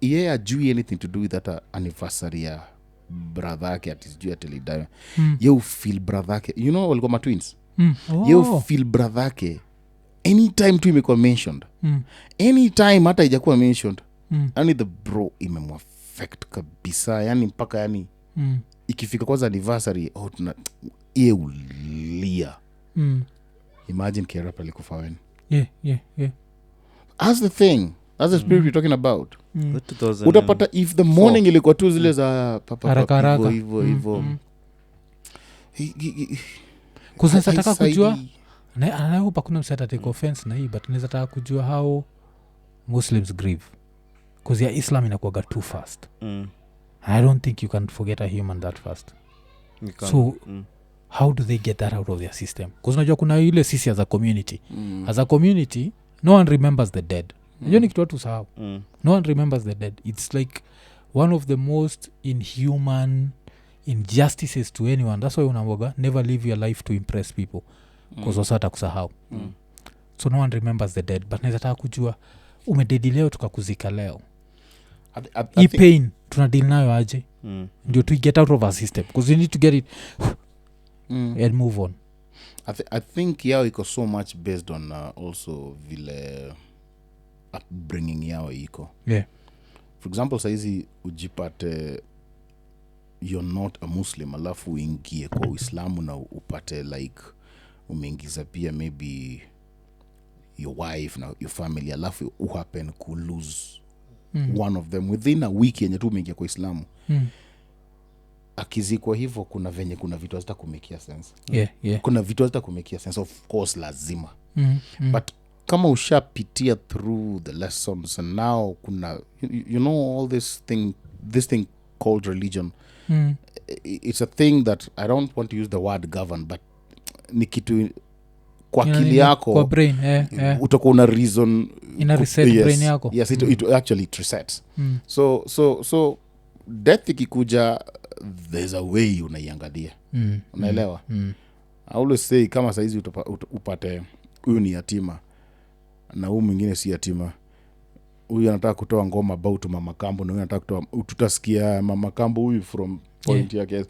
yeye ajui anything to do with that anniversary ya brother yake atisijui atilidayo. Ye feel brother yake, you know walikuwa ma twins. Ye feel brother yake anytime tu imekuwa mentioned, anytime hata ijakuwa mentioned, yani the bro imemwaffect kabisa, yani mpaka yani ikifika kwanza anniversary tuna ye ulia. Imagine Carpenter alikufa when. Yeah. As the thing, as the spirit we're talking about. That Utapata if the morning ilikuwa tu zile za haraka hivyo. Kusa nataka kujua na I hope hakuna msata take offense na hii, but naweza taka kujua how Muslims grieve, because ya Islam inakuwa too fast. I don't think you can forget a human that fast. So how do they get that out of their system? Because unajua kuna ile sisi as a community. As a community, no one remembers the dead. Unajua ni kitu watu sahau. No one remembers the dead. It's like one of the most inhuman injustices to anyone. That's why unaambiwa never live your life to impress people, because wasata kusahau. So no one remembers the dead. But naweza taka kujua umededi leo tukakuzika leo. I pain tunadeal nayo aje? Ndio to get out of our system, because we need to get it and move on. I think yao iko so much based on also vile upbringing yao iko. Yeah. For example, saizi ujipate you're not a Muslim alafu uingie kwa Uislamu na upate like umeingiza pia maybe your wife na your family alafu uhappen ku lose one of them within a week yenye tu umeingia kwa Uislamu. Akizikwa hivyo kuna vitu hazita kumekia sense. Yeah. Kuna vitu hazita kumekia sense, of course lazima. But kama ushapitia through the lessons and now kuna you know all this thing called religion. It's a thing that I don't want to use the word govern, but ni kitu kwa akili yako kwa brain utakuwa una reason ina reset brain yako. Yes, it actually resets. So death ikikuja there's a way unaiangalia. Unaelewa? I always say kama saizi upate huyu ni yatima na huyu mwingine si yatima, huyu anataka kutoa ngoma about mama kambo na huyu anataka kutoa, tutasikia mama kambo huyu from point yake.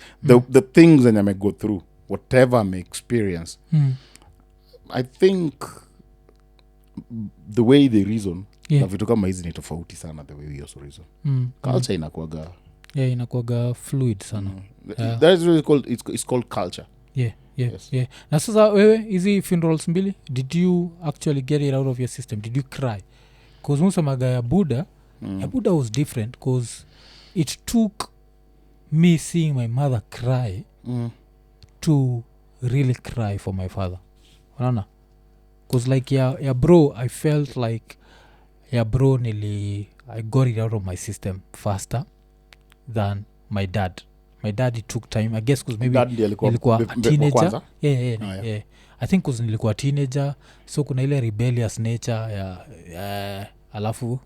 The things that I may go through, whatever I may experience, I think the way they reason na vitu kama hizi ni tofauti sana the way we also reason. Culture inakuwaga inakuwaga fluid sana. That is really called, it's called culture. Yes. Na sasa wewe hizi funerals mbili, did you actually get it out of your system? Did you cry? Because musamaga ya Buddha was different, because it took me seeing my mother cry to really cry for my father. Unaona? Because like ya bro, I felt like ya bro I got it out of my system faster than my dad. My dad, it took time, I guess, because maybe nilikuwa a teenager. Yeah. I think because nilikuwa teenager, so kuna ile rebellious nature ya alafu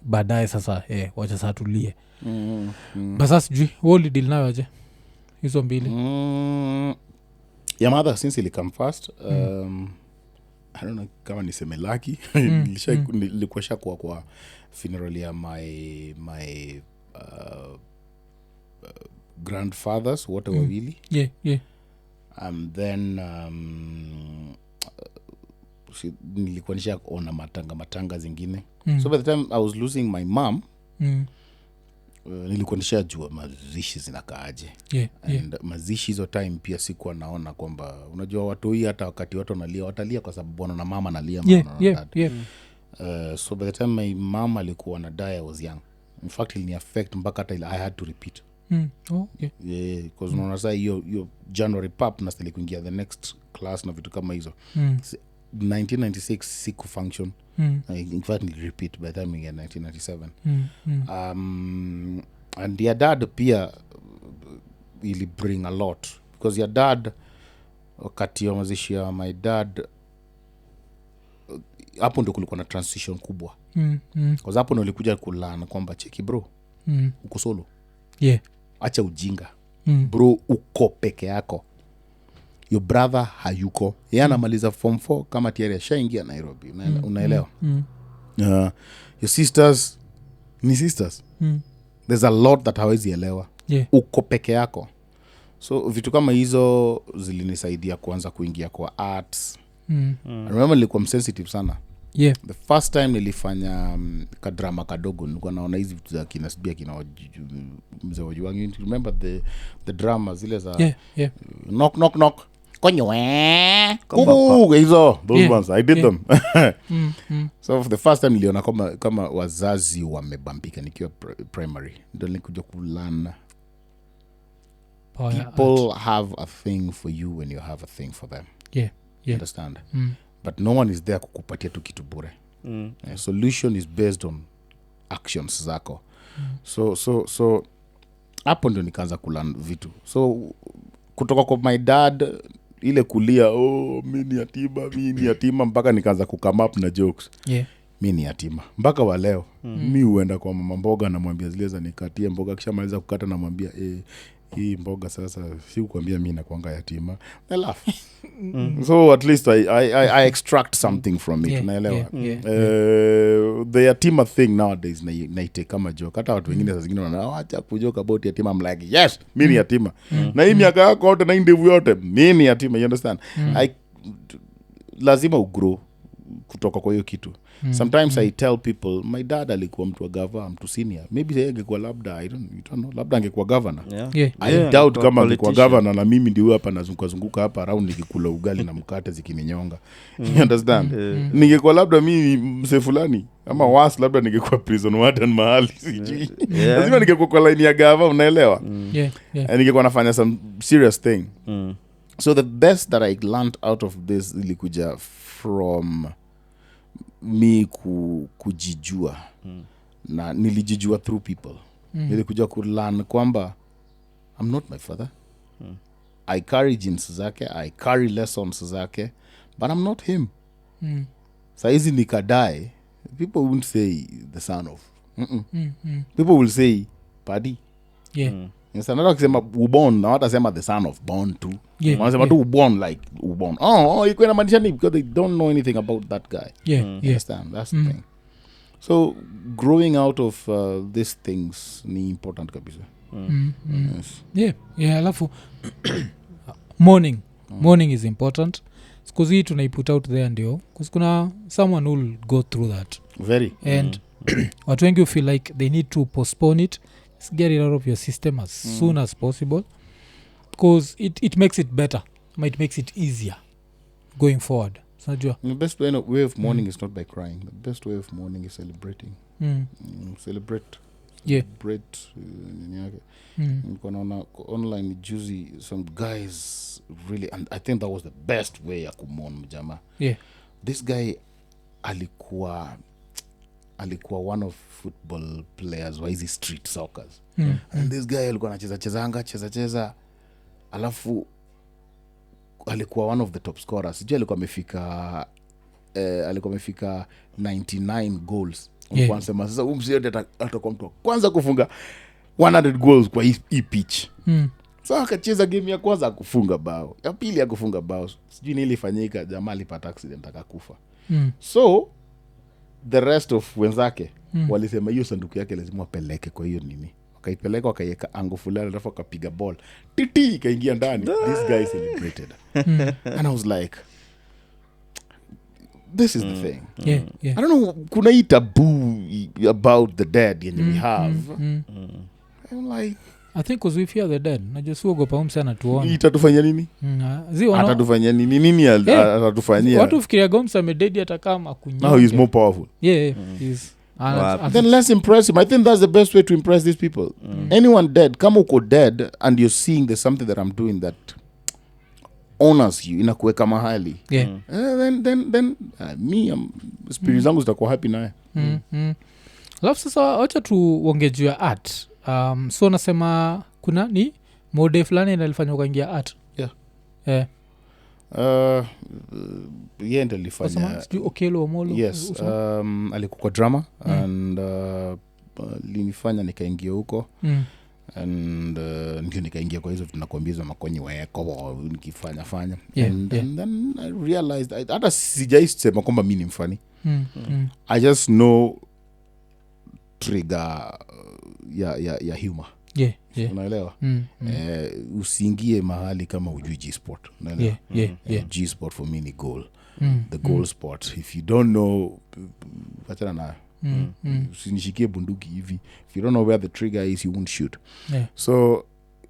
baadaye sasa wacha sasa tulie. But sasa sijui wewe deal nayo aje hizo mbili? Ya mother since ili come first, I don't know kama niseme lucky. Nilikuwa shakuwa kwa funeral ya my grandfathers wote wawili. Yeah. Then nilikuwa nishaona matanga zingine. So by the time I was losing my mom, nilikuwa nishajua mazishi zinakaaje. And mazishi hizo time pia sikuwa naona kwamba unajua watu hii hata wakati watu watalia kwa sababu bwana na mama analia so by the time my mom alikuwa na die I was young. In fact ilini affect mpaka hata I had to repeat. Yeah, because unaona saa hiyo January pap na stili kuingia the next class na vitu kama hizo. 1996 siku function. In fact nili repeat by the time in 1997. And their dad pia ili bring a lot because your dad wakati wa mazishi ya my dad hapo ndo kulikuwa na transition kubwa kwa hapo ndo nilikuja kulana kwamba cheki bro uko solo acha ujinga bro uko peke yako your brother hayuko yeye anamaliza form 4 kama tayari ashaingia Nairobi unaelewa your sisters ni sisters there's a lot that hawezi elewa uko peke yako so vitu kama hizo zilinisaidia kuanza kuingia kwa arts I remember nilikuwa sensitive sana the first time nilifanya kadrama kadogo nilikuwa naona hizi vitu za kinasibia mzee wajuangi you remember the drama zile za knock konyo hizo those ones I did them so for the first time niliona kama wazazi wamebambika nikiwa primary ndio nilikuja kulearn people have a thing for you when you have a thing for them understand but no one is there kukupatia tu kitu bure solution is based on actions zako so hapo ndio nikaanza kulearn vitu so kutoka kwa my dad ile kulia mimi ni yatima mpaka nikaanza kukam up na jokes mimi ni yatima mpaka wa leo mimi huenda kwa mama mboga namwambia zile za nikatie mboga kisha maliza kukata namwambia hii mboga sasa si kukwambia mimi nakuanga yatima I laugh so at least I extract something from it naelewa the yatima thing nowadays naite kama joke hata watu wengine sasa zingine wanaacha kujoke about yatima I'm like yes mimi ni yatima na hii miaka yako yote na ndevu yote mimi ni yatima you understand lazima ugrow kutoka kwa hiyo kitu sometimes I tell people my dad alikuwa mtu wa gava mtu senior maybe yeye angekuwa labda I don't know labda angekuwa governor I doubt kama angekuwa governor na mimi ndio hapa nazunguka hapa around nikikula ugali na mkate zikininyonga you understand ningekuwa labda mimi mse fulani ama was labda ningekuwa prison warden mahali siji lazima ningekuwa kwa line ya gava unaelewa ningekuwa nafanya some serious thing so the best that I learned out of this ilikuja from me kujijua na nilijijua through people nilikuja kulearn kwamba I'm not my father I carry genes zake I carry lessons zake but I'm not him saizi nikadai people won't say the son of people will say Padi Sasa ndio kusema Wubonn na watasema the son of Bonn too. Wanasema tu Wubonn like Wubonn. Iko inamaanisha nini because they don't know anything about that guy. Understand? That's the thing. So growing out of these things ni important kabisa. Yes. Alafu morning is important. Because tunaiput out there ndio because kuna someone who will go through that very and watu wengi feel like they need to postpone it. Get it out of your system as soon as possible because it makes it better. It makes it easier going forward. So the best way of mourning is not by crying. The best way of mourning is celebrating. Celebrate online juicy some guys really, and I think that was the best way ya kumourn jamaa. This guy alikuwa one of football players wa hizi street soccers and this guy alikuwa anacheza alafu alikuwa one of the top scorers. Sijui alikuwa amefika 99 goals. Wanasema sasa huyu msio atakuwa mtu kwanza kufunga 100 goals kwa hii pitch. So akacheza game ya kwanza kufunga bao, ya pili akufunga bao. Sijui nini ilifanyika, jamaa alipata accident akakufa. So the rest of wenzake walisema hiyo sanduku yake lazima apeleke kwa hiyo nini. Wakaipeleka wakaiweka ango fulani alafu akapiga ball. Titi ikaingia ndani. This guy celebrated. And I was like, this is the thing. I don't know, kuna hii taboo about the dead yenye we have. I'm like, I think because we fear the dead. Najua uogopa sana tuone. Itatufanya nini? Atatufanya nini? Nini atatufanyia? Watu fikiria Gomsa amededi atakama kunyonga. Now he's more powerful. He's then let's impress him. I think that's the best way to impress these people. Anyone dead, kama uko dead and you're seeing there's something that I'm doing that honors you, inakuweka mahali. Then me, spirit zangu zitakuwa happy naye. Alafu sasa wacha tuongejea art. So nasema kuna ni mode fulani alifanya ukaingia art. Yeye ndo alifanya Okelo Omolo. Yes, alikuwa kwa drama and linifanya nikaingia huko and ndio nikaingia kwa hizo vitu nakwambia hizo makonyi weko nikifanya and then I realized hata sijaisema kwamba mimi ni mfani. I just know trigger ya humor. Unaelewa? Usiingie mahali kama ujui G-sport. Unaelewa? G-sport for me ni goal. The goal sport. If you don't know, wachana nayo. Usinishikie bunduki hivi. If you don't know where the trigger is, you won't shoot. So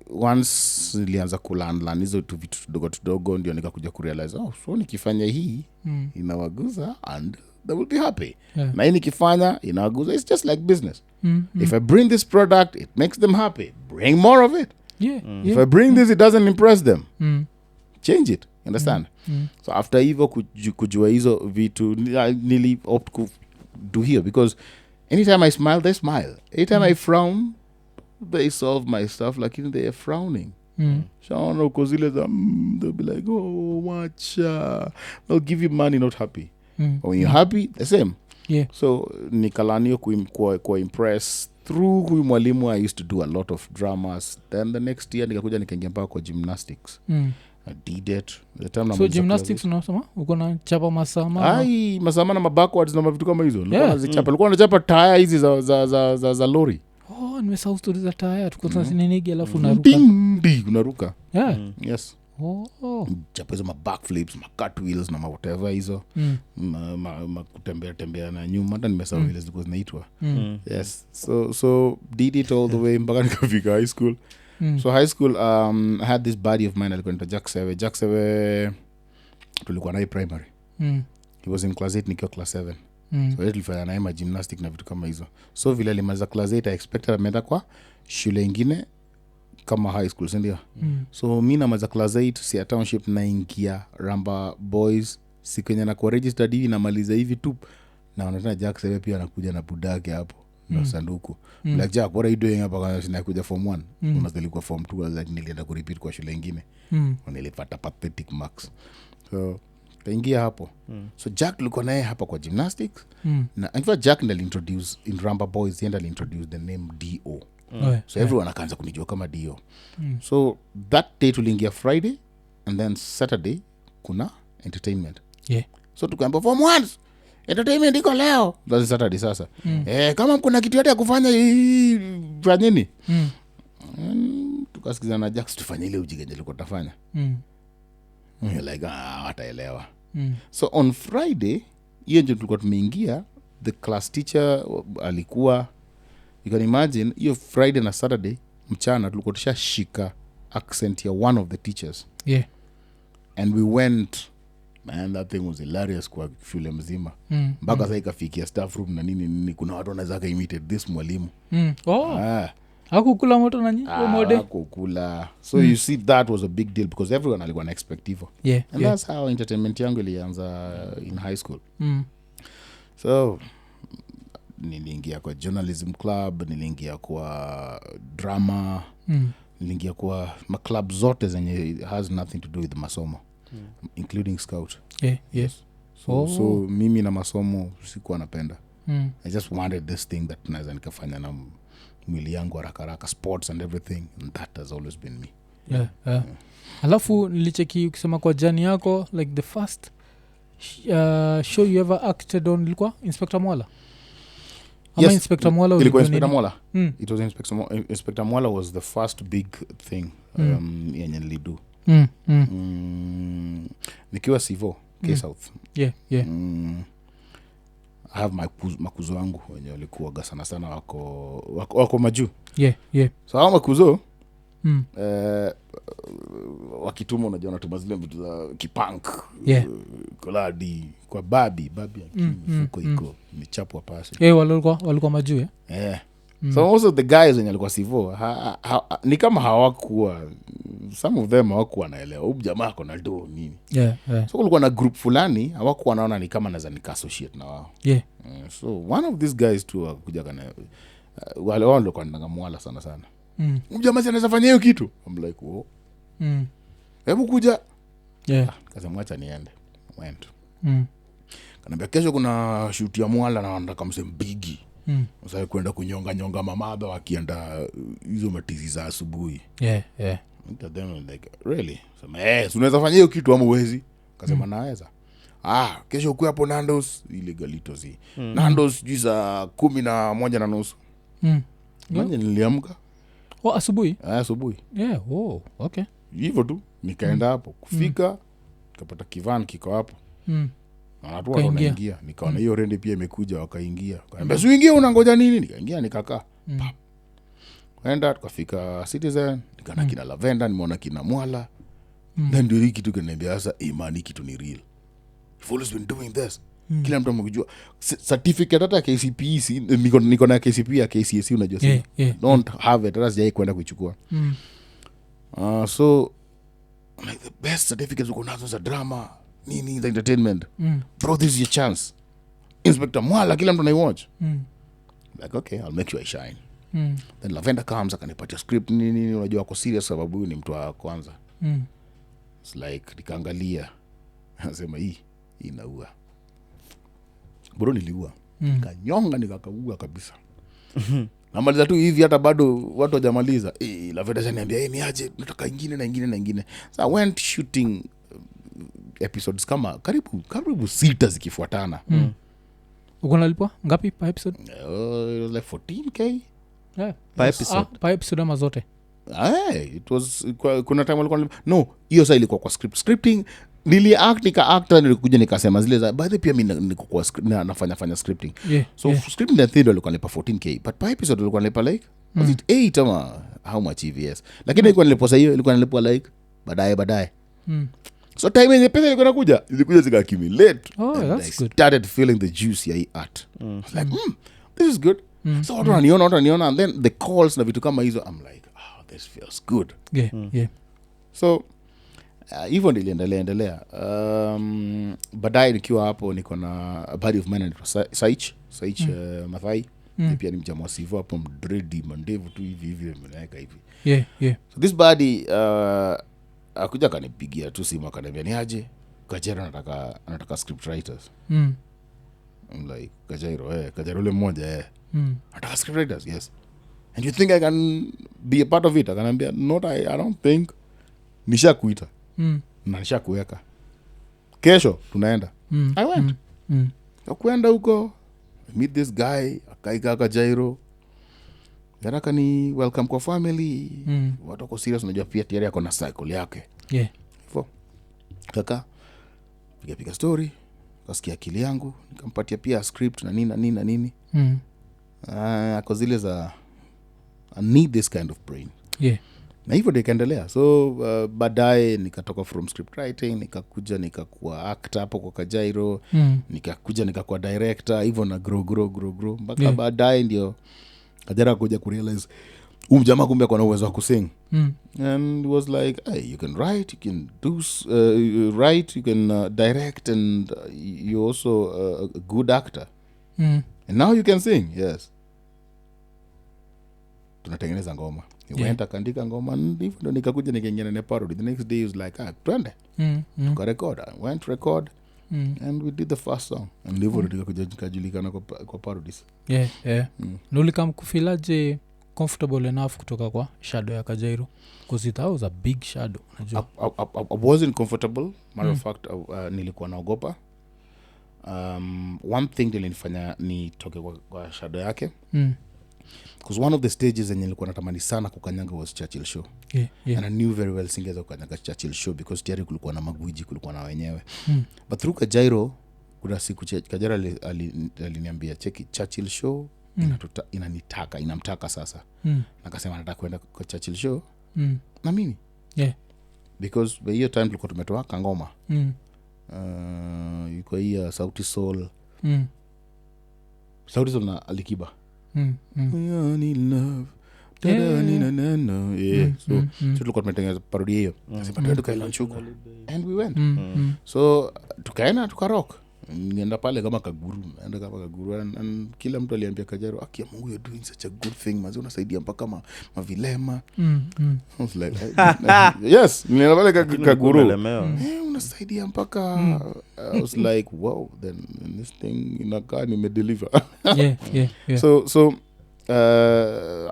once nilianza kulan hizo tu vitu tudogo ndio nikakuja kurealize, so nikifanya hii inawaguza and they will be happy. Na hii nikifanya inawaguza, it's just like business. If I bring this product, it makes them happy. Bring more of it. If I bring this, it doesn't impress them. Change it. Understand? So after hivyo kujua hizo vitu nili opt do here because anytime I smile, they smile. Anytime I frown, they solve my stuff like they are frowning. Shaona uko zile za they'll be like, oh wacha. They'll give you money not happy. But when you're happy, the same. So nikalanio kwa impress through huyu mwalimu. I used to do a lot of dramas. Then the next year nikakuja nikaingia mpaka kwa gymnastics. I did it. The time so gymnastics unasema uko na chapa masama? Masama na backwards na vitu kama hizo. Alikuwa anachapa taya hizi za lori. Nimesahau stories za taya. Tuko Nini alafu unaruka. Yes. Chapa hizo backflips, cartwheels na whatever hizo. Kutembea na nyuma hata nimesahau vile zilikuwa zinaitwa. Yes. So did it all the way mpaka nikafika high school. So high school I had this buddy of mine alikuwa anaitwa Jack Seve tulikuwa naye primary. He was in class 8 nikiwa class 7. So yeye tulifanya naye gymnastics na vitu kama hizo. So vile alimaliza class 8 I expected ameenda kwa shule nyingine kama high school, si ndio? So mimi na maza class 8 si township naingia Ramba Boys sikwenye na kwa registered hivi namaliza hivi tu na wanataka Jack Seve pia anakuja na budake hapo na sanduku. Like Jack, what are you doing hapa kwa sinakuja form 1? Unazalikuwa form 2 like nilienda ku repeat kwa shule nyingine. Nilipata pathetic marks. So kaingia hapo. So Jack tulikuwa naye hapa kwa gymnastics. Na in fact Jack ndiye introduce in Ramba Boys yenda introduce the name DO. So everyone akaanza kunijua kama DO. So that day tuliingia Friday and then Saturday kuna entertainment. So tukaamba form 1 entertainment iko leo. That's Saturday sasa. Kama kuna kitu yote ya kufanya fanyeni. Tukasikiza na Jack tufanye ile ujinga nilikuwa tafanya. Like hataelewa. So on Friday hiyo ndio tulikuwa tumeingia, the class teacher alikuwa, you can imagine hiyo Friday na Saturday mchana tulikuwa tushashika accent ya one of the teachers. And we went, man, that thing was hilarious kwa shule mzima. Mpaka sasa ikafikia staff room na nini kuna watu wanaweza ka imitate this mwalimu. Hakukula moto na mode. Hakukula. So you see that was a big deal because everyone alikuwa expect hivyo. And that's how entertainment yangu ilianza in high school. So niliingia kwa journalism club, niliingia kwa drama, niliingia kwa club zote zenye has nothing to do with masomo, including scout. So mimi na masomo sikuwa napenda. I just wanted this thing that naweza nikafanya na mwili yangu haraka sports and everything, and that has always been me. Alafu nilicheki ukisema kwa jani yako, like the first show you ever acted on ilikuwa Inspector Mwala? Yes, Inspector Mwala ilikuwa Inspector Mwala. It was Inspector Mwala was the first big thing yenye nilidu. Nikiwa Sivo, K-South. I have makuzo wangu wenye walikuwa sana wako majuu. So hao makuzo wakituma unajua natuma zile vitu za kipunk. Koladi kwa babi mfuko iko michapwa pasi. Walikuwa majuu. So most of the guys wenye walikuwa Sivo ni kama hawakuwa, some of them hawakuwa naelewa huyu jamaa ako na do nini. So kulikuwa na group fulani hawakuwa naona ni kama naweza nika-associate na wao. So one of these guys too akuja kana wale wao walikuwa ndanga Mwala sana. Huyu jamaa anaweza fanya hiyo kitu. I'm like, hebu kuja Kasema acha niende. Went. Kanambia kesho kuna shoot ya Mwala na nataka msembigi. Sasa kwenda kunyonga mamadha wakienda hizo matizi za asubuhi. Then like really? Sema unaweza fanya hiyo kitu ama uwezi? Kasema naweza. Kesho uko hapo Nando's illegalito zi. Nando's juu saa 11:30. Manje niliamka. Asubuhi? Asubuhi. Okay. Hivyo tu nikaenda hapo kufika nikapata kivan kiko hapo. Na watu wanaingia nikaona hiyo rende pia imekuja wakaingia. Kaambia usiingie unangoja nini? Nikaingia nikakaa. Kwenda tukafika Citizen, nikaona kina Lavender, nimeona kina Mwala. Na ndio hiki kitu kinaniambia sasa imani kitu ni real. You've always been doing this. Kila mtu amekujua certificate hata KCPE niko na KCPE ya KCSE unajua don't have it hata sijai kwenda kuichukua. So like the best certificates uko nazo za drama nini za entertainment. Bro, this is your chance. Inspector Mwala kila mtu anaiwatch. Like okay, I'll make sure I shine. Then Lavender comes akanipatia script nini unajua ako serious sababu huyu ni mtu wa kwanza. It's like nikaangalia nasema hii inaua. Bro niliua. Kanyonga nikakaua kabisa. Namaliza tu hivi hata bado watu hajamaliza. Lavender ananiambia ni aje nataka ingine na ingine. So I went shooting episodes kama karibu 6 zikifuatana. Uko nalipwa ngapi per episode? It was like 14K. Per episode. Per episode ama zote? It was kuna time walikuwa no, hiyo sasa ilikuwa kwa scripting. Nilikuja nikasema zile za by the pia mimi niko kwa nafanya scripting. Scripting the theater ilikuwa nipa 14K but per episode ilikuwa nipa like was it 8 ama how much EVS. Lakini ilikuwa nilipo sasa hiyo ilikuwa nilipo like baadaye. So time yenye pesa ilikuja zikaaccumulate. That's I started feeling the juice ya art. Like this is good. So watu waniona and then the calls na vitu kama hizo I'm like this feels good. So hivyo ndio iliendelea. Baadaye nikiwa hapo niko na a buddy of mine Saich Mathai. Pia ni mjamaa sivo hapo mdredi mandevu tu hivi mnaeka hivi. So this buddy akuja kanipigia tu simu akaniambia ni aje Kajero anataka script writers. I'm like Kajero ule mmoja anataka script writers, yes. And you think I can be a part of it? Akaniambia not I don't think. Nishakuita. Na nishakuweka. Kesho tunaenda. I went. Kwenda huko meet this guy akaika Kajero. Yaraka ni welcome kwa family. Watu wako serious unajua pia tayari yako na cycle yake. Hivyo. Kaka piga story, kasikia akili yangu, nikampatia pia script na nini. Ako zile za I need this kind of brain. Na hivyo ndio ikaendelea. So baadaye nikatoka from script writing, nikakuwa actor hapo kwa Kajairo, nikakuwa director, hivyo na grow mpaka baadaye ndio Kajara kuja kurealize jamaa kumbe kuna uwezo wa kusing. And it was like hey, you can write, you can do write, you can direct and you're also a good actor. And now you can sing. Yes. Tunatengeneza ngoma. Went akaandika ngoma ndivyo ndo nikakuja nikaingia na parody. The next day he was like twende. Tukarecord. I went to record. And we did the first song. And ndivyo ndo nikajulikana kwa parodies. Nulikam kufilaje comfortable enough kutoka kwa shadow ya Kajairo? Because it was a big shadow. I wasn't comfortable. Matter of fact, nilikuwa naogopa. One thing nilinifanya nitoke kwa shadow yake. Because one of the stages zenye nilikuwa natamani sana kukanyanga was Churchill Show. And I knew very well singeza kukanyanga Churchill Show because tayari kulikuwa na magwiji, kulikuwa na wenyewe. But through Kajairo, kuna siku Kajairo aliniambia cheki Churchill Show inamtaka sasa. Nakasema nataka kwenda kwa Churchill Show. Na mimi. Because by hiyo time tulikuwa tumetoa kangoma. Yuko hiyo Sauti Soul. Sauti Soul na Alikiba. I need love. So tulikuwa tumetengeneza parody hiyo. Nasema tukaenda lunch huko. And we went. So tukaenda tukarock. nienda pale kama kaguru and kila mtu aliambia Kajaro akia Mungu you're doing such a good thing mazi unasaidia mpaka mavilema. I was like yes nienda pale kaguru unasaidia mpaka I was like wow then this thing inakaa nimedeliver. Yeah. So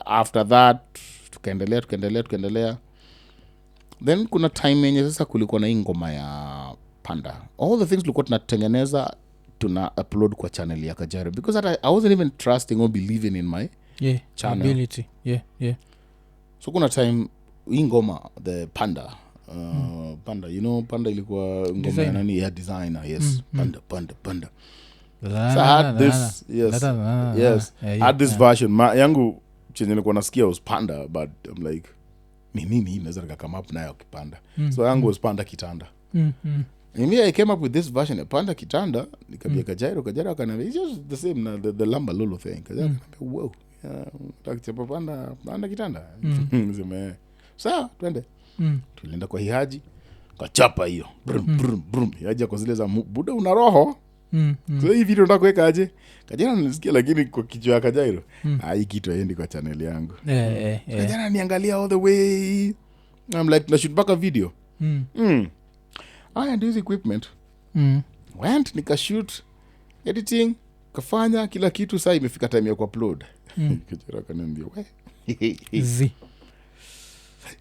after that tukaendelea then kuna time yenye sasa kulikuwa na ngoma ya Panda. All the things tulikuwa tunatengeneza tuna upload kwa channel ya Kajaro because I wasn't even trusting or believing in my channel ability. Yeah. So kuna time ngoma the Panda Panda you know Panda ilikuwa ngoma ya nani ya designer yes Panda so I had this yes had this version yangu chenye nilikuwa nasikia was Panda but I'm like nini naweza come up nayo kipanda so yangu was Panda kitanda. And me I came up with this version of Panda kitanda nikabia Kajaro akaniambia it's just the same na the lamba lolo thing Kajaro akaniambia wow takichapa Panda kitanda niseme sawa twende tulienda kwa Hihaji kachapa hiyo brum Hihaji kwa zile za buda una roho so hii video nataka kuweka aje Kajaro nilisikia lakini kwa kichwa Kajaro hii kitu haendi kwa channel yangu Kajaro niangalia all the way I'm like na shoot back a video I had this equipment went nikashoot editing kafanya kila kitu saa imefika time ya kuupload Kajaro akaniambia we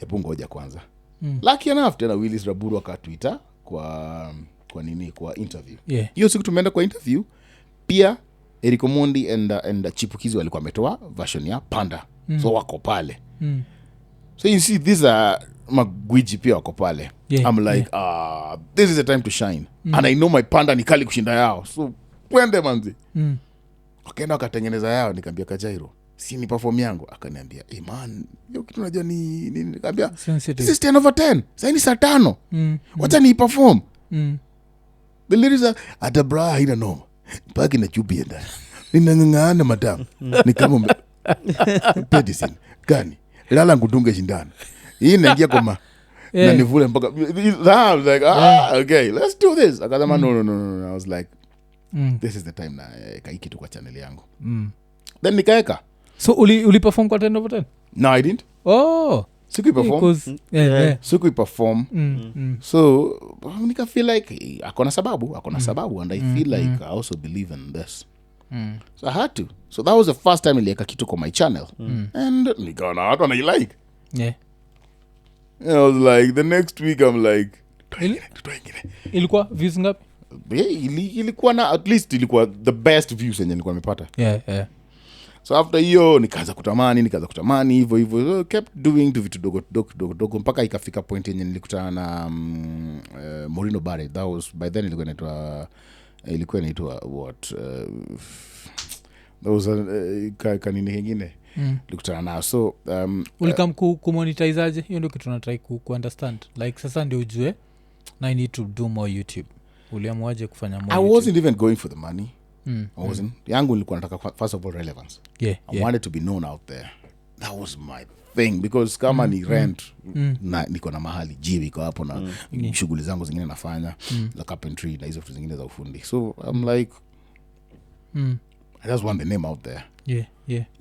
hebu ngoja kwanza lucky enough tena Willis Raburu akatwita kwa nini kwa interview hiyo siku tumeenda kwa interview pia Eric Omondi and Chipukizi walikuwa wametoa version ya Panda so wako pale so you see these are magwiji pia wako pale I'm like this is the time to shine and I know my Panda ni kali kushinda yao so twende manzi wakaenda wakatengeneza yao nikamwambia Kajaro si ni perform yangu akaniambia man hiyo kitu unajua ni nikamwambia this is 10 over 10 sasa ni saa 5 wacha ni perform the lyrics are atabra haina noma paki na chupi enda ninang'ang'ana madam ni kama medicine gani lala ngudunge shindano hii inaingia kwa na nivule mpaka I was like okay let's do this akasema no I was like this is the time na kaiki tu kwa channel yangu then nikaeka so uli perform kwa 10 over 10 no I didn't siku perform so nika feel like akona sababu and I feel like I also believe in this so I had to so that was the first time nilieka kitu kwa my channel and nikaona watu wanailike and I was like the next week I'm like ilikuwa views ngapi ilikuwa na at least ilikuwa the best views yenye nilikuwa nimepata so after hiyo nikaanza kutamani hivyo so kept doing vitu dogo mpaka ikafika point yenye nilikutana na Morino Bare that was by then ilikuwa inaitwa what that was kanini kingine nilikutana nao so ulikam kumonetize hiyo ndio kitu natrai kuunderstand like sasa ndio ujue na I need to do more YouTube uliamwaje kufanya more I wasn't even going for the money I wasn't yangu nilikuwa nataka first of all relevance I wanted to be known out there that was my thing because kama ni rent na niko na mahali jiwi iko hapo na shughuli zangu zingine nafanya za carpentry na hizo vitu zingine za ufundi so I'm like I just want the name out there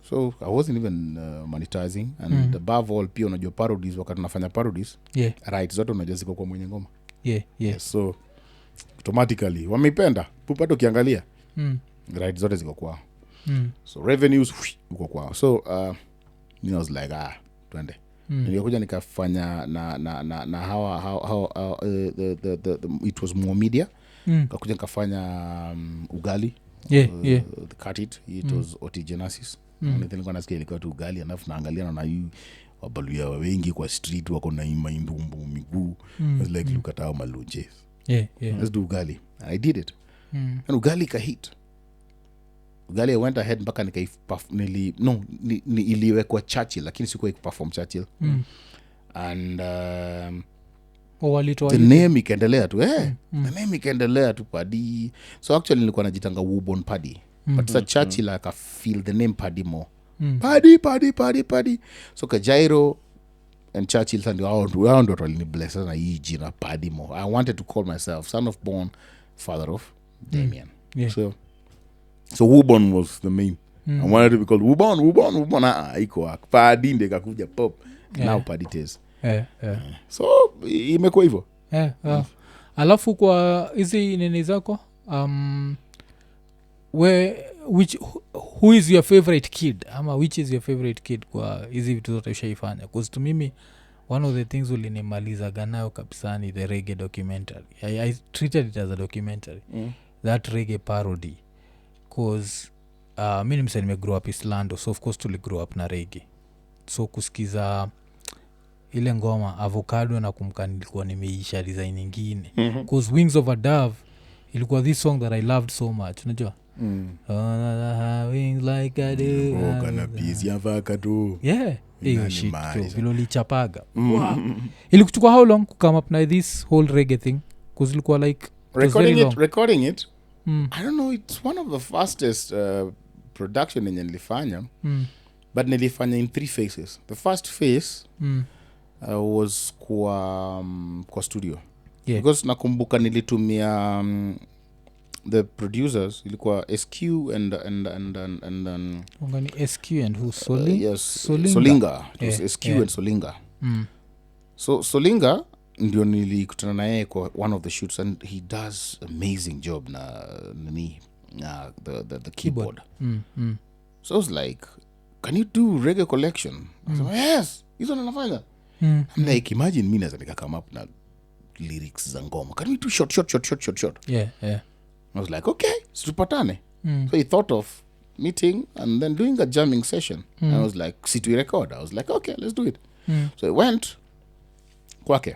so I wasn't even monetizing and above all pia unajua parodies wakati nafanya parodies right zote unajua ziko kwa mwenye ngoma so automatically wameipenda pupato kiangalia right zote ziko kwao so revenues uko kwao so I was like twende nilikuja nikafanya na hawa it was more media kakuja nikafanya ugali the cut it was otigenesis nilikuwa nasikia ilikuwa tu ugali alafu naangalia na yu wabaluya wengi kwa street wako na maindumbu miguu I was like look at how malunje let's do ugali I did it and ugali ka hit ugali I went ahead mpaka iliwekwa Churchill lakini sikuwa perform Churchill and the name ikaendelea tu the name ikaendelea tu Padi so actually nilikuwa najitanga Wubonn Padi but sa Churchill I feel the name Padi more Padi so Kajaro and Churchill ndio hao ndio walinibless na hii jina Padi more I wanted to call myself son of born father of Damien. Yeah. So Wubonn was the main. I wanted to be called Wubonn. Iko Padi ndio kakuja pop. Now Padi Tez. So imekuwa hivyo. Alafu kwa hizi nini zako who is your favorite kid ama which is your favorite kid kwa hizi vitu zote ushaifanya? Because to mimi one of the things ulinimalizaga nayo kabisa ni the Reggae documentary. I treated it as a documentary. That Reggae parody. Because mi ni msanii nimegrow up Islando, so of course tuli grow up na Reggae. So kusikiza ile ngoma Avocado na kumbuka nilikuwa nimeisha design nyingine. Because Wings of a Dove ilikuwa this song that I loved so much, unajua? Wings like I do. Kana piece ya avocado. Yeah. Hiyo shit vile lichapaga. Wow. Ilikuchukua how long to come up na this whole Reggae thing? Because ilikuwa like recording it. I don't know, it's one of the fastest production yenye nilifanya. But nilifanya in 3 phases. The first phase was kwa studio. Yeah. Because nakumbuka nilitumia the producers ilikuwa SQ and SQ and who? Solinga. It was SQ and Solinga. So Solinga ndio nilikutana na yeye kwa one of the shoots and he does amazing job na Nini the keyboard. So I was like, can you do Reggae collection? I said, yes, hizo nafanya. I'm like, imagine mimi naweza come up na lyrics za ngoma. Can we do short? Yeah. I was like, okay, tupatane. So he thought of meeting and then doing a jamming session. I was like, sit we record. I was like, okay, let's do it. So I went kwake.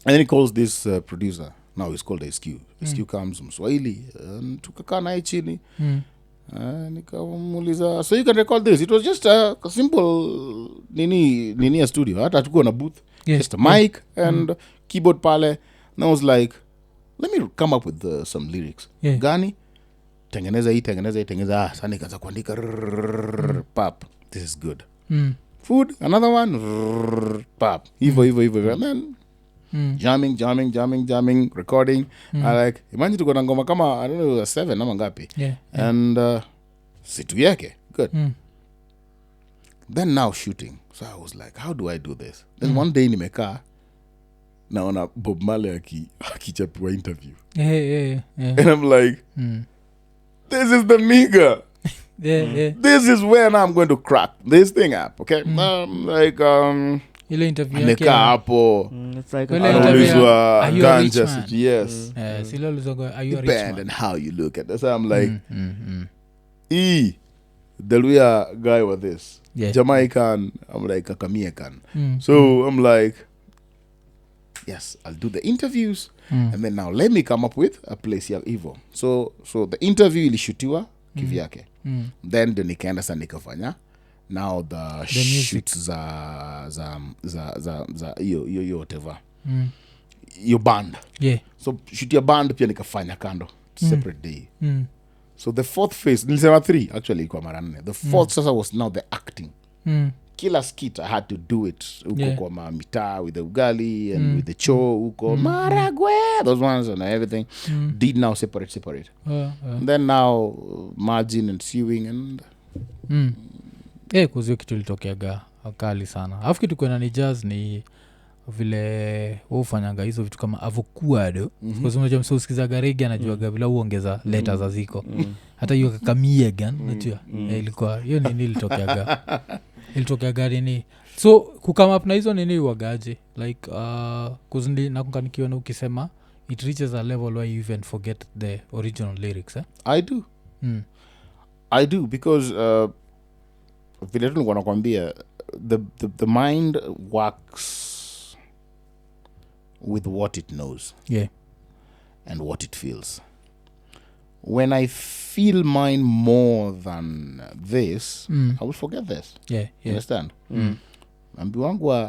And then he calls this producer. Now he's called SQ. SQ comes Mswahili. Tukakaa naye chini. Nikamuuliza, so you can record this. It was just a simple Nini a studio. Hata tuko na booth. Just a mic and keyboard pale. And I was like, let me come up with some lyrics. Gani? Tengeneza. Sasa nikaanza kuandika pap. This is good. Food, another one. Pap. Hivyo. And then jamming, recording. I like, imagine tuko na ngoma kama, I don't know, 7 ama ngapi. And situ yake. Good. Then now shooting. So I was like, how do I do this? Then one day nimekaa naona Bob Marley akichapiwa interview. Yeah. And I'm like, this is the nigga. This is where now I'm going to crack this thing up, okay? Like, ile interview amekaa hapo. It's like anaulizwa ganja. Yes. Sile ulizwa, are you a rich Depend man? on how you look at this. So I'm like, the Luya guy with this. Yeah. Jamaican, I'm like a Jamaican. So I'm like, yes, I'll do the interviews. And then now let me come up with a place here, Evo. So the interview ilishutiwa kivyake. Then the nikaenda sana nikafanya. Now the shoots za yo whatever. Your band. Yeah. So shoot your band pia nikafanya kando. Separate day. So the fourth phase, nilisema 3 actually kwa mara 4. The fourth sasa was now the acting. Kila skit I had to do it uko kwa mamita with the ugali and with the cho uko maragwe, those ones and everything. Did now separate. And then now margin and sewing and kuzio kitu ilitokeaga akali sana. Alafu kitu kwena ni jazz ni vile ufanyanga hizo vitu kama avocado. Kwa sababu unajua msikizaga Reggae anajuaga vile uongeza letters aziko. Hata hiyo kamiegan unajua. Ilikuwa hiyo nini ilitokeaga nini. So kukama up na hizo nini wagaje like kuzindi nakunikiwa na ukisema it reaches a level where you even forget the original lyrics. I do because vile tu nilikuwa nakwambia the mind works with what it knows and what it feels. When I feel mine more than this, I will forget this. You understand? Ambi wangu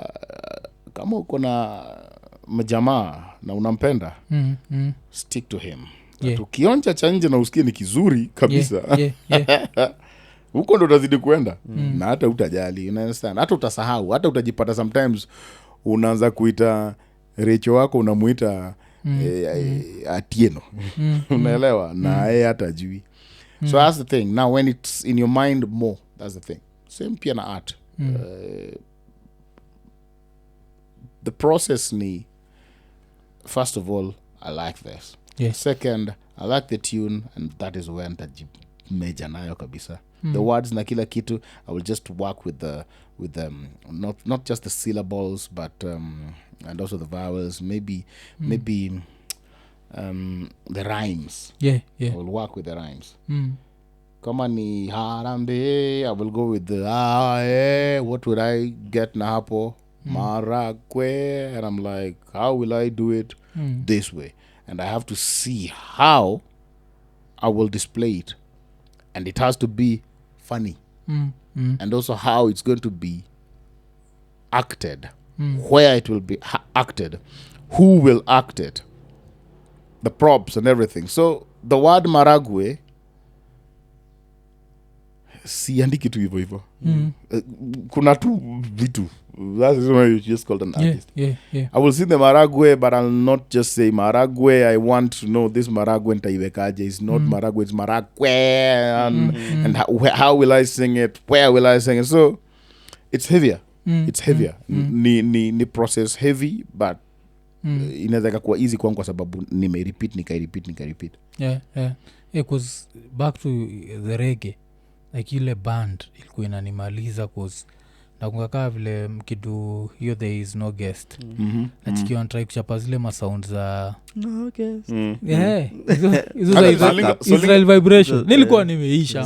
kama uko na mjamaa na unampenda, stick to him. Ukionja cha nje na usikie ni kizuri kabisa. Huko ndo utazidi kwenda na hata utajali, you understand? Hata utasahau, hata utajipata sometimes unaanza kuita Recho wako unamuita Atieno. Unaelewa? Na yeye hata ajui. So that's the thing. Now when it's in your mind more, that's the thing. Same pia na art. The process ni, first of all, I like this. Yes. Second, I like the tune, and that is where nitajimeja nayo kabisa. The words na kila kitu, I will just work with them, not just the syllables, but and also the vowels, maybe the rhymes. Yeah. I will work with the rhymes. Kama ni harambe, I will go with the what would I get na hapo? Maragwe, and I'm like, how will I do it this way? And I have to see how I will display it, and it has to be funny, and also how it's going to be acted, where it will be acted, who will act it, the props and everything. So the word Maragwe, siandiki tu hivyo hivyo. Kuna tu vitu. That is why you just called an artist. Yeah. I will see the Maragwe, but I'll not just say Maragwe. I want to know this Maragwe ntaiwekaje. It's not Maragwe, it's Maragwe. And how will I sing it? Where will I sing it? So it's heavier. It's heavier. Ni process heavy, but inaweza kuwa easy kwangu kwa sababu nikairepeat. Yeah. Because back to the reggae, like ile band ilikuwa inanimaliza cause nakungakaa vile mkidu hiyo there is no guest nachikiwa natrai kuchapa zile masound za No guess. hizo za Israel vibration nilikuwa nimeisha.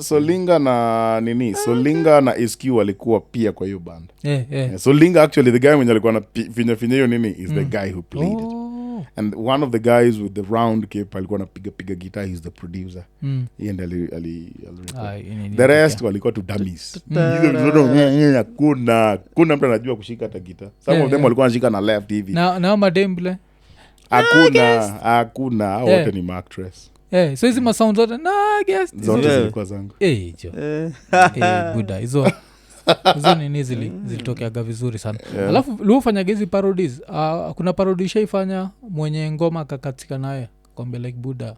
Solinga na nini, Solinga na SQ walikuwa pia kwa hiyo band. Solinga actually the guy mwenye alikuwa na finya hiyo nini is the guy who played it. And one of the guys with the round cape alikuwa anapiga guitar, he's the producer. Yeye ndiye the rest walikuwa tu dummies. Kuna mtu anajua kushika hata guitar. Some of them walikuwa wanashika na left hivi. Na mademble hakuna wote ni actress. So hizi masound zote na guess zote zilikuwa zangu. Buda hizo nini zilitokeaga vizuri sana. Alafu liofanya hizi parodies, kuna parody shaifanya mwenye ngoma kakatika naye kwambe like Buda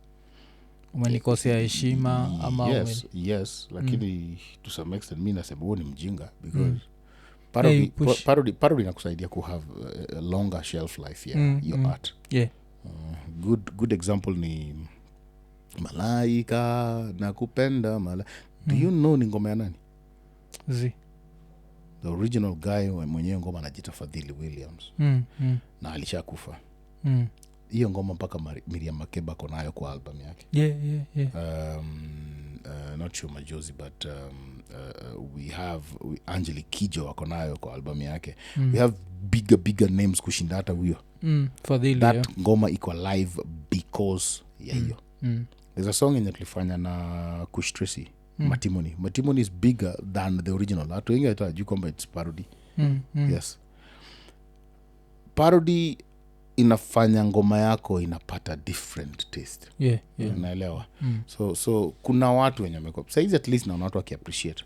umenikosea heshima ama yes lakini to some extent mimi nasema huo ni mjinga because parody inakusaidia ku have a longer shelf life your art. Good example ni Malaika nakupenda do you know ni ngoma ya nani? The original guy mwenyewe ngoma anajiita Fadhili Williams na alishakufa. Hiyo ngoma mpaka Miriam Makeba konayo kwa album yake. Not sure majozi but we have Angelique Kijo akonayo kwa album yake. We have bigger names kushinda hata huyo. Fadhili that ngoma iko live because ya hiyo. There's a song yenye tulifanya na Kush Tracy, Matimoni is bigger than the original. Watu wengi hata hajui kwamba it's parody. Yes, parody inafanya ngoma yako inapata different taste. Unaelewa? So kuna watu wenye wamekuwa saizi at least na watu wakiappreciate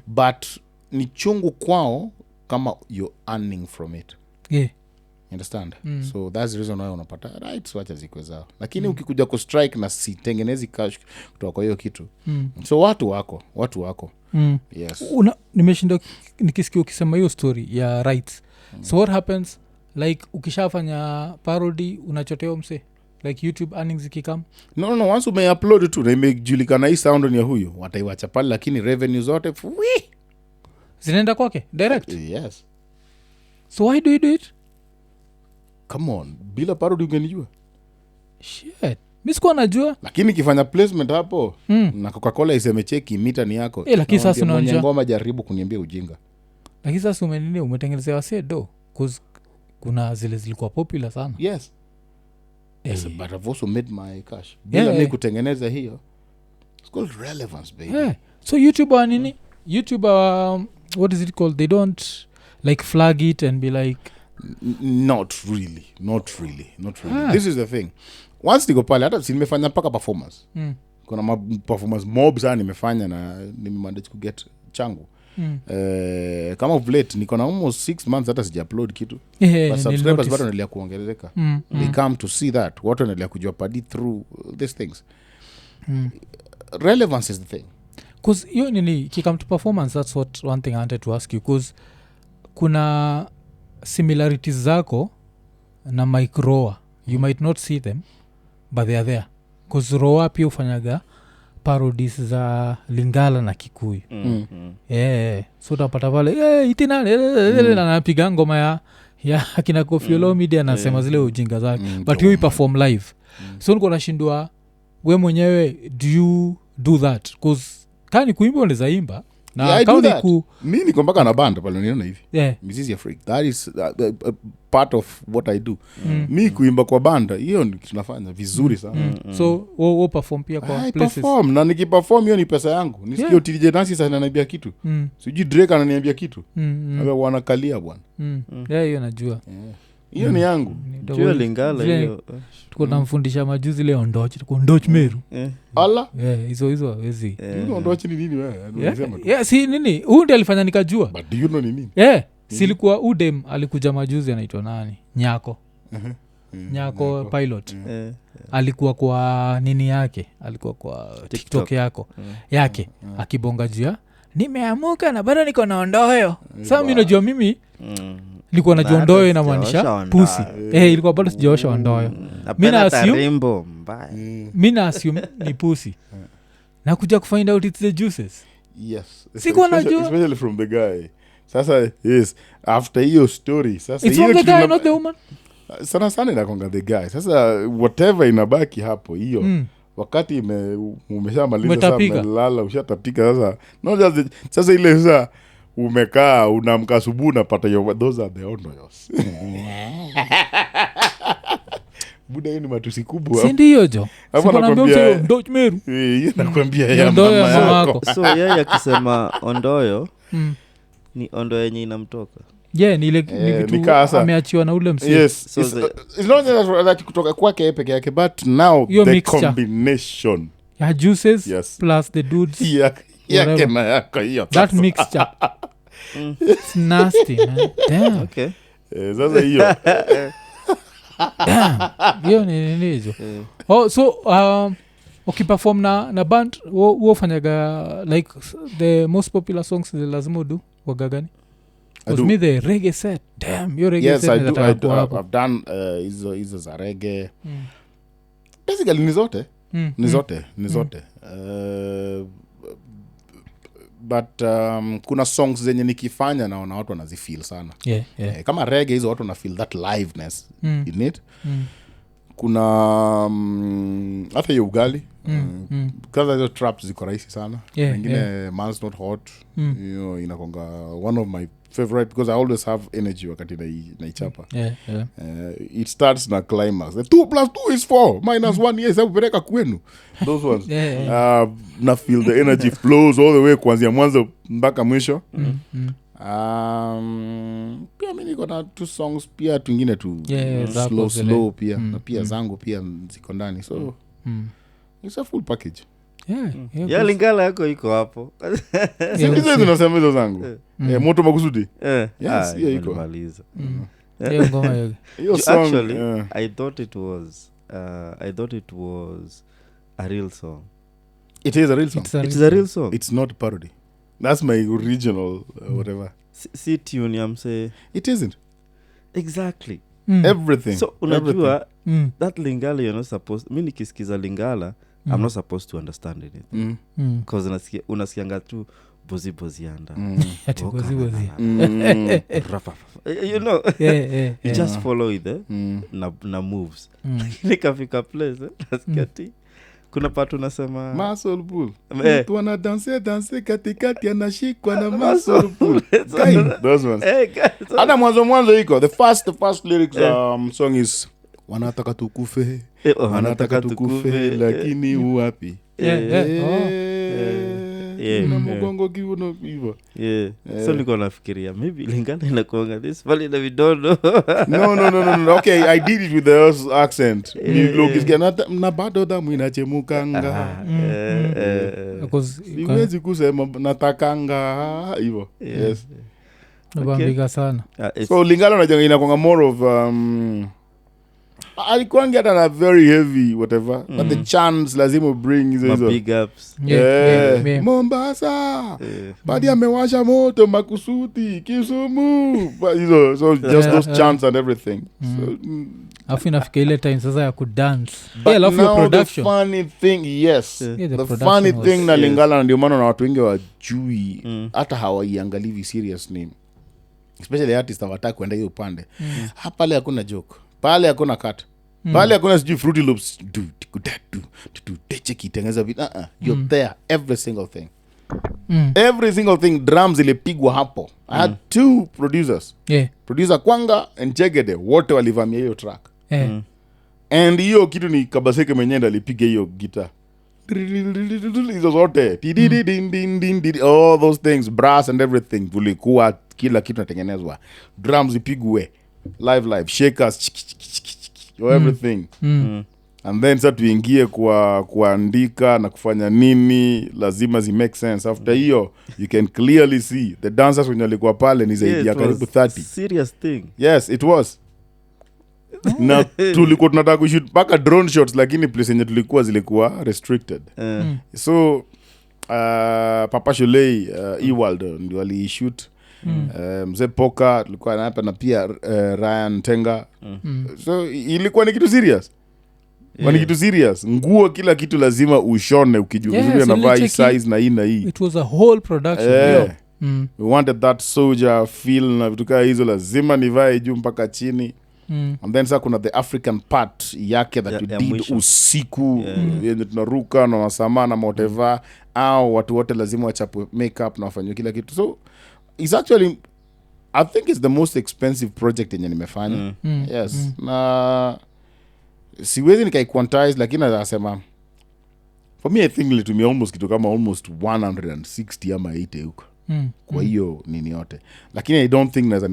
but ni chungu kwao kama you're earning from it. You understand? So that's the reason why unapata right wacha zikwe zao, lakini ukikuja ku strike na sitengenezi cash kutoka kwa hiyo kitu so watu wako yes. Nimeshinda nikisikia ukisema hiyo story ya rights. So what happens like ukishafanya parody unachoteo mse like YouTube earnings ikikam? No, once umeupload tu na imejulikana hii sound ni ya huyo wataiwacha pale, lakini revenue zote zinaenda kwake direct. Yes. So why do you do it? Come on, bila parody ungenijua. Shit, mimi sikuwa najua. Lakini kifanya placement hapo na Coca-Cola iseme cheki mita ni yako. Lakini sasa unajua ngoma jaribu kuniambia ujinga. Lakini sasa umetengenezea wase do cause kuna zile zilikuwa popular sana. Yes, but I've also made my cash. Bila mimi kutengeneza hiyo. It's called relevance, baby. So YouTube nini? YouTube what is it called? They don't like flag it and be like not really. This is the thing. Once niko pale hata nimefanya mpaka performance. Kuna performance mob sana nimefanya na nimemanage to get changu. kama of late niko na almost 6 months hata sija upload kitu but subscribers bado wanaendelea kuongezeka. They come to see that watu wanaendelea kujua Padi through these things. Relevance is the thing, cause hiyo nini kikam to performance. That's what one thing I wanted to ask you, cause kuna similarities zako na Mike Roa. You might not see them but they are there, cause Roa pia ufanyaga parodies za Lingala na Kikuyu. So utapata pale itina anapiga ngoma ya akina Koffi Olomide anasema zile ujinga zake, but you perform live. So niko nashindwa we mwenyewe, do you do that? Cause kani kuimba unaweza imba na kauni mimi niko mpaka na band pale niona hivi. Mzizi ya freak, that is part of what I do. Mi kuimba kwa banda hiyo ni tunafanya vizuri sana. So wo perform pia kwa places. Perform na nikiperform hiyo ni pesa yangu. Nisikio TJ Nancy sana ananiambia kitu. Sijui Drake ananiambia kitu. Aba wanakalia bwana. Hiyo najua. Hiyo ni yangu. Jua Lingala hiyo. Tuko namfundisha majuzi leo Ondoch, tuko Ondoch Meru. Ala? Hizo hawezi. Hiyo Ondoch ni nini wewe? Unasema tu. Si nini? Huyu ndiye alifanya nikajua. But do you know ni nini? Silikuwa Udem alikuja majuzi anaitwa nani? Nyako. Nyako pilot. Alikuwa kwa nini yake? Alikuwa kwa TikTok yake. Akibonga juu ya nimeamuka na bado niko na Ondoyo. Sasa mimi najua mimi nilikuwa najua Ondoyo inamaanisha pusi. Ilikuwa bado sijaosha Ondoyo. Mimi na assume ni pusi. Na kuja kufind out it's the juices. Yes. Sikuwa najua. Especially from the guy. Sasa yes, after hiyo story sasa it's from the guy not the woman. Sana inakonga the guy. Sasa whatever inabaki hapo hiyo wakati umeshamaliza sasa umelala ushatapika sasa. No just sasa ile sasa umekaa unamka asubuhi unapata those are the Ondoyos. Buda yenu matusi kubwa. Si ndio jo? Siko naambia Ondoch Meru. Nakwambia ya mama yako. So yeye akisema Ondoyo ni Ondoyo yenye inamtoka. Ni ile kitu ameachiwa na ule msee. Yes. So it's not that kutoka kwake peke yake but now the mixture. Combination ya juices plus the dudes. Yake na yako hiyo. That mixture. It's nasty, man. Damn. Okay. Sasa hiyo. Hiyo ni hizo. So ukiperform na band wo fanyaga like the most popular songs lazima do wagagani? Because me the reggae set. Damn, your reggae set. Yes, I've done hizo za reggae. Basically ni zote. Ni zote. But kuna songs zenye nikifanya naona watu wanazifeel sana. Kama reggae hizo watu wana feel that liveness in it. Kuna hata hiyo ugali. Kaza hizo traps ziko rahisi sana. Wengine man's not hot. Inakonga one of my favorite because I always have energy wakati naichapa. It starts na climax. 2 + 2 is 4 - 1 yes upeleka kwenu. Those ones. Na feel the energy flows all the way kuanzia mwanzo mpaka mwisho. Pia mimi niko na 2 songs pia twingine tu slow pia na pia zangu pia ziko ndani so it's a full package. Lingala yako iko hapo. Hizo zinasema hizo zangu. Moto makusudi. Yes, hiyo iko. Maliza. Hiyo song actually I thought it was a real song. It is a real song. It's a real song. It's not a parody. That's my original whatever. See tune I'm say it isn't. Exactly. Everything. So unajua that Lingala you're not supposed mimi nikisikiza Lingala I'm not supposed to understand it. Because unasikianga tu bozi anda. Ati bozi. You know. You just follow it na moves. Nikafika place nasikia kuna patu nasema muscle pull. Mtu ana dance katikati anashikwa na muscle pull. Those ones. Hata mwanzo iko the first lyrics song is wanataka tukufe. Wanataka tukufe lakini uwapi. na mgongo kiuno hivyo. So niko nafikiria maybe Lingala inakuanga this pale na vidondo. No. Okay, I did it with the accent. Nilogisikia na bado damu inachemukanga. Because siwezi kusema natakanga hivyo. Yes. Nabambika sana. So Lingala unajua inakuanga more of alikuanga hata na very heavy whatever but the chants lazima bring hizo big ups. Mombasa Padi amewasha moto makusuti Kisumu hizo, so just those chants and everything. So afu inafika ile time sasa ya kudance. Alafu production, the funny thing, yes, the funny thing na Lingala ndio maana na watu wengi wajui hata hawaiangalii serious name, especially artists hawataka kwenda hiyo upande. Pale hakuna joke, pale hakuna cut, pale hakuna sijui Fruity Loops tengeneza vitu. You're there, every single thing. Every single thing, drums ilipigwa hapo. I had 2 producers, producer Kwanga and Jegede, wote walivamia hiyo track. And hiyo kitu ni Kabaseke mwenyewe alipiga hiyo guitar hizo zote, all those things, brass and everything, vulikuwa kila kitu natengenezwa, drums ipigwe live, shakers, everything. And then sasa tuingie kuandika na kufanya nini, lazima zi make sense. After hiyo you can clearly see the dancers when walikuwa pale ni zaidi ya karibu 30. Serious thing. Yes, it was. Na tulikuwa tunataka kushoot paka drone shots, lakini place yenye tulikuwa zilikuwa restricted. So Papa Shulei Ewald ndio alishoot. Mzee Poka tulikuwa hapa na pia Ryan Tenga. So ilikuwa ni kitu serious. Ni kitu serious. Nguo kila kitu lazima ushone ukijua vizuri anavaa size na hii. It was a whole production. We wanted that soldier feel na vitu kama hizo, lazima nivae juu mpaka chini. And then sasa kuna the African part yake that you did usiku yenye tunaruka na wasama na whatever, au watu wote lazima wachape makeup na wafanye kila kitu. So it's actually, I think it's the most expensive project yenye nimefanya. Yes. Na siwezi nikai-quantize, lakini nasema for me I think nilitumia almost 160 ama 80 huko. Kwa hiyo nini yote, lakini I don't think naweza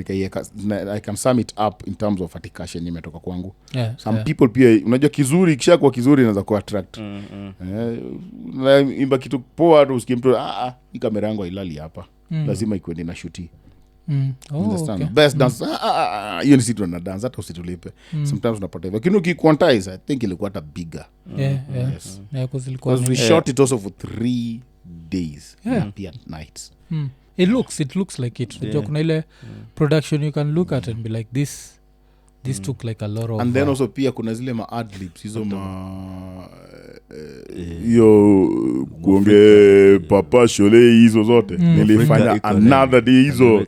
I can sum it up in terms of cash yenye imetoka kwangu. Some people pia unajua kizuri kisha kwa kizuri inaweza ku attract. Imba kitu poa tu usikie mtu hii kamera yangu ilali hapa, lazima ikwende na shoot. Okay. Best dance hiyo ni situ na dance hata usitulipe. Sometimes unapata hivyo, lakini ukiquantize I think ilikuwa hata bigger. Yes. Because we shot it also for 3 days and at nights. It looks like it. Kuna ile production you can look at and be like this took like a lot of, and then also pia kuna zile ma ad libs hizo hiyo kuonge Papa Shole hizo zote nilifanya another day hizo.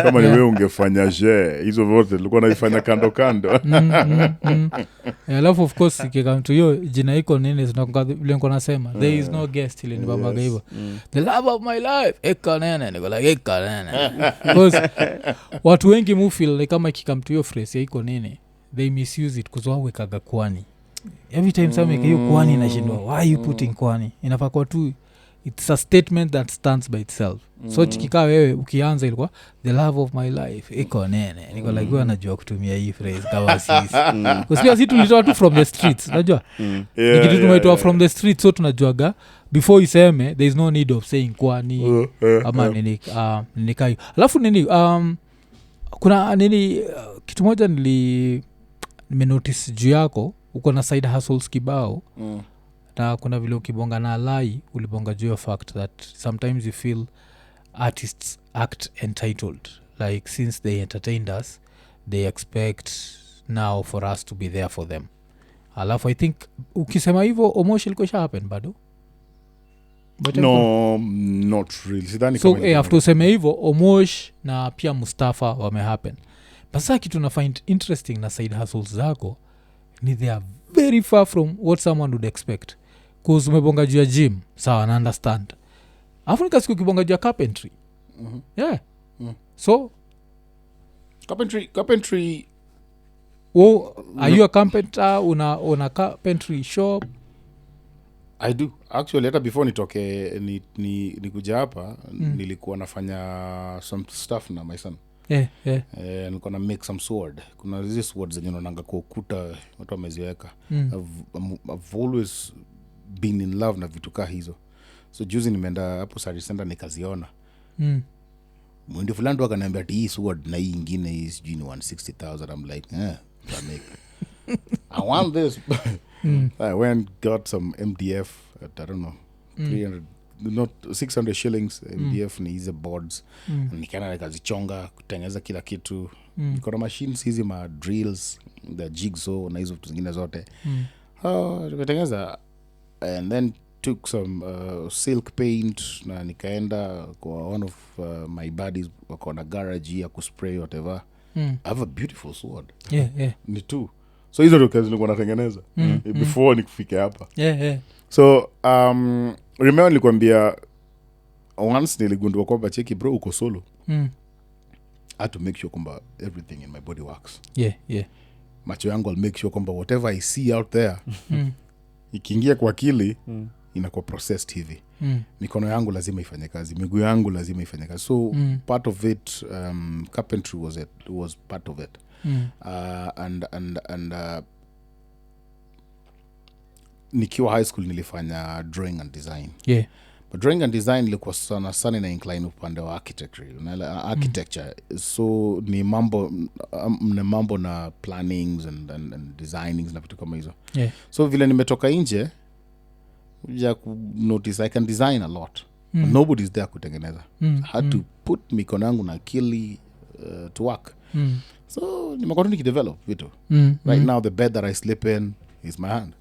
Kama ni wewe ungefanya hizo zote nilikuwa naifanya kando. Alafu of course ikikam to hiyo jina iko nini vile nasema there is no guest ile ni baba gaiba the love of my life ikonini niko like ikonini because watu wengi mu feel like kama ikikam to hiyo phrase ya iko nini they misuse it because wao wekaga kwani every time something hiyo kwani inashindwa, why you putting kwani, inafaa kwa tu it's a statement that stands by itself. So chikikaa wewe ukianza ilikuwa the love of my life iko nene niko like wewe anajua kutumia hii phrase kama sisi kwa sababu sisi tulitoa tu from the streets, unajua kitu tumeitoa from the streets, so tunajuaga before iseme there is no need of saying kwani ama nini nini kai. Alafu nini kuna nini kitu moja nimenotice juu yako, uko na side hustles kibao. Na kuna vile ukibonga na alai ulibonga juu ya fact that sometimes you feel artists act entitled, like since they entertained us they expect now for us to be there for them. Alafu I think ukisema hivyo Omosh ilikuwa happen bado? No, not really. Sidhani so after useme hivyo Omosh na pia Mustafa wame happen. Basa kitu na find interesting na side hustles zako ni they are very far from what someone would expect. Cause umebonga juu ya gym, sawa na understand. Afu nikasikia ukibonga juu ya carpentry. So carpentry are you a carpenter? Una carpentry shop? I do actually. Hata before nitoke nikuja hapa nilikuwa nafanya some stuff na my son. Nilikuwa na make some sword. Kuna hizi swords zenye unaonanga kwa ukuta watu wameziweka. I've always been in love na vitu kaa hizo. So juzi nimeenda hapo Service Center nikaziona. Mwindi fulani akaniambia hii sword na hii ingine hii sijui ni 160,000. I'm like, I want this. I went got some MDF at, I don't know, 300, not 600 shillings. MDF ni hizi boards. Nikaenda nikazichonga kutengeneza kila kitu. Kuna machines hizi ma drills, the jigsaw na hizo vitu zingine zote. Nikatengeneza and then took some silk paint na nikaenda kwa one of my buddies wako na garage ya kuspray whatever. I have a beautiful sword. Ni tu. So hizo ndio kazi nilikuwa natengeneza before nikufike hapa. So remember nilikwambia once niligundua kwamba cheki bro uko solo. I had to make sure kwamba everything in my body works. Macho yangu I'll make sure kwamba whatever I see out there ikiingia kwa akili inakuwa processed hivi. Mikono yangu lazima ifanye kazi, miguu yangu lazima ifanye kazi. So part of it carpentry was part of it. And nikiwa high school nilifanya drawing and design. But drawing and design ilikuwa sana na incline upande wa architecture. So ni mambo na plannings and designings na vitu kama hizo. So vile nimetoka nje ya notice I can design a lot. Nobody's there kutengeneza. I had to put mikono yangu na akili to work. So nimekuwa nikidevelop vitu. Right now the bed that I sleep in is my hand.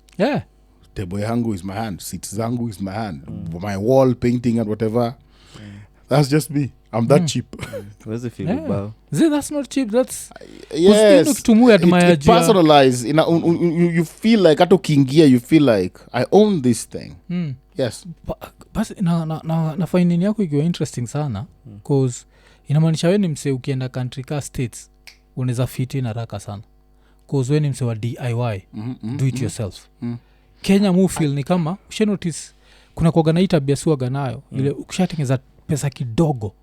Table yangu is my hand. Seats zangu is my hand. My wall painting and whatever. That's just me. I'm that cheap. Where's feel about? That's not cheap. That's yes. It personalized. You feel like hata ukiingia you feel like I own this thing. Yes. Bas na finding yako ikiwa interesting sana cause inamaanisha wewe ni mse ukienda country ka states unaweza fit in haraka sana. Cause wewe ni mse wa DIY. Do it yourself. Kenya mu feel ni kama ushe notice kuna kwa gana tabia suaga nayo ile ukishatengeza pesa kidogo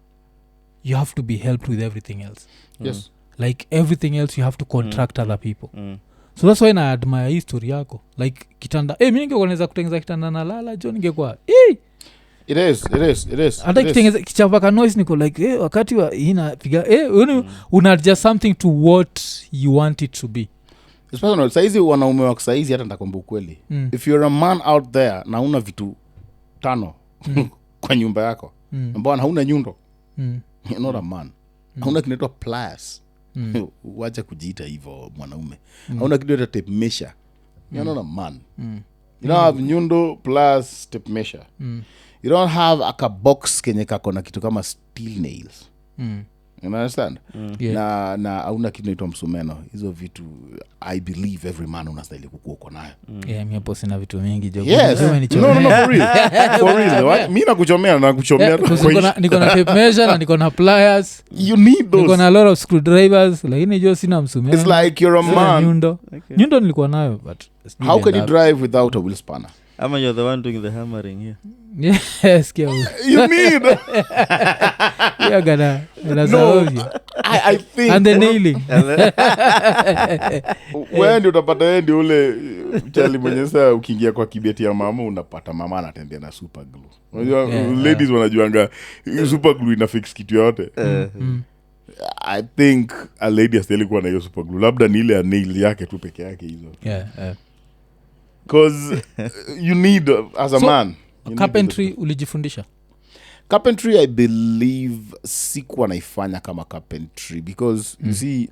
you have to be helped with everything else. Yes. Like everything else you have to contract other people. So that's why I admire history yako. Like kitanda mimi ningekuwa kutengeza kitanda na lala jo ningekuwa It is. Hata kitengeza kichapa noise niko like wakati wa inapiga una adjust something to what you want it to be. Especially saizi wanaume wa saizi hata nitakwambia ukweli. If you're a man out there na una vitu 5 kwa nyumba yako mbona hauna nyundo, you're not a man. Hauna kinaitwa pliers. Wacha kujiita hivyo mwanaume. Hauna kinaitwa tape measure, you're not a man. You don't have nyundo plus tape measure. You don't have a box kenye kako na kitu kama steel nails. You understand? Na hauna kitu inaitwa msumeno. Hizo vitu I believe every man unastahili kukuwa uko nayo. Mimi hapo sina vitu mingi jo. Yes. No, for real. Mimi nakuchomea niko na tape measure na niko na pliers. You need those. Niko na a lot of screwdrivers lakini jo sina msumeno. It's like you're a man. Nyundo nilikuwa nayo but how can you drive without a wheel spanner? Ama you're the one doing the hammering here. Yes, you need. No, I think. And the nailing. When utapata endi ule chali mwenye saa ukiingia kwa kibeti ya mama unapata mama anatembea na super glue. Unajua ladies wanajuanga super glue ina fix kitu yote. I think a lady astahili kuwa na hiyo super glue. Labda ni ile ya nail yake tu peke yake hizo. Because you need as a man. Carpentry ulijifundisha? Carpentry I believe sikuwa naifanya kama carpentry because you see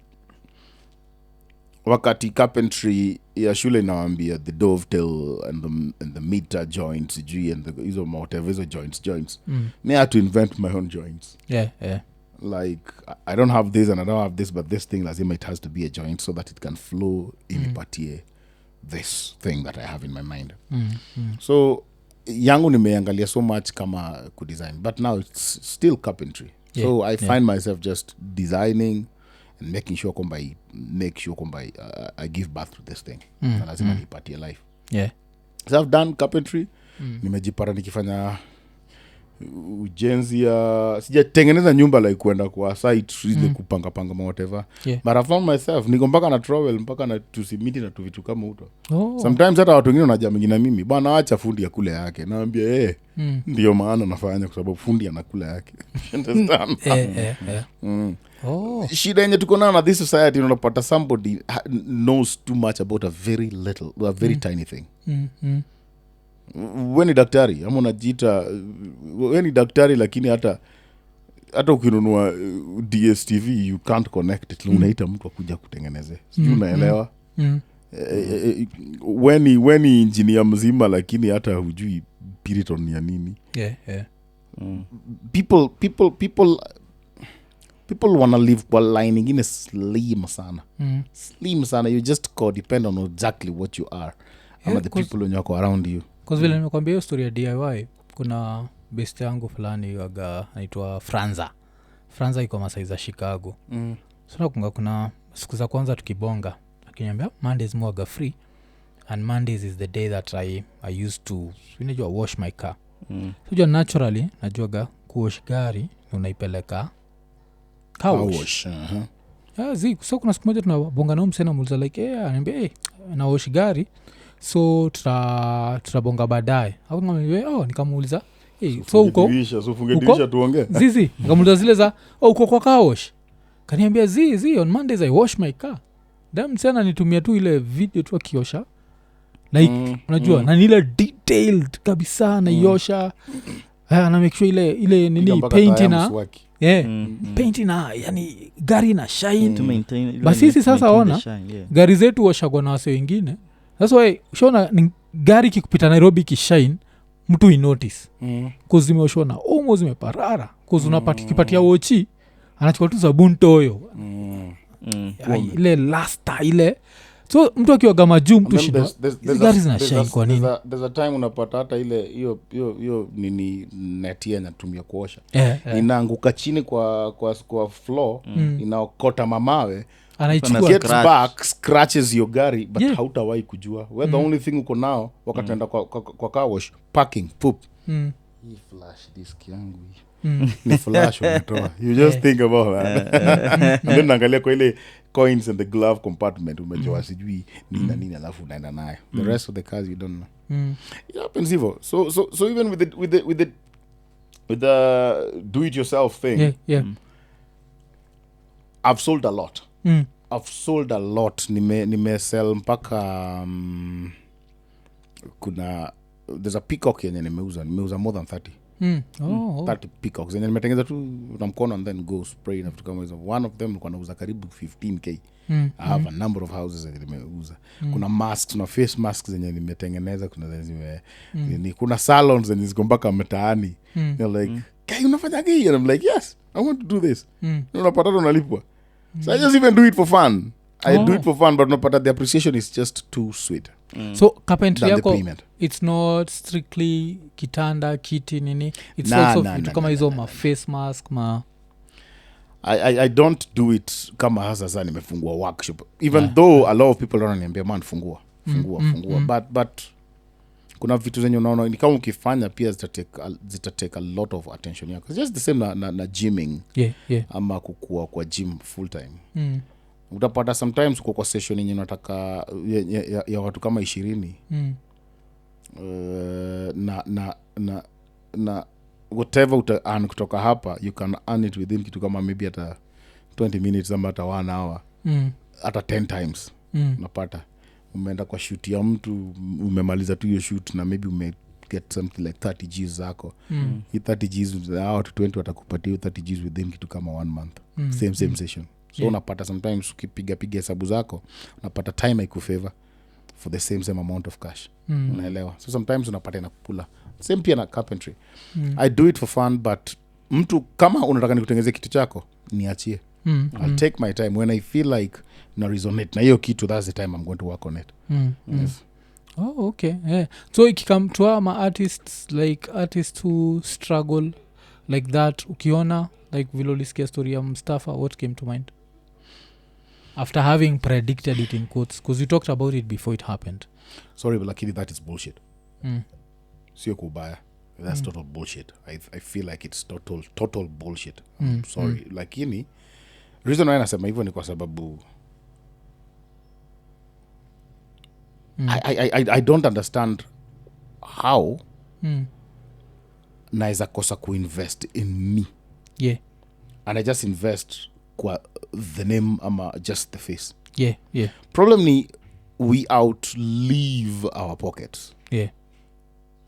wakati carpentry ya shule inawaambia the dovetail and the meter joints and the hizo whatever hizo joints me had to invent my own joints. Like I don't have this and I don't have this but this thing lazima it has to be a joint so that it can flow inipatie this thing that I have in my mind. So yangu nimeangalia so much kama kudesign but now it's still carpentry. So I find myself just designing and making sure kwamba I give birth to this thing. Na lazima nipatie life. So I've done carpentry nimejipata nikifanya ujenzi ya sijatengeneza nyumba like kwenda kwa site ile kupanga whatever. But I found myself niko mpaka na travel mpaka na tusimiti na vitu kama huto. Sometimes hata watu wengine wanajamii na mimi bwana acha fundi ya kule yake, naambia ndio maana nafanya kwa sababu fundi anakula yake. Understand? Shida yenye tuko nayo na this society, unapata somebody knows too much about a very little, a very tiny thing. Weni daktari ama unajiita weni daktari, lakini hata ukinunua DSTV you can't connect it, unaita mtu akuja kutengeneze, sijui unaelewa. Weni engineer mzima, lakini hata hujui piriton ya nini. People wanna live kwa line ingine slim sana. You just depend on exactly what you are ama the people when you're around you. Cause vile nimekwambia hiyo story ya DIY, kuna best yangu fulani waga anaitwa Franza iko Masai za Chicago. So nakunga kuna siku za kwanza tukibonga akiniambia Mondays mwaga free and Mondays is the day that I used to wash my car. So naturally najuaga kuwash gari unaipeleka car wash. So kuna siku moja tunabonga na msena muuliza like ananiambia na wash gari, so tutabonga baadaye. Hapo nikamuuliza so uko tuongee zizi, nikamuuliza zile za uko kwa car wash, kaniambia zizi on Mondays I wash my car. Damn sana nitumia tu ile video tu akiosha like unajua na ile detailed kabisa na iosha na make sure ile nini paint na paint na yani gari na shine. Basi sisi sasa ona gari zetu washagwa na wase wengine. That's why ushona gari kikupita Nairobi kishine mtu inotice cause zimeoshona almost zimeparara cause unapati kipatia wochi anachukua tu sabuni toyo ile lasta ile, so mtu akiwaga majuu mtu shida gari zina shine kwa nini. There's a time unapata hata ile hiyo nini netia natumia kuosha inaanguka chini kwa floor inaokota mamawe, anaichukua gets back scratches your gari but hautawahi kujua where the only thing uko nao wakati enda kwa car wash parking poop hii flash disk yangu ni flash unatoa, you just think about that. And then naangalia kwa ile coins in the glove compartment umejua sijui nini alafu unaenda nayo the rest of the cars you don't know. It happens hivyo. So even with the do it yourself thing, I've sold a lot. Nimesell mpaka kuna there's a peacock yenye nimeuza more than 30 30 peacocks yenye nimetengeza tu na mkono and then go spray na vitu kama hizo. One of them nilikuwa nauza karibu 15k. I have a number of houses zenye nimeuza. Kuna masks na face masks zenye nimetengeneza, kuna zenye kuna salons zenye ziko mpaka mtaani. They're like, "Hey, unafanya hii?" And I'm like, "Yes, I want to do this." Unapata unalipwa. So I just even do it for fun. Do it for fun, but unapata the appreciation is just too sweet. So carpentry yako it's not strictly kitanda kiti nini, it's also vitu kama hizo ma face mask I don't do it kama hasa nimefungua workshop even though a lot of people wananiambia man fungua but kuna vitu zenye unaona ni kama ukifanya pia zitatake a lot of attention yako. It's just the same na gymming ama kukua kwa gym full time. Utapata sometimes uko kwa session yenye unataka ya watu kama 20 na whatever uta earn kutoka hapa you can earn it within kitu kama maybe hata 20 minutes ama hata 1 hour hata 10 times. Unapata umeenda kwa shoot ya mtu umemaliza tu hiyo shoot na maybe get something like 30 G's zako. Hii 30 G's hao 20 watakupatia 30 G's within kitu kama 1 month. Same session. So unapata sometimes ukipiga hesabu zako unapata time haikufavor for the same amount of cash. Unaelewa? So sometimes unapata inakula. Same pia na carpentry. I do it for fun, but mtu kama unataka nikutengenezee kitu chako niachie. I'll take my time when I feel like na resonate na hiyo kitu, that's the time I'm going to work on it. Yes. Oh, okay. So ikikam to ma artists who struggle like that, ukiona like vile ulisikia story ya Mustafa, what came to mind after having predicted it in quotes, because you talked about it before it happened? Sorry, but lakini that is bullshit. sio kubaya. That's total bullshit. I feel like it's total bullshit. I'm sorry. Lakini reason why nasema hivyo ni kwa sababu I don't understand how naweza kosa kuinvest in me. Yeah. And I just invest kwa the name ama just the face. Yeah, yeah. Problem ni we outlive our pockets. Yeah.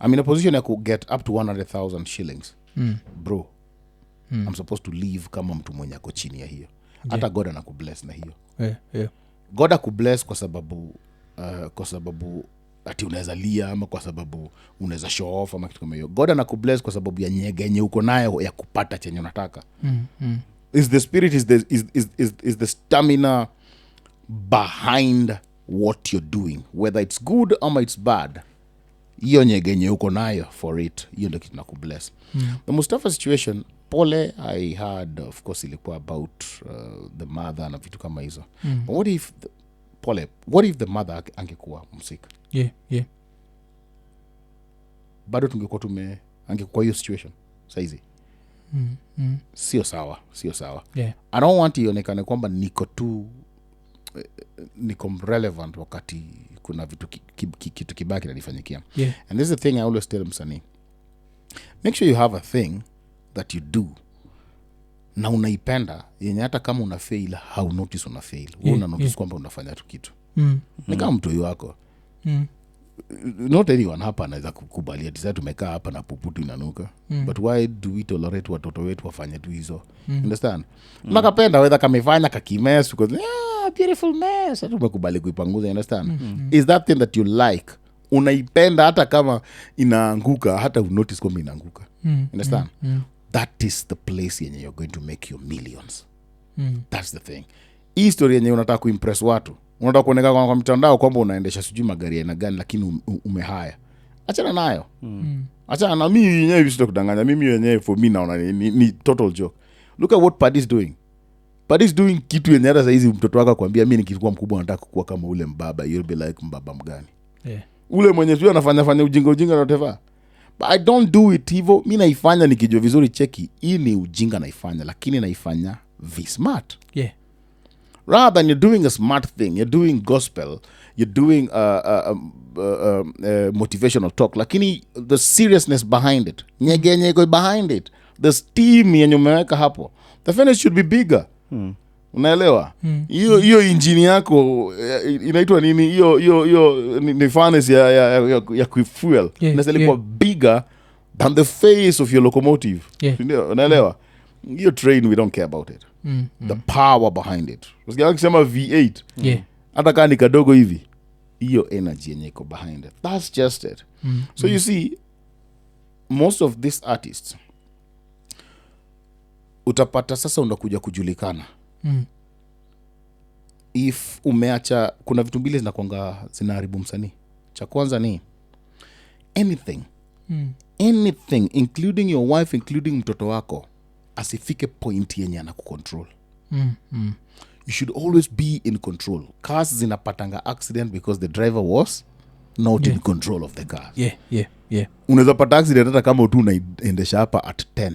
I'm in a position I could get up to 100,000 shillings. Bro, I'm supposed to live kama mtu mwenye ako chini ya hiyo. Hata God anakubless na hiyo. Yeah, yeah. God akubless kwa sababu ati unaweza lia ama kwa sababu unaweza show off ama kitu kama hiyo. God anakubless kwa sababu ya nyegenye uko nayo ya kupata chenye unataka. Is the spirit, is the stamina behind what you're doing, whether it's good or it's bad. Hiyo nyegenye uko nayo for it, hiyo ndio kitu nakubless. The Mustafa situation, pole, I had, of course, ilikuwa about the mother na vitu kama hizo. But what if the mother angekuwa msika? Yeah, yeah. Bado tungekuwa angekuwa hiyo situation saizi. Sio sawa. Yeah. I don't want ionekane kwamba niko relevant wakati kuna vitu kitu kibaki nanifanyikia. Yeah. And this is the thing I always tell msanii. Make sure you have a thing that you do na unaipenda yenye hata kama una fail how notice una fail. Wewe una notice kwamba unafanya tu kitu. Ni kama mtu wako. Not anyone hapa anaweza kukubalia tisa tumekaa hapa na puputu inanuka. But why do we tolerate watoto wetu wafanye tu hizo? Understand? Nakapenda whether kamefanya kakimes because beautiful mess. Tumekubali kuipanguza, understand? Is that thing that you like? Unaipenda hata kama inaanguka, hata unotice kwamba inaanguka. Understand? That is the place yenye you're going to make your millions. That's the thing. Hii story yenye unataka kuimpress watu, unataka kuonekana kwa mitandao kwamba unaendesha sijui magari aina gani lakini umehaya. Achana nayo. Achana na mimi yenyewe sio kudanganya. Mimi yenyewe for me naona ni total joke. Look at what Padi is doing. Padi is doing kitu yenye hata saizi mtoto wako akwambia mimi nikikuwa mkubwa nataka kuwa kama ule mbaba. You'll be like mbaba mgani? Yeah. Ule mwenye sio anafanya ujinga na whatever. But I don't do it hivyo. Mimi naifanya nikijua vizuri cheki. Hii ni ujinga naifanya lakini naifanya smart. Yeah. Rather than you're doing a smart thing, you're doing gospel, you're doing motivational talk, lakini the seriousness behind it, nyege behind it, the steam yenye umeweka hapo, the furnace should be bigger. Unaelewa? Hiyo engine yako inaitwa nini? Hiyo ni furnace ya fuel. Inastahili bigger than the face of your locomotive. Ndio, unaelewa? Hiyo train we don't care about it. The power behind it. Ukisema V8. Hata kama ni kadogo hivi, hiyo energy yenye iko behind it. That's just it. So you see, most of these artists utapata sasa unakuja kujulikana. If umeacha, kuna vitu mbili zinaharibu msanii. Cha kwanza ni anything including your wife, including mtoto wako asifike point yenye anakucontrol. You should always be in control. Cars zinapatanga accident because the driver was not in control of the car. Unaweza pata accident hata kama tu unaendesha hapa at 10.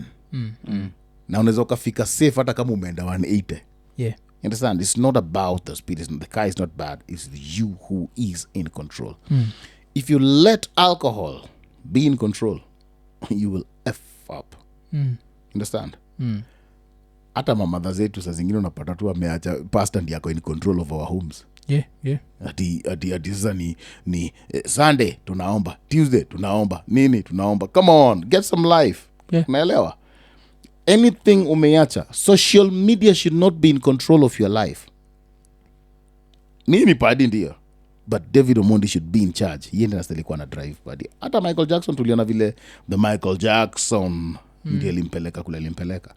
Na unaweza ukafika safe hata kama umeenda 180. You understand? It's not about the speed. The car is not bad. It's you who is in control. If you let alcohol be in control, you will F up. Understand? Hata mamadha zetu saa zingine unapata tu ameacha pastor ndiye ako in control of our homes. Ati sasa ni Sunday tunaomba, Tuesday tunaomba, nini tunaomba. Come on, get some life. Unaelewa? Anything umeacha. Social media should not be in control of your life. Nini Padi ndio, but David Omondi should be in charge. Yeye ndiye anastahili na drive Padi. Hata Michael Jackson tuliona vile the Michael Jackson ndiye alimpeleka kule alimpeleka.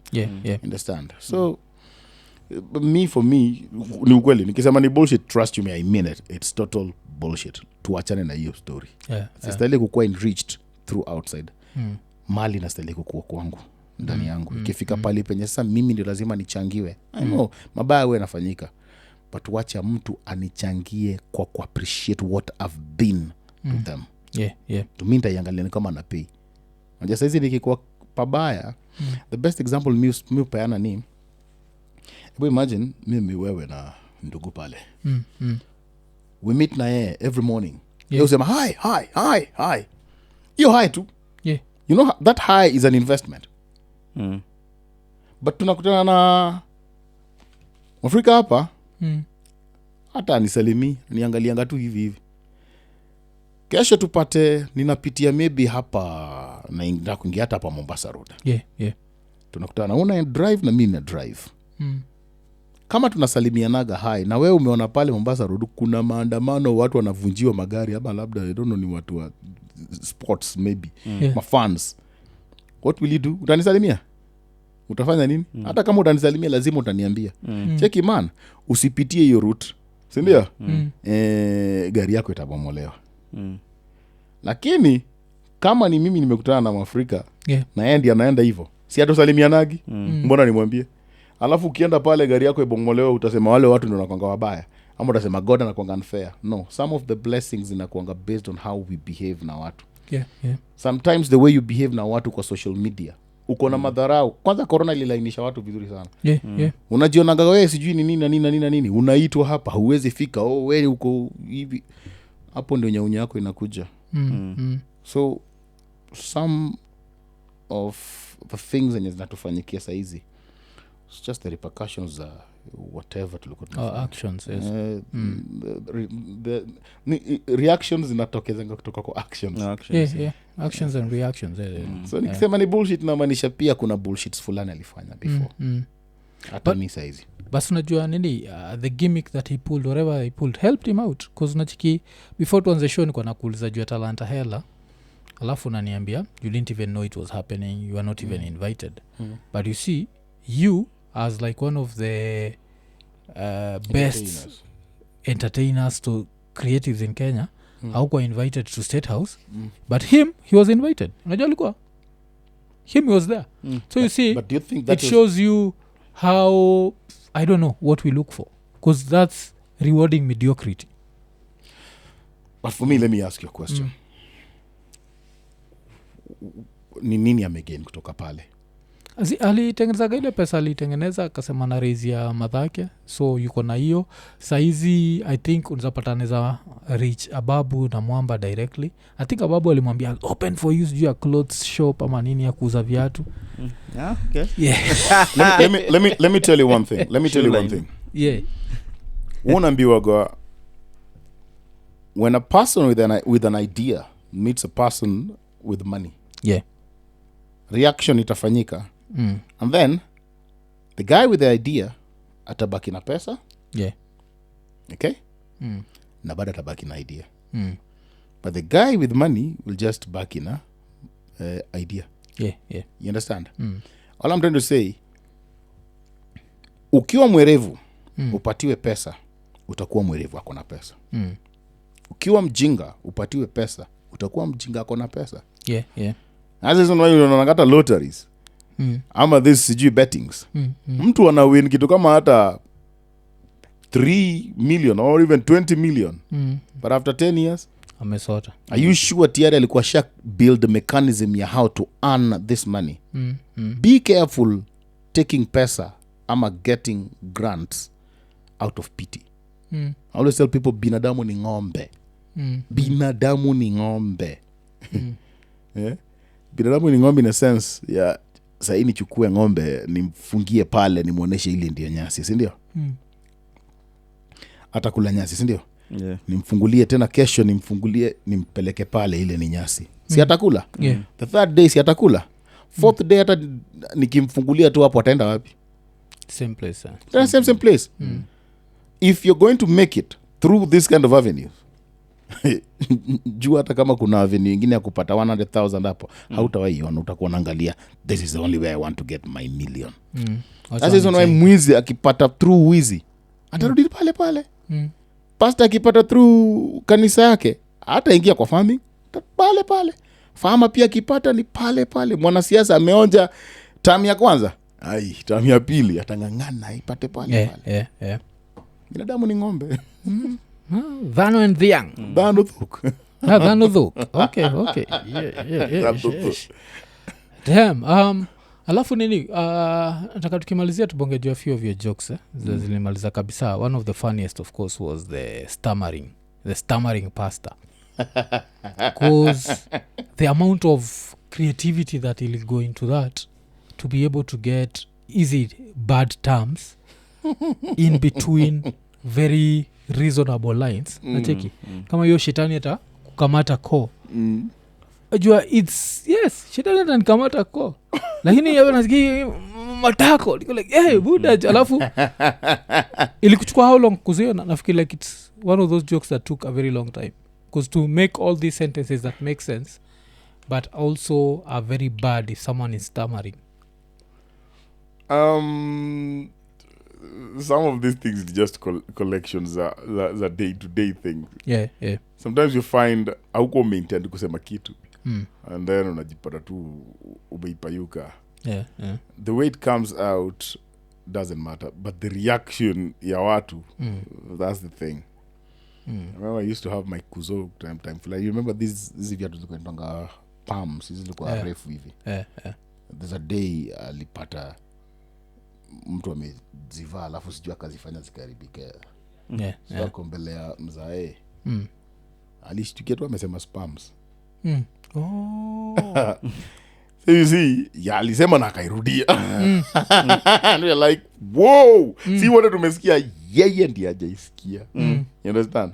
Understand? So for me ni ukweli nikisema ni bullshit, trust you me, I mean it. It's total bullshit. Tuachane na hiyo story. Sistahili kukuwa enriched through outside. Mali nastahili kukuwa kwangu ndani yangu. Ikifika pali penye sasa mimi ndio lazima nichangiwe. I know mabaya wewe nafanyika, but wacha mtu anichangie kwa appreciate what I've been to them. Yeah. mi nitaiangalia ni kama na pay. Unajua saizi nikikuwa pabaya, the best example mi upeana ni, hebu imagine mimi wewe na ndugu pale, we meet na yeye every morning, yeye usema hi, hiyo hi tu, you know that hi is an investment. But tunakutana na Afrika hapa, hata anisalimi, niangalianga tu hivi. Kesho tupate ninapitia maybe hapa na kuingia hata hapa Mombasa Road. Yeah. Tunakutana una drive na mimi na drive. Kama tunasalimianaga hai na wewe umeona pale Mombasa Road kuna maandamano, watu wanavunjiwa magari, ama labda I don't know ni watu wa sports maybe, ma fans. What will you do? Utanisalimia? Utafanya nini? Hata kama utanisalimia lazima utaniambia. Cheki man, usipitie hiyo route. Si ndio? Gari yako itabomolewa. Lakini kama ni mimi nimekutana na Mwafrika na yeye ndiye anaenda hivyo, si atosalimianagi? Mbona nimwambie? Alafu ukienda pale gari yako ibomolewa, utasema wale watu ndio wanakuanga wabaya, ama utasema God anakuanga unfair? No, some of the blessings zinakuanga based on how we behave na watu. Sometimes the way you behave na watu kwa social media, uko na madharau. Kwanza corona ililainisha watu vizuri sana. Unajionaga wewe sijui ni nini, unaitwa hapa huwezi fika, wewe uko hivi. Hapo ndio nyaunya yako inakuja. So some of the things zenye zinatufanyikia saa hizi, it's just the repercussions whatever tulikuwa actions. the reactions zinatokezanga kutoka kwa actions. Actions and reactions. So nikisema ni bullshit na maanisha pia kuna bullshits fulani alifanya before. Hata ni saa hizi basi unajua nini, the gimmick that he pulled, whatever he pulled, helped him out. Because unachiki before tuanze show nilikuwa nakuuliza juu ya talanta hela, alafu unaniambia you didn't even know it was happening, you are not even invited. But you see, you as like one of the best entertainers to creatives in Kenya, haukuwa invited to State House, but he was invited. Unajua alikuwa he was there. So you see, but do you think that it shows you how, I don't know what we look for, because that's rewarding mediocrity. But for me, let me ask you a question. Ni nini amegain kutoka pale? Alitengenezaga ile pesa, alitengeneza akasema na raise ya madhake, so yuko na hiyo saizi. I think unazapataneza reach Ababu na Mwamba directly. I think Ababu alimwambia open for use juu ya clothes shop ama nini ya kuuza viatu. Let me tell you one thing. Unaambiwa when a person with an idea meets a person with money, reaction itafanyika. And then the guy with the idea atabaki na pesa, okay, na bado atabaki na idea, but the guy with money will just back in a idea. You understand? All I'm trying to say, ukiwa mwerevu upatiwe pesa, utakuwa mwerevu ako na pesa. Ukiwa mjinga upatiwe pesa, utakuwa mjinga ako na pesa. As is why unangata lotteries. Ama this sijui bettings. Mtu ana win kitu kama hata 3 million or even 20 million. But after 10 years amesota. Are you sure tayari alikuwa sha build a mechanism ya how to earn this money? Be careful taking pesa ama getting grants out of pity. I always tell people binadamu ni ng'ombe. Binadamu ni ng'ombe. Binadamu ni ng'ombe in a sense ya sahi nichukue ng'ombe nimfungie pale nimuoneshe ile ndio nyasi, si ndio? Atakula nyasi, si ndio? Nimfungulie tena kesho, nimfungulie nimpeleke pale ile ni nyasi. Si atakula? The third day si atakula? Fourth day hata nikimfungulia tu hapo ataenda wapi? Same place. Same place. If you're going to make it through this kind of avenues, juu hata kama kuna avenue nyingine ya kupata 100,000 hapo, hautawaiona, utakuwa unaangalia this is the only way I want to get my million. That is why mwizi akipata through wizi atarudi pale pale. Pastor akipata through kanisa yake hataingia kwa farming, pale pale. Farmer pia akipata ni pale pale. Mwanasiasa ameonja tamu ya kwanza, tamu ya pili atangangana ipate pale pale. Binadamu ni ng'ombe. Vano and the young. Vano thuk. Ganodho. Okay. Yeah. Damn. Alafu nini nataka tukimalizia tubongejua few of your jokes zilimaliza kabisa. One of the funniest of course was the stammering pasta. Because the amount of creativity that will go into that to be able to get easy bad terms in between very reasonable lines. Nacheki kama hiyo shetani hata kukamata ko ajua it's yes shetani hata nikamata ko lakini yeye anasikia matako like hey buda alafu ilikuchukua how long kuziona nafikiri like it's one of those jokes that took a very long time because to make all these sentences that make sense but also are very bad if someone is stammering. Some of these things are just collections are day-to-day things. Yeah. Sometimes you find hauko maintain kusema kitu and then unajipata tu umeipayuka. Yeah. The way it comes out doesn't matter, but the reaction ya watu, that's the thing. I remember I used to have my kuzo time fly. You remember these viatu zilikuwa palms, hizi zilikuwa refu hivi. Yeah. There's a day alipata mtu amezivaa alafu sijua akazifanya zikaribika. So ako mbele ya mzae. Alishtukia tu amesema spams. So you see, alisema na akairudia. And we're like, whoa! See what tumesikia yeye ndiye hajaisikia. You understand?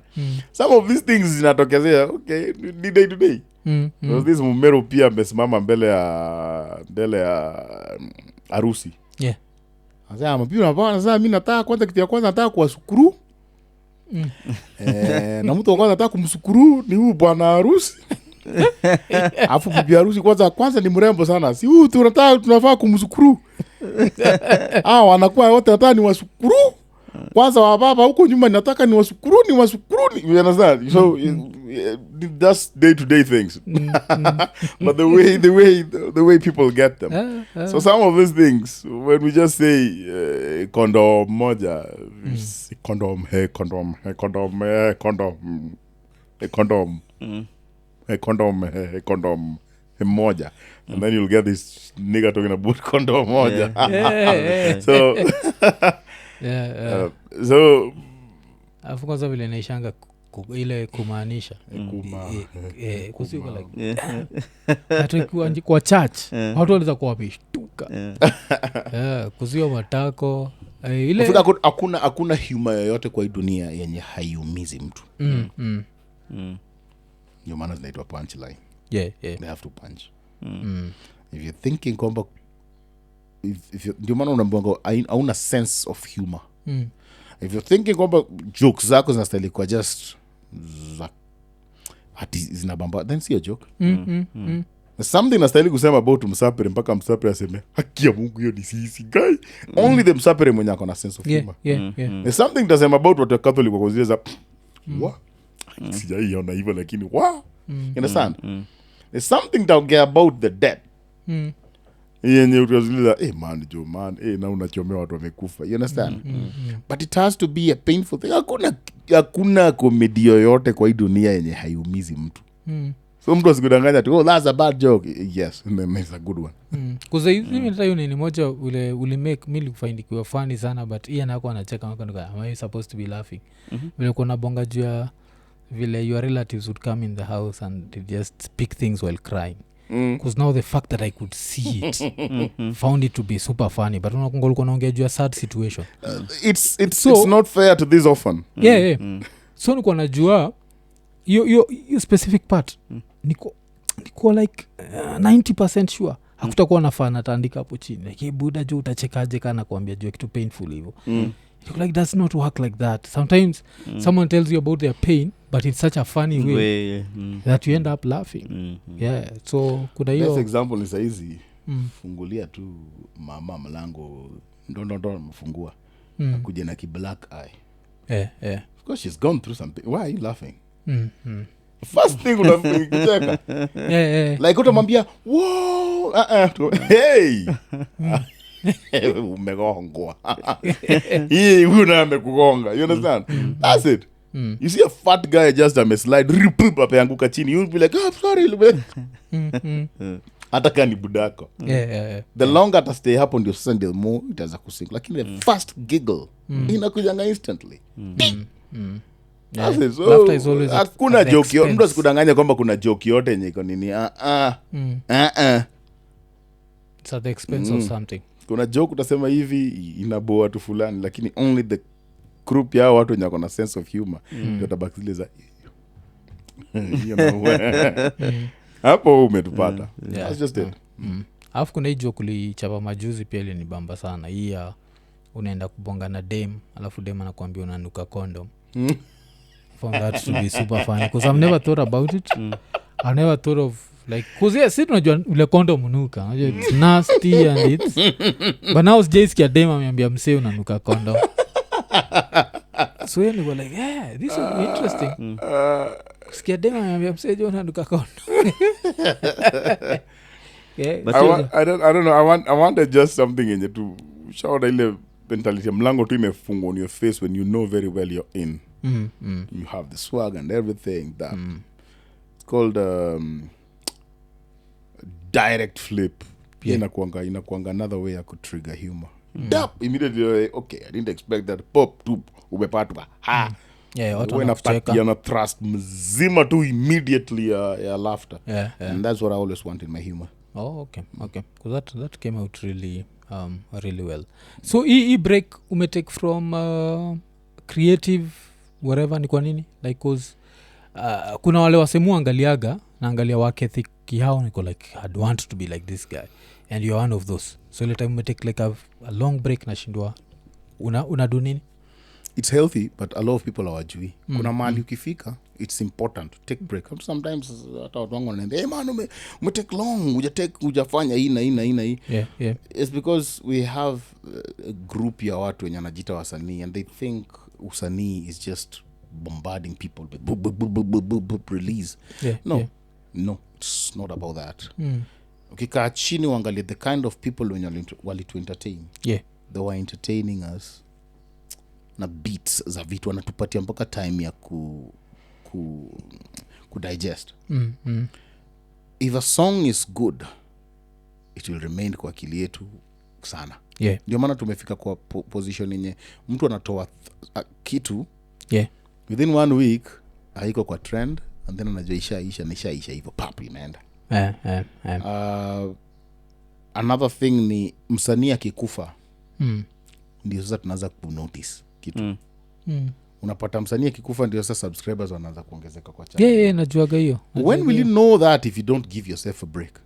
Some of these things zinatokezea, okay, ni day to day. So this mumero pia amesimama mbele ya harusi. Yeah. Sasa mpira hapana, sasa mimi nataka kwanza kitu ya kwanza nataka kuwashukuru. Na mtu kwanza nataka kumshukuru ni huyu bwana harusi. Afu bibi harusi kwanza ni mrembo sana. Si huyu tunafaa kumshukuru. Wanakuwa wote nataka ni washukuru. Kwanza wa baba huko nyuma nataka ni washukuru. You understand? So that's day-to-day things. But the way people get them. So some of these things, when we just say condom moja, condom moja, and then you'll get this nigga talking about condom moja. So afu kwanza vile naishanga ile kumaanisha kusiko like hata kwa church watu waliza kuwa wameshtuka kuzio matako ile hakuna humor yoyote kwa hii dunia yenye haiumizi mtu. Ndio maana zinaitwa punchline. Yeah. They have to punch. If you're thinking kwamba ndio maana unaambia hauna sense of humor. If you're thinking kwamba jokes zako zinastahili kwa just hati zinabamba, then see a joke. Something nastahili kusema about msapere mpaka msapere aseme haki ya Mungu hiyo ni sisi guy. Only the msapere mwenye ako na sense of humor. There's something tasema about what the Catholic wako zile sijaiona hivyo lakini you understand? There's something to get about the dead. Yenye utaziliza na unachomea watu wamekufa. You understand? But it has to be a painful thing. Hakuna comedy yoyote kwa hii dunia yenye haiumizi mtu. So mtu asikudanganya tu that's a bad joke. Yes, and then it's a good one. Kuza hivi nitayo ni moja ule make me find it funny sana, but yeye anako anacheka am I supposed to be laughing? Vile kuna bonga juu ya vile your relatives would come in the house and they just speak things while crying. Because now the fact that I could see it found it to be super funny, but unakunga naongea juu ya sad situation. It's not fair to this often. Yeah. So niko najua you specific part niko like 90% sure hakutakuwa nafana taandika hapo chini like buda juu utachekaje kana kuambia juu kitu painful hivyo. Like does not work like that. Sometimes someone tells you about their pain but in such a funny way that you end up laughing. Yeah, so kuna hiyo best example ni saizi fungulia tu mama mlango ndo mfungua kuja na ki black eye. Of course she's gone through something. Why are you laughing? First thing unafikiria like utamwambia wow hey umegongwa hii huyu na amekugonga. You understand? That's it. You see a fat guy just ameslide rip apeanguka chini, you'll be like, oh, sorry. Hata kani budako. The longer ata stay hapo ndio sasa ndio more itaanza kusink. Lakini the first giggle inakujanga instantly. Laughter is always hakuna joke. Mtu asikudanganya kwamba kuna joke yote yenye iko nini. It's at the expense of something. Kuna joke utasema hivi inaboa watu fulani, lakini only the group ya watu wenye wako na sense of humor ndio tabaki zile za you know. Hapo umetupata. That's just it. Alafu kuna hii joke ulichapa majuzi pia ile ni bamba sana. Hii unaenda kubonga na dem, alafu dem anakuambia unanuka condom. Found that to be super funny because I've never thought about it. I never thought of like cause yeah, sit unajua ule condom unuka. It's nasty and it's but now Jay's dem ameambia msee unanuka condom. So we were like, yeah, this is interesting. Sikia dem ameambia msee unanuka condom. Yeah, but I don't know. I wanted just something in to shout ile mentality mlango tu imefungwa on your face when you know very well you're in. You have the swag and everything that it's called direct flip. Inakuanga another way I could trigger humor. Immediately okay, I didn't expect that. Pop tu umepatwa. When a thrust mzima tu immediately laughter. And that's what I always want in my humor. Oh, okay. Because that came out really really well. So e break umetake from creative whatever ni kwa nini? Like cause kuna wale wasemu angaliaga na angalia work ethic yao niko like I'd want to be like this guy and you're one of those. So ile time umetake like a long break na shindwa unadu nini? It's healthy but a lot of people hawajui. Kuna mahali ukifika it's important to take break. Sometimes hata watu wangu wanaenda, hey man umetake long, hujafanya hii na hii. Yeah. It's because we have a group ya watu wenye wanajita wasanii and they think usanii is just bombarding people with release. No, it's not about that. Ukikaa chini uangalie the kind of people wenye wali to entertain. They were entertaining us na beats za vitu wanatupatia mpaka time ya ku digest. If a song is good it will remain kwa akili yetu sana. Ndio maana tumefika kwa position yenye mtu anatoa kitu within 1 week haiko kwa trend and then anajua ishaisha hivyo pap imeenda. Another thing ni msanii akikufa ndio sasa tunaanza ku notice kitu. Unapata msanii akikufa ndio sasa subscribers wanaanza kuongezeka kwa channel. Najuaga hiyo. When will you know that if you don't give yourself a break?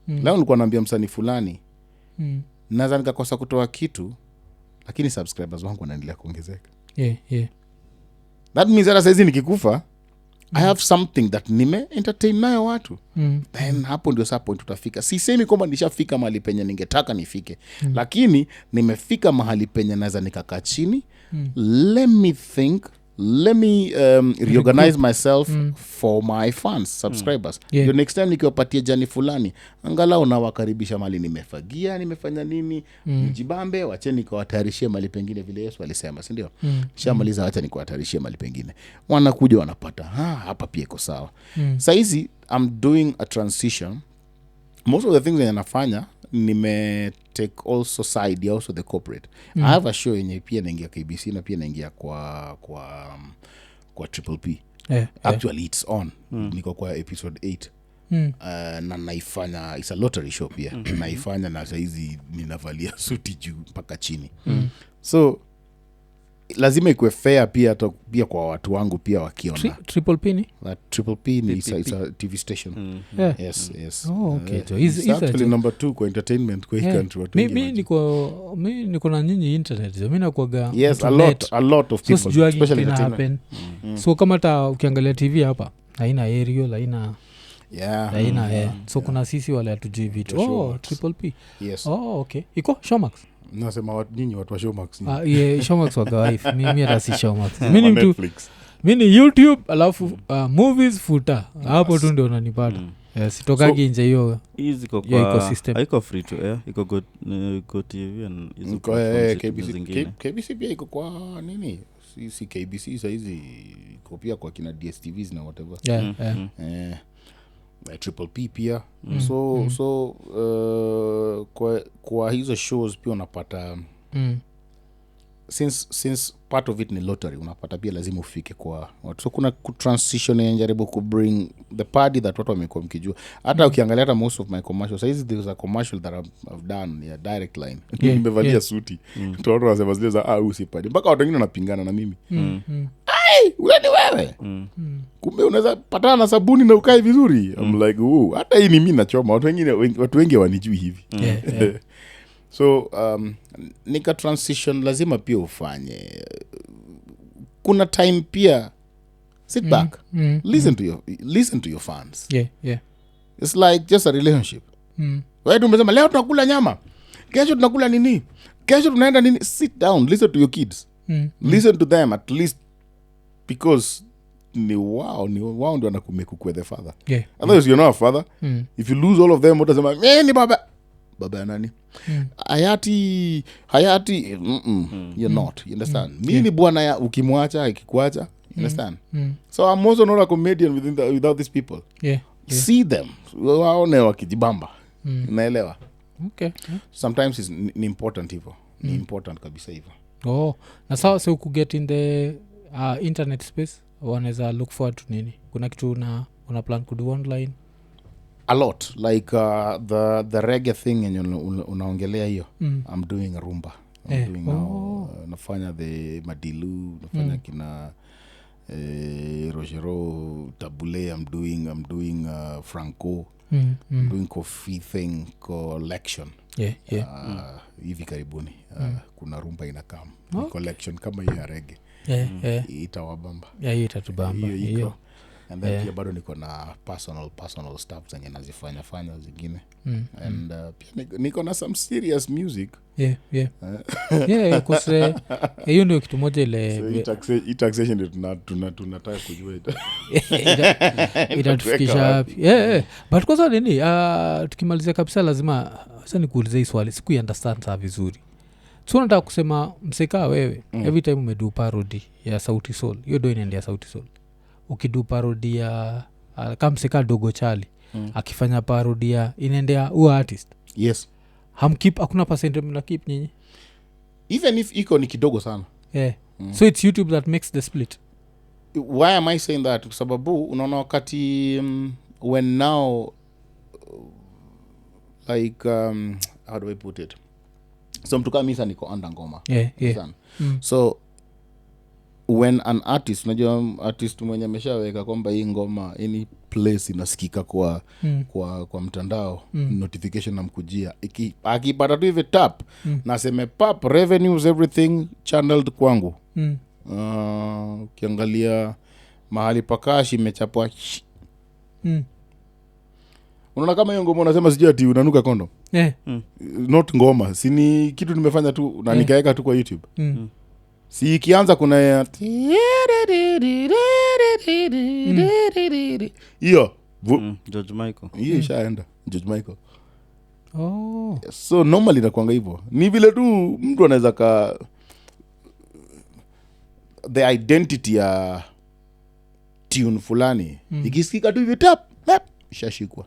Leo nilikuwa naambia msanii fulani naweza nikakosa kutoa kitu lakini subscribers wangu wanaendelea kuongezeka. That means that saizi nikikufa I have something that nime entertain nayo watu. Then hapo ndio saa point tutafika. Sisemi kwamba nishafika mahali penye ningetaka nifike. Lakini nimefika mahali penye naweza nikakaa chini. Let me think. Let me reorganize myself for my fans, subscribers. The next time nikiwapatia jani fulani, angalau nawakaribisha mahali nimefagia, nimefanya nini, mjibambe, wacheni nikawatayarishie mahali pengine vile Yesu alisema, si ndio? Shamaliza wacha nikawatayarishie mahali pengine. Wanakuja wanapata, hapa pia iko sawa. Saizi I'm doing a transition. Most of the things that nafanya nime take also side also the corporate. I have a show yenye pia naingia KBC na pia naingia kwa Triple P. Actually it's on. Niko kwa episode 8. Na naifanya it's a lottery show pia. Naifanya na saizi ninavalia suti juu mpaka chini. So lazima ikuwe fair pia kwa watu wangu pia wakiona. Triple P ni? Triple P ni it's a TV station. Yes. Oh, okay. It's actually number 2 kwa entertainment kwa hii country. Mi niko na nyinyi internet. Mi nakuaga yes, a lot of people. So especially entertainment. So kama ta ukiangalia TV hapa, haina aerial, haina so kuna sisi wale hatujui vitu. Triple P. Yes. Okay. Iko Showmax. Nasema nyinyi watu wa Showmax. Showmax waka wife. Mimi hata si Showmax. Mimi ni YouTube alafu movies futa. Hapo tu ndio unanipata. Sitokagi nje hiyo ecosystem. Haiko free to air. Iko go TV and KBC pia iko kwa nini? si KBC saizi iko pia kwa kina DSTVs na whatever. Triple P pia. So kwa hizo shows pia unapata since part of it ni lottery, unapata pia lazima ufike kwa watu. So kuna transition inajaribu ku bring the party that watu wamekuwa mkijua. Hata ukiangalia hata most of my commercials, saizi there's a commercial that I've done, yeah, direct line. Nimevalia suti. Watu wasema zile za usipadi. Mpaka watu wengine wanapingana na mimi. Ai, wewe ni wewe. Kumbe unaweza patana na sabuni na ukae vizuri. I'm like, hata hii ni mimi nachoma. Watu wengi wanijui hivi. So nika transition lazima pia ufanye. Kuna time pia sit back, listen to your fans. It's like just a relationship. Wewe tumesema leo tunakula nyama, kesho tunakula nini, kesho tunaenda nini. Sit down, listen to your kids. Listen to them at least, because ni wao ndio wanakumekuwa the father. Otherwise you're not a father. If you lose all of them, utasema ni baba ya nani? Hayati you're not, you understand? Mimi ni bwana ya ukimwacha ikikuacha, you understand? So I'm also not a comedian without these people. See them, waone wakijibamba. Unaelewa? Sometimes ni important hivyo. Ni important kabisa hivyo. Na sasa uku-get in the internet space, wanaweza look forward to nini? Kuna kitu una plan kudu online? A lot, like the reggae thing yenye unaongelea hiyo. I'm doing a rumba. I'm doing nafanya the Madilu, nafanya kina Rogero Tabule. I'm doing Franco. I'm doing coffee thing collection. Hivi karibuni kuna rumba inakam. Collection kama hiyo ya reggae. Itawabamba. Hiyo itatubamba. Hiyo. And then pia bado niko na personal stuff zenye nazifanya zingine. And pia niko na some serious music. Kuse hiyo ndio kitu moja ile taxation ndio tunataka kujua itatufikisha. But kwa sababu nini tukimalizia kabisa lazima sasa nikuulize hii swali, siku understand saa vizuri. So nataka kusema mseka wewe every time umedu parody ya Sauti Sol, hiyo ndio inaendea Sauti Sol. Ukidu parody ya kama mseka Dogo Chali akifanya parody ya inaendea artist. Yes. Hamkeep hakuna percent mna keep nyinyi, even if iko ni kidogo sana. So it's YouTube that makes the split. Why am I saying that? Sababu unaona wakati when now like how do I put it, so mtu kama misa niko under ngoma. So when an artist, unajua artist mwenye ameshaweka kwamba hii ngoma any place inasikika kwa mtandao, notification namkujia, akipata tu hivi tap na seme pap revenues everything channeled kwangu. Ukiangalia mahali pakashi imechapwa. Unaona kama hiyo ngoma unasema sijui ati unanuka kondo. Not ngoma, si ni kitu nimefanya tu na nikaeka tu kwa YouTube. Si ikianza kuna hiyo George Michael. Hiyo ishaenda George Michael. So normally inakuanga hivyo. Ni vile tu mtu anaweza the identity ya tune fulani ikisikika tu hivi tap ishashikwa.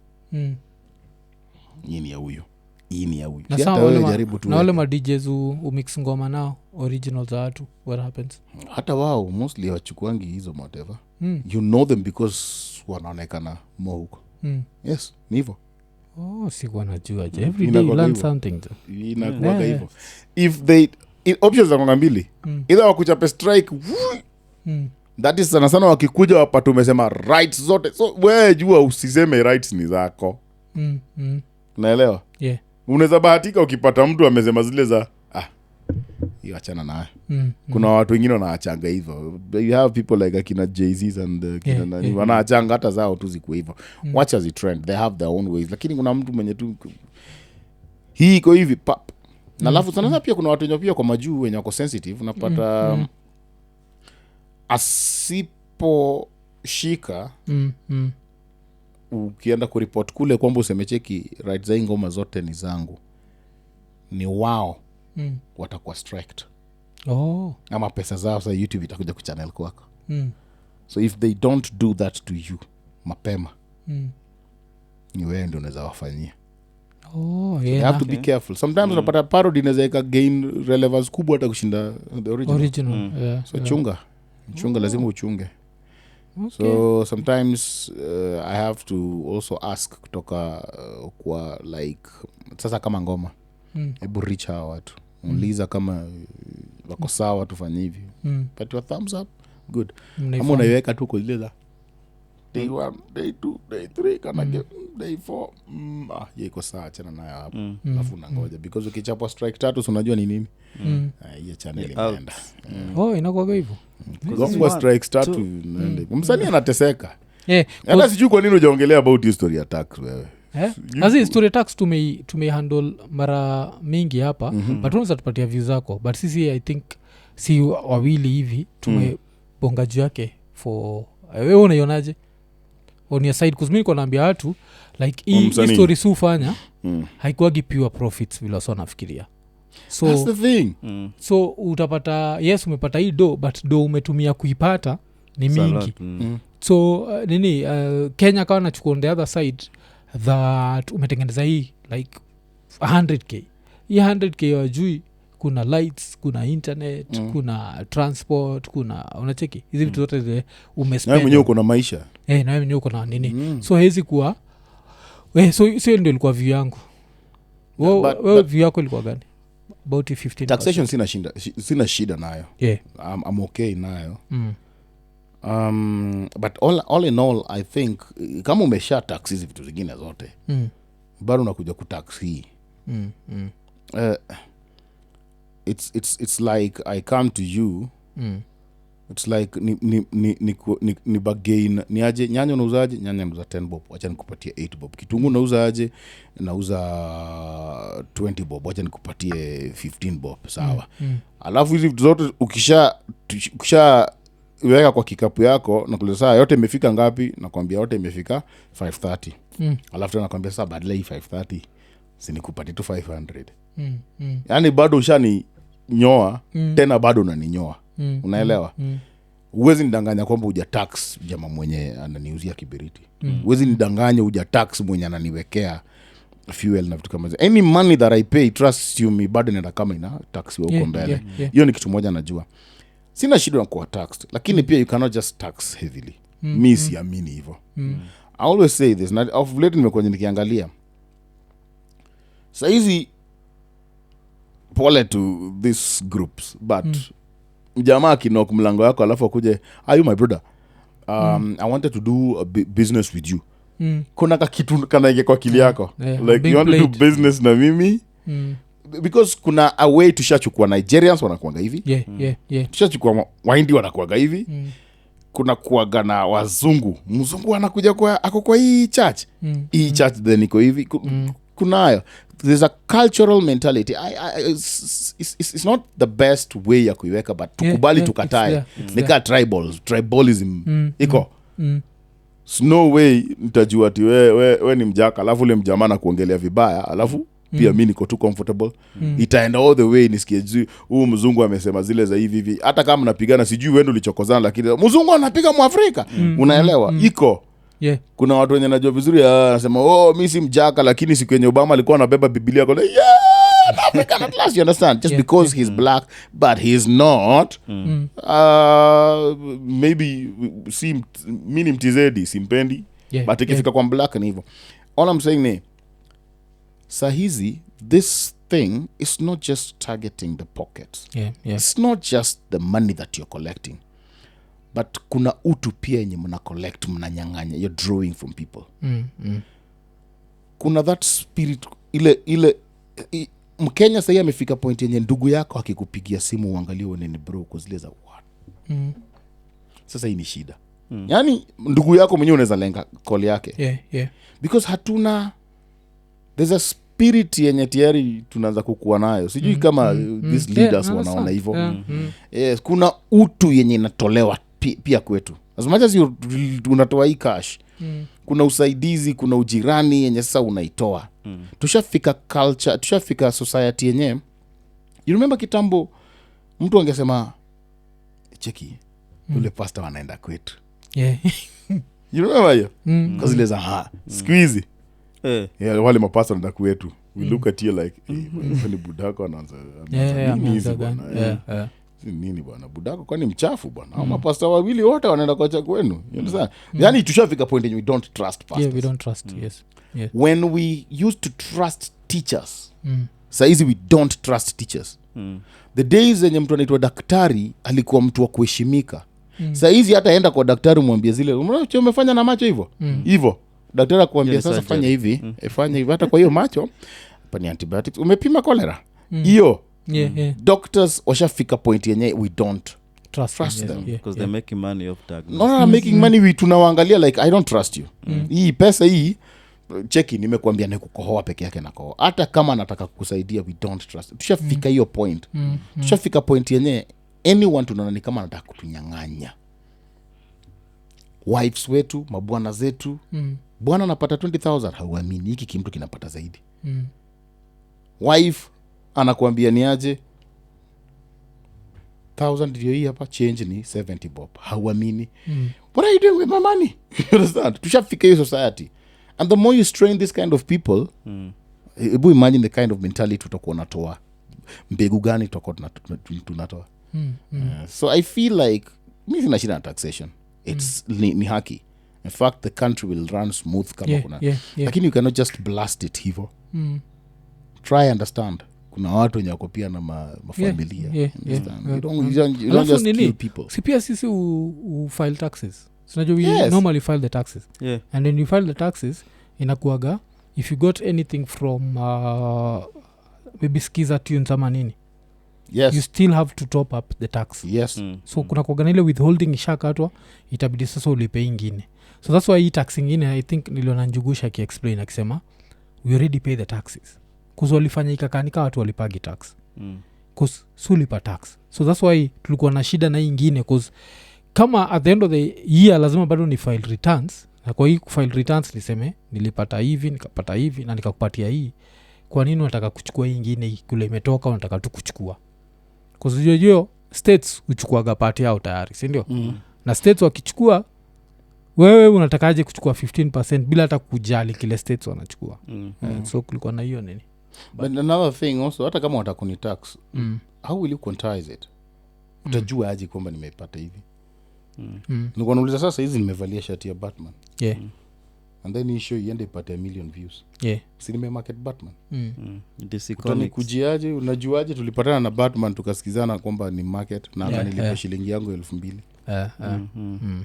Hii ni ya huyo. Na wale ma DJs umix ngoma nao original za watu, what happens? Hata wao mostly wachukuangi hizo whatever. You know them because wanaonekana more huko. Yes, ni hivyo. Sikuwa najua. Every day you learn something. Inakuwaga hivyo. If they options za mbili, either wakuchape strike, that is sana wakikuja wapatu umesema rights zote. So wewe jua usiseme rights ni zako. Naelewa? Unaweza bahatika ukipata mtu amesema zile za hiyo achana naye. Kuna watu wengine wanaachanga hivyo. You have people like akina Jay-Z and nani wanaachanga hata zao tu ziko hivyo. Watch as it trend. They have their own ways. Lakini kuna mtu mwenye tu hii iko hivi pap. Na alafu sana pia kuna watu wenye pia kwa majuu wenye wako sensitive unapata asipo shika ukienda kuripoti kule kwamba usemecheki right za ngoma zote ni zangu, ni wao watakuwa striked. ama pesa zao sa YouTube itakuja kuchannel kwako. Mm. So if they don't do that to you mapema, ni wewe ndio unaweza wafanyia. You have to be careful. Sometimes unapata parody inaweza gain relevance kubwa hata kushinda the original. Yeah, so chunga lazima uchunge. Okay. So sometimes I have to also ask kutoka kwa like sasa kama ngoma hebu reach hawa watu uliza kama wako sawa tufanye hivi, but your thumbs up good. Ama unaiweka tu kueleza day 1 day 2 day 3 kana day 4 iko sawa, achana nayo hapo alafu unangoja because ukichapa strike 3 unajua ni nini hiyo channel inaenda. Inakuwa hivyo kwa strike 3 msanii anateseka. Hata sijui kwa nini hujaongelea about history ya tax wewe. Azi story tax tumehandle mara mingi hapa, but unaweza tupatia views zako, but sisi I think si wawili hivi tumebonga juu yake for wewe unaionaje on your side? Cuz mimi niko naambia watu like hii story si ufanya haikuagi pure profits vile wao nafikiria. So that's the thing. So utapata yes umepata hii do, but do umetumia kuipata ni mingi. So nini Kenya kawa nachukua on the other side that umetengeneza hii like 100k. Hii 100k wajui kuna lights, kuna internet, kuna transport, kuna unacheki hizi vitu zote zile umespend. Na mwenyewe uko na maisha. Na wewe mwenyewe uko na nini. So hezi kuwa so ndio ilikuwa view yangu. Wewe view yako ilikuwa gani? About 15%. Taxation sina shida nayo. Yeah. I'm okay nayo. But all in all I think kama umesha tax hizi vitu zingine zote bado unakuja kutax hii. It's like I come to you it's like ni bargain. Ni aje nyanya unauzaje? Nyanya nauza 10 bob, acha nikupatie 8 bob. Kitunguu nauzaje? Nauza 20 bob, acha nikupatie 15 bob, sawa. Alafu hizi vitu zote ukisha weka kwa kikapu yako na kule saa yote imefika ngapi? Nakwambia yote imefika 530. Alafu tena nakwambia sasa badala hii 530 sinikupatie tu 500. Yaani bado ushani nyoa tena bado unaninyoa. Unaelewa? Uwezi nidanganya kwamba uja tax jamaa mwenye ananiuzia kiberiti. Uwezi nidanganya uja tax mwenye ananiwekea fuel na vitu kama hizo. Any money that I pay, trust you me, bado nenda kama ina tax huko mbele. Hiyo ni kitu moja najua. Sina shida na kuwa taxed, lakini pia you cannot just tax heavily. Mi siamini hivyo. I always say this, na of late nimekuwa nikiangalia. Saizi pole to these groups, but jamaa kinok mlango yako alafu akuje, are you my brother? I wanted to do a business with you. Kuna kitu kanaingia kwa akili yako. Like you want to do business na mimi? Because kuna a way tushachukua Nigerians wanakuanga hivi. Tushachukua Wahindi wanakuanga hivi. Kuna kuaga na wazungu. Mzungu anakuja kwa ako kwa hii church. Hii church then iko hivi. Kunayo. There's a cultural mentality. It's not the best way ya kuiweka, but tukubali tukatae. Nika tribalism. Iko. No way nitajua ati we ni mjaka alafu ule mjamaa na kuongelea vibaya alafu pia mimi niko too comfortable. Itaenda all the way nisikie juu huyu mzungu amesema zile za hivi hata kama napigana sijui wewe ulichokozana lakini mzungu anapiga Mwafrika. Unaelewa? Iko. Kuna watu wenye najua vizuri anasema mimi si mjaka lakini siku yenye Obama alikuwa anabeba Biblia kwa African at last, you understand? Just because he's black but he's not. Maybe mimi ni mtizedi simpendi but ikifika kwa black ni hivyo. All I'm saying ni sahizi this thing is not just targeting the pockets. It's not just the money that you're collecting, but kuna utu pia yenye mna collect, mnanyang'anya, you're drawing from people. Kuna that spirit ile Mkenya sasa amefika point yenye ndugu yako akikupigia simu uangalie wewe ni bro kuzile za what. Sasa hii ni shida. Yaani ndugu yako mwenyewe unaweza lenga call yake. Because hatuna, there's a spirit yenye tayari tunaanza kukua nayo. Sijui kama these leaders wanaona hivyo. Yes, kuna utu yenye inatolewa pia kwetu. As much as unatoa hii cash, kuna usaidizi, kuna ujirani yenye sasa unaitoa. Tushafika culture, tushafika society yenye. You remember kitambo mtu angesema cheki yule pastor anaenda kwetu. Yeah. You remember hiyo? Because ile za squeeze. Yeah, wale mapasta wanaenda kwetu. We look at you like ni budako anaanza. Nini bwana budako kwani mchafu bwana. Au mapasta wawili wote wanaenda kwa kwenu. You understand? Yani tushafika point we don't trust pastors. Yeah, we don't trust. Yes. Yeah. When we used to trust teachers. Saizi we don't trust teachers. The days zenye mtu anaitwa daktari alikuwa mtu wa kuheshimika. Saizi hata enda kwa daktari mwambie zile umefanya na macho hivyo daktari akwambia sasa fanya hivi fanya hivi hata kwa hiyo macho hapa ni antibiotics umepima cholera hiyo. Doctors washafika point yenye we don't trust them because they're making money off diagnosis. No, making money we tunawaangalia like I don't trust you. Hii pesa hii cheki nimekuambia nikukohoa peke yake na kohoa hata kama nataka kukusaidia we don't trust. Tushafika hiyo point. Tushafika point yenye anyone tunaona ni kama anataka kutunyang'anya. Wives wetu, mabwana zetu. Bwana anapata 20,000 hauamini hiki kimtu kinapata zaidi. Wife anakuambia ni aje 1,000 ndio hii hapa change ni 70 bob. Hauamini. What are you doing with my money? You understand? Tushafika hiyo society. And the more you strain this kind of people, you imagine the kind of mentality tutakuwa natoa. Mbegu gani tutakuwa tunatoa. So I feel like mimi sina shida na taxation. It's ni haki. In fact the country will run smooth kama kuna. Lakini you cannot just blast it hivyo. Try understand. Kuna watu wenye wako pia na mafamilia. You don't just kill people. Si pia sisi file taxes. So we normally file the taxes. And when you file the taxes inakuaga if you got anything from maybe skiza tunes ama nini. Yes. You still have to top up the tax. Yes. So kuna kuagana ile withholding ishakatwa itabidi sasa ulipe ingine. So that's why hii tax ingine I think niliona Njugusha akiexplain akisema we already pay the taxes. Kuzo walifanya ikakanika watu walipagi tax. Cause sulipa tax. So that's why tulikuwa na shida na ingine cause kama at the end of the year lazima bado ni file returns. Na kwa hii file returns niseme nilipata hivi nikapata hivi na nikakupatia hii. Kwa nini unataka kuchukua hii ingine kule imetoka unataka tu kuchukua? Cause hiyo states uchukuaga part yao tayari, si ndio? Na states wakichukua wewe unatakaje kuchukua 15% bila hata kujali kile states wanachukua. So kulikuwa na hiyo nini. But another thing also hata kama watakuni tax, how will you quantize it? Utajua aje kwamba nimepata hivi? Niko nauliza sasa hizi nimevalia shati ya Batman. And then you show iende ipate 1 million views. Si nime market Batman. Kujiaje unajuaje tulipatana na Batman tukasikizana kwamba ni market na nilipa shilingi yangu 2,000.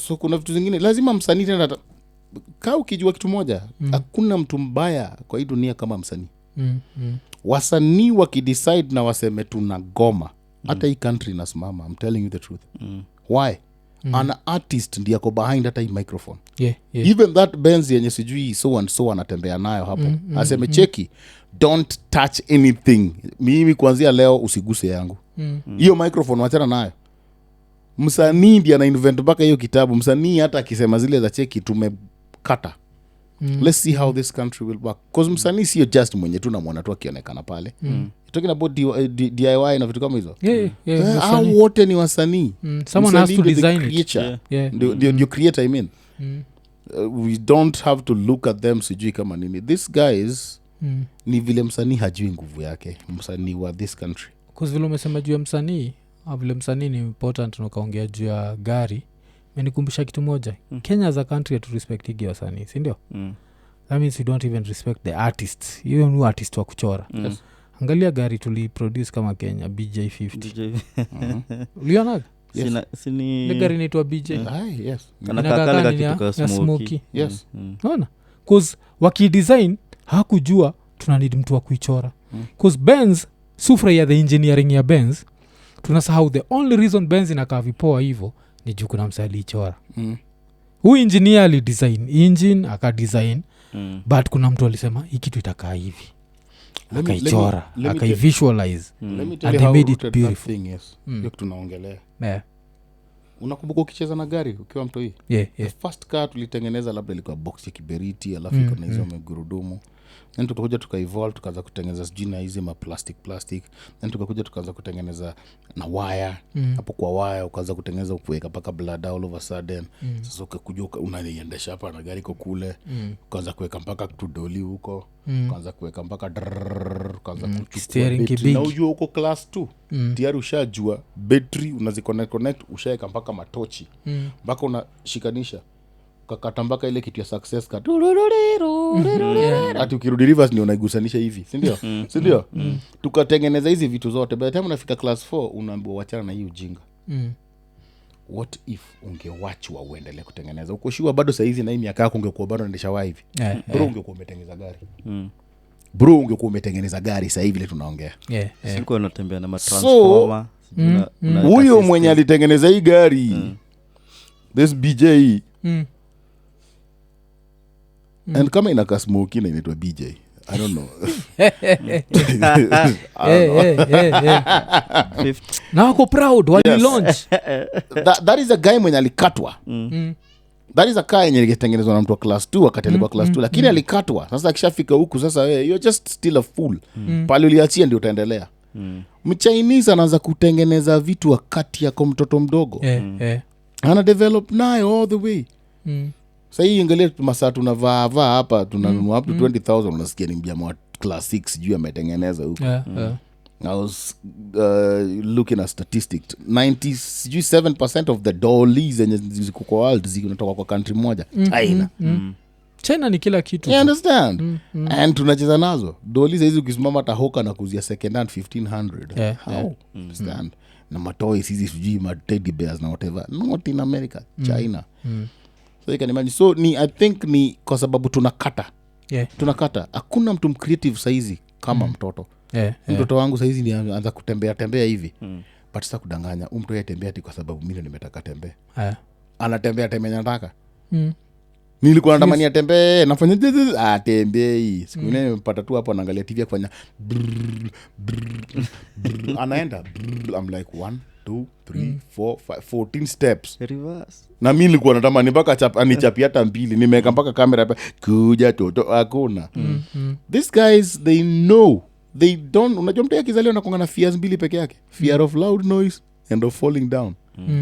So kuna vitu zingine lazima msanii tena kaa ukijua kitu moja hakuna mtu mbaya kwa hii dunia kama msanii. Wasanii wakidecide na waseme tunagoma hata hii country inasimama. I'm telling you the truth. Why? An artist ndiye ako behind hata hii microphone. Even that Benz yenye sijui so and so anatembea nayo hapo. Aseme cheki don't touch anything. Mimi kuanzia leo usiguse yangu. Hiyo microphone wachana nayo. Msanii ndiye ana invent mpaka hiyo kitabu. Msanii hata akisema zile za cheki tumekata. Let's see how this country will work. Because msanii sio just mwenye tu namwona tu akionekana pale. You're talking about DIY na vitu kama hizo. Hao wote ni wasanii. Someone has to design it. You create, I mean. We don't have to look at them sijui kama nini. These guys ni vile msanii hajui nguvu yake. Msanii wa this country. Because vile umesema juu ya msanii, vile msanii ni important na ukaongea juu ya gari. Menikumbusha kitu moja. Kenya as a country to respect higi wasanii, si ndio? That means we don't even respect the artists. Even new artist wa kuchora. Angalia gari tuliproduce kama Kenya BJ50. Ulionaga? Ile gari inaitwa BJ. Yes. Kanakakale kitu smoky. Yes. Unaona? Cause wakidesign hakujua tuna need mtu wa kuichora. Cause Benz sufra ya the engineering ya Benz tunasahau the only reason Benz inakaa vipoa hivyo ni juu kuna msali ichora. Huyu engineer alidesign engine akadesign but kuna mtu alisema hii kitu itakaa hivi. Akaichora, akaivisualize and they made it beautiful. Hiyo tunaongelea. Unakumbuka ukicheza na gari ukiwa mtoi? The first car tulitengeneza labda ilikuwa box ya kiberiti alafu iko na hizo magurudumu. then tukakuja tukaevolve tukaanza kutengeneza sijui na hizi plastic then tukakuja tukaanza kutengeneza na wire hapo kwa wire ukaanza kutengeneza kuweka paka blood all of a sudden sasa ukakuja unaiendesha hapa na gari kule ukaanza kuweka mpaka tudoli huko ukaanza kuweka mpaka ukaanza steering kibig na ujue huko class 2 tayari ushajua battery unaziconnect ushaweka mpaka matochi mpaka unashikanisha kakata mpaka ile kitu ya success kat ati ukirudi reverse ni unaigusanisha hivi si ndio tukatengeneza hizi vitu zote by the time unafika class 4 unaambiwa wachana na hii ujinga what if ungewachwa uendelee kutengeneza uko sure bado saa hizi na hii miaka yako ungekuwa bado unaendesha wa hivi bro ungekuwa umetengeneza gari bro ungekuwa umetengeneza gari saa hivi ile tunaongea siko unatembea na transformer huyo mwenye alitengeneza hii gari this BJ and kama inaka smoky na inaitwa BJ I don't know. Now go proud when you launch. That is a guy mwenye alikatwa. That is a guy mwenye alitengenezwa na mtu wa class 2 akatelekwa class 2 lakini alikatwa. Sasa akishafika huku sasa you're just still a fool. Pale uliachia ndio utaendelea. Mchinese anaanza kutengeneza vitu wakati yako mtoto mdogo. Ana develop nayo all the way. Sasa hii ingalia masaa tunavaa hapa tunanunua up to 20,000 unasikia ni mjama wa class 6 juu ametengeneza huko. I was looking at statistics 97% of the dollies zenye ziko kwa world zinatoka kwa country moja China. China ni kila kitu. You understand? And tunacheza nazo dollies hizi ukisimama tahoka na kuzia second hand 1500. How? Understand? Na matoys hizi sijui ma teddy bears na whatever not in America, China. So you can imagine. So I think ni kwa sababu tunakata hakuna mtu mcreative saizi kama mtoto mtoto wangu saizi ni anza kutembea hivi but sasa kudanganya mtu yatembea ati kwa sababu mimi nimetaka tembea anatembea nataka nilikuwa natamani atembee nafanya atembei siku nyingine nimepata tu hapo anaangalia TV akifanya anaenda I'm like 1 2 3 4 5 14 steps reverse na mimi nilikuwa natamani mpaka anichapi hata mbili nimeweka mpaka kamera hapa kuja toto hakuna these guys they know they don't unajua mtu akizaliwa na kuanga na fears mbili peke yake fear of loud noise and of falling down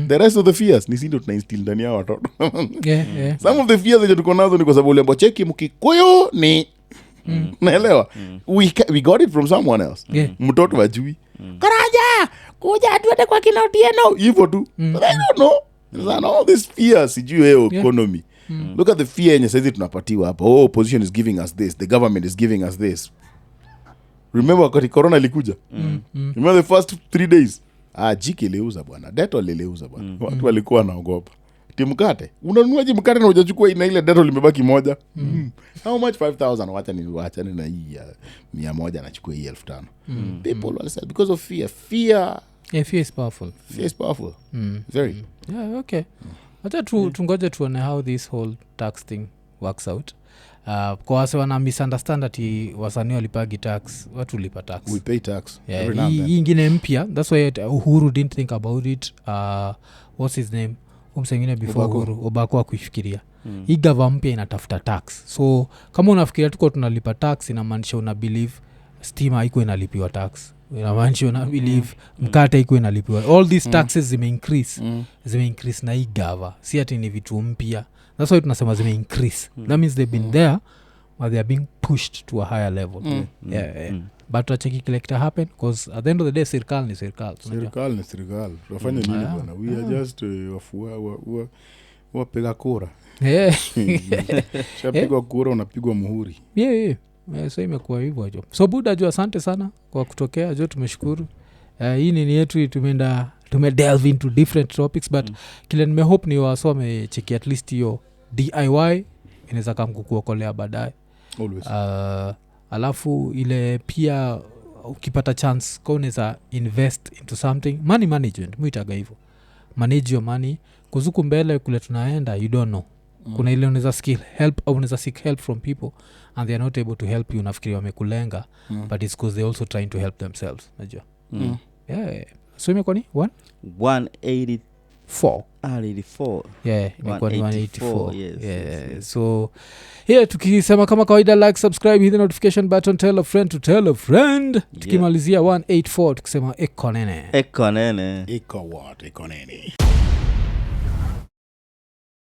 the rest of the fears ni sindo tunainstill ndani ya watoto some of the fears zenye tuko nazo ni kwa sababu ulembo cheki mkikuyu ni naelewa we got it from someone else mtoto wajui karaja kuja tuende kwa kina Otieno hivyo tu they don't know there's all this fear sijui hiyo economy look at the fear yenye sasa tunapatiwa hapa opposition is giving us this the government is giving us this remember wakati corona ilikuja remember the first 3 days jiki leuza bwana Dettol leuza bwana watu walikuwa wanaogopa timkate unanunua mkate na hujachukua ina ile Dettol limebaki moja how much 5,000 wacha ni na hii 100 anachukua hii 5,000 people will say because of fear fear is powerful very okay acha tungoje tuone how this whole tax thing works out kwa wase wana misunderstand ati wasanii walipagi tax watu lipa tax we pay tax every now and then hii ingine mpya that's why Uhuru didn't think about it what's his name umsengine before Uhuru Obako kuifikiria hii gava mpya inatafuta tax so kama unafikiria tuko tunalipa tax inamaanisha una believe stima haiko inalipiwa tax inamaanisha una believe mkate haiko inalipiwa all these taxes zime increase na hii gava si ati ni vitu mpya that's why tunasema zime increase that means they've been there but they are being pushed to a higher level but wacheki kile kita happen because at the end of the day serikali ni serikali tunafanya nini bwana we are just wapiga kura shapigwa kura unapigwa muhuri so imekuwa hivyo jo so buda jo asante sana kwa kutokea jo tumeshukuru hii nini yetu tumedelve into different topics but kile nimehope ni wasome cheki at least hiyo DIY inaweza kumkuokolea baadaye always alafu ile pia ukipata chance kwa unaweza invest into something money management muitaga hivyo manage your money kuzuku mbele kule tunaenda you don't know kuna ile unaweza skill help au unaweza seek help from people and they are not able to help you nafikiri wamekulenga but it's because they also trying to help themselves najua so imekuwa ni 180 yeah imekuwa ni 184 yes, yeah yes. so yeah tukisema kama kawaida like subscribe hit the notification button tell a friend to tell a friend tukimalizia 184 tukisema ekonene Ekonene. Iko what? Ikonini.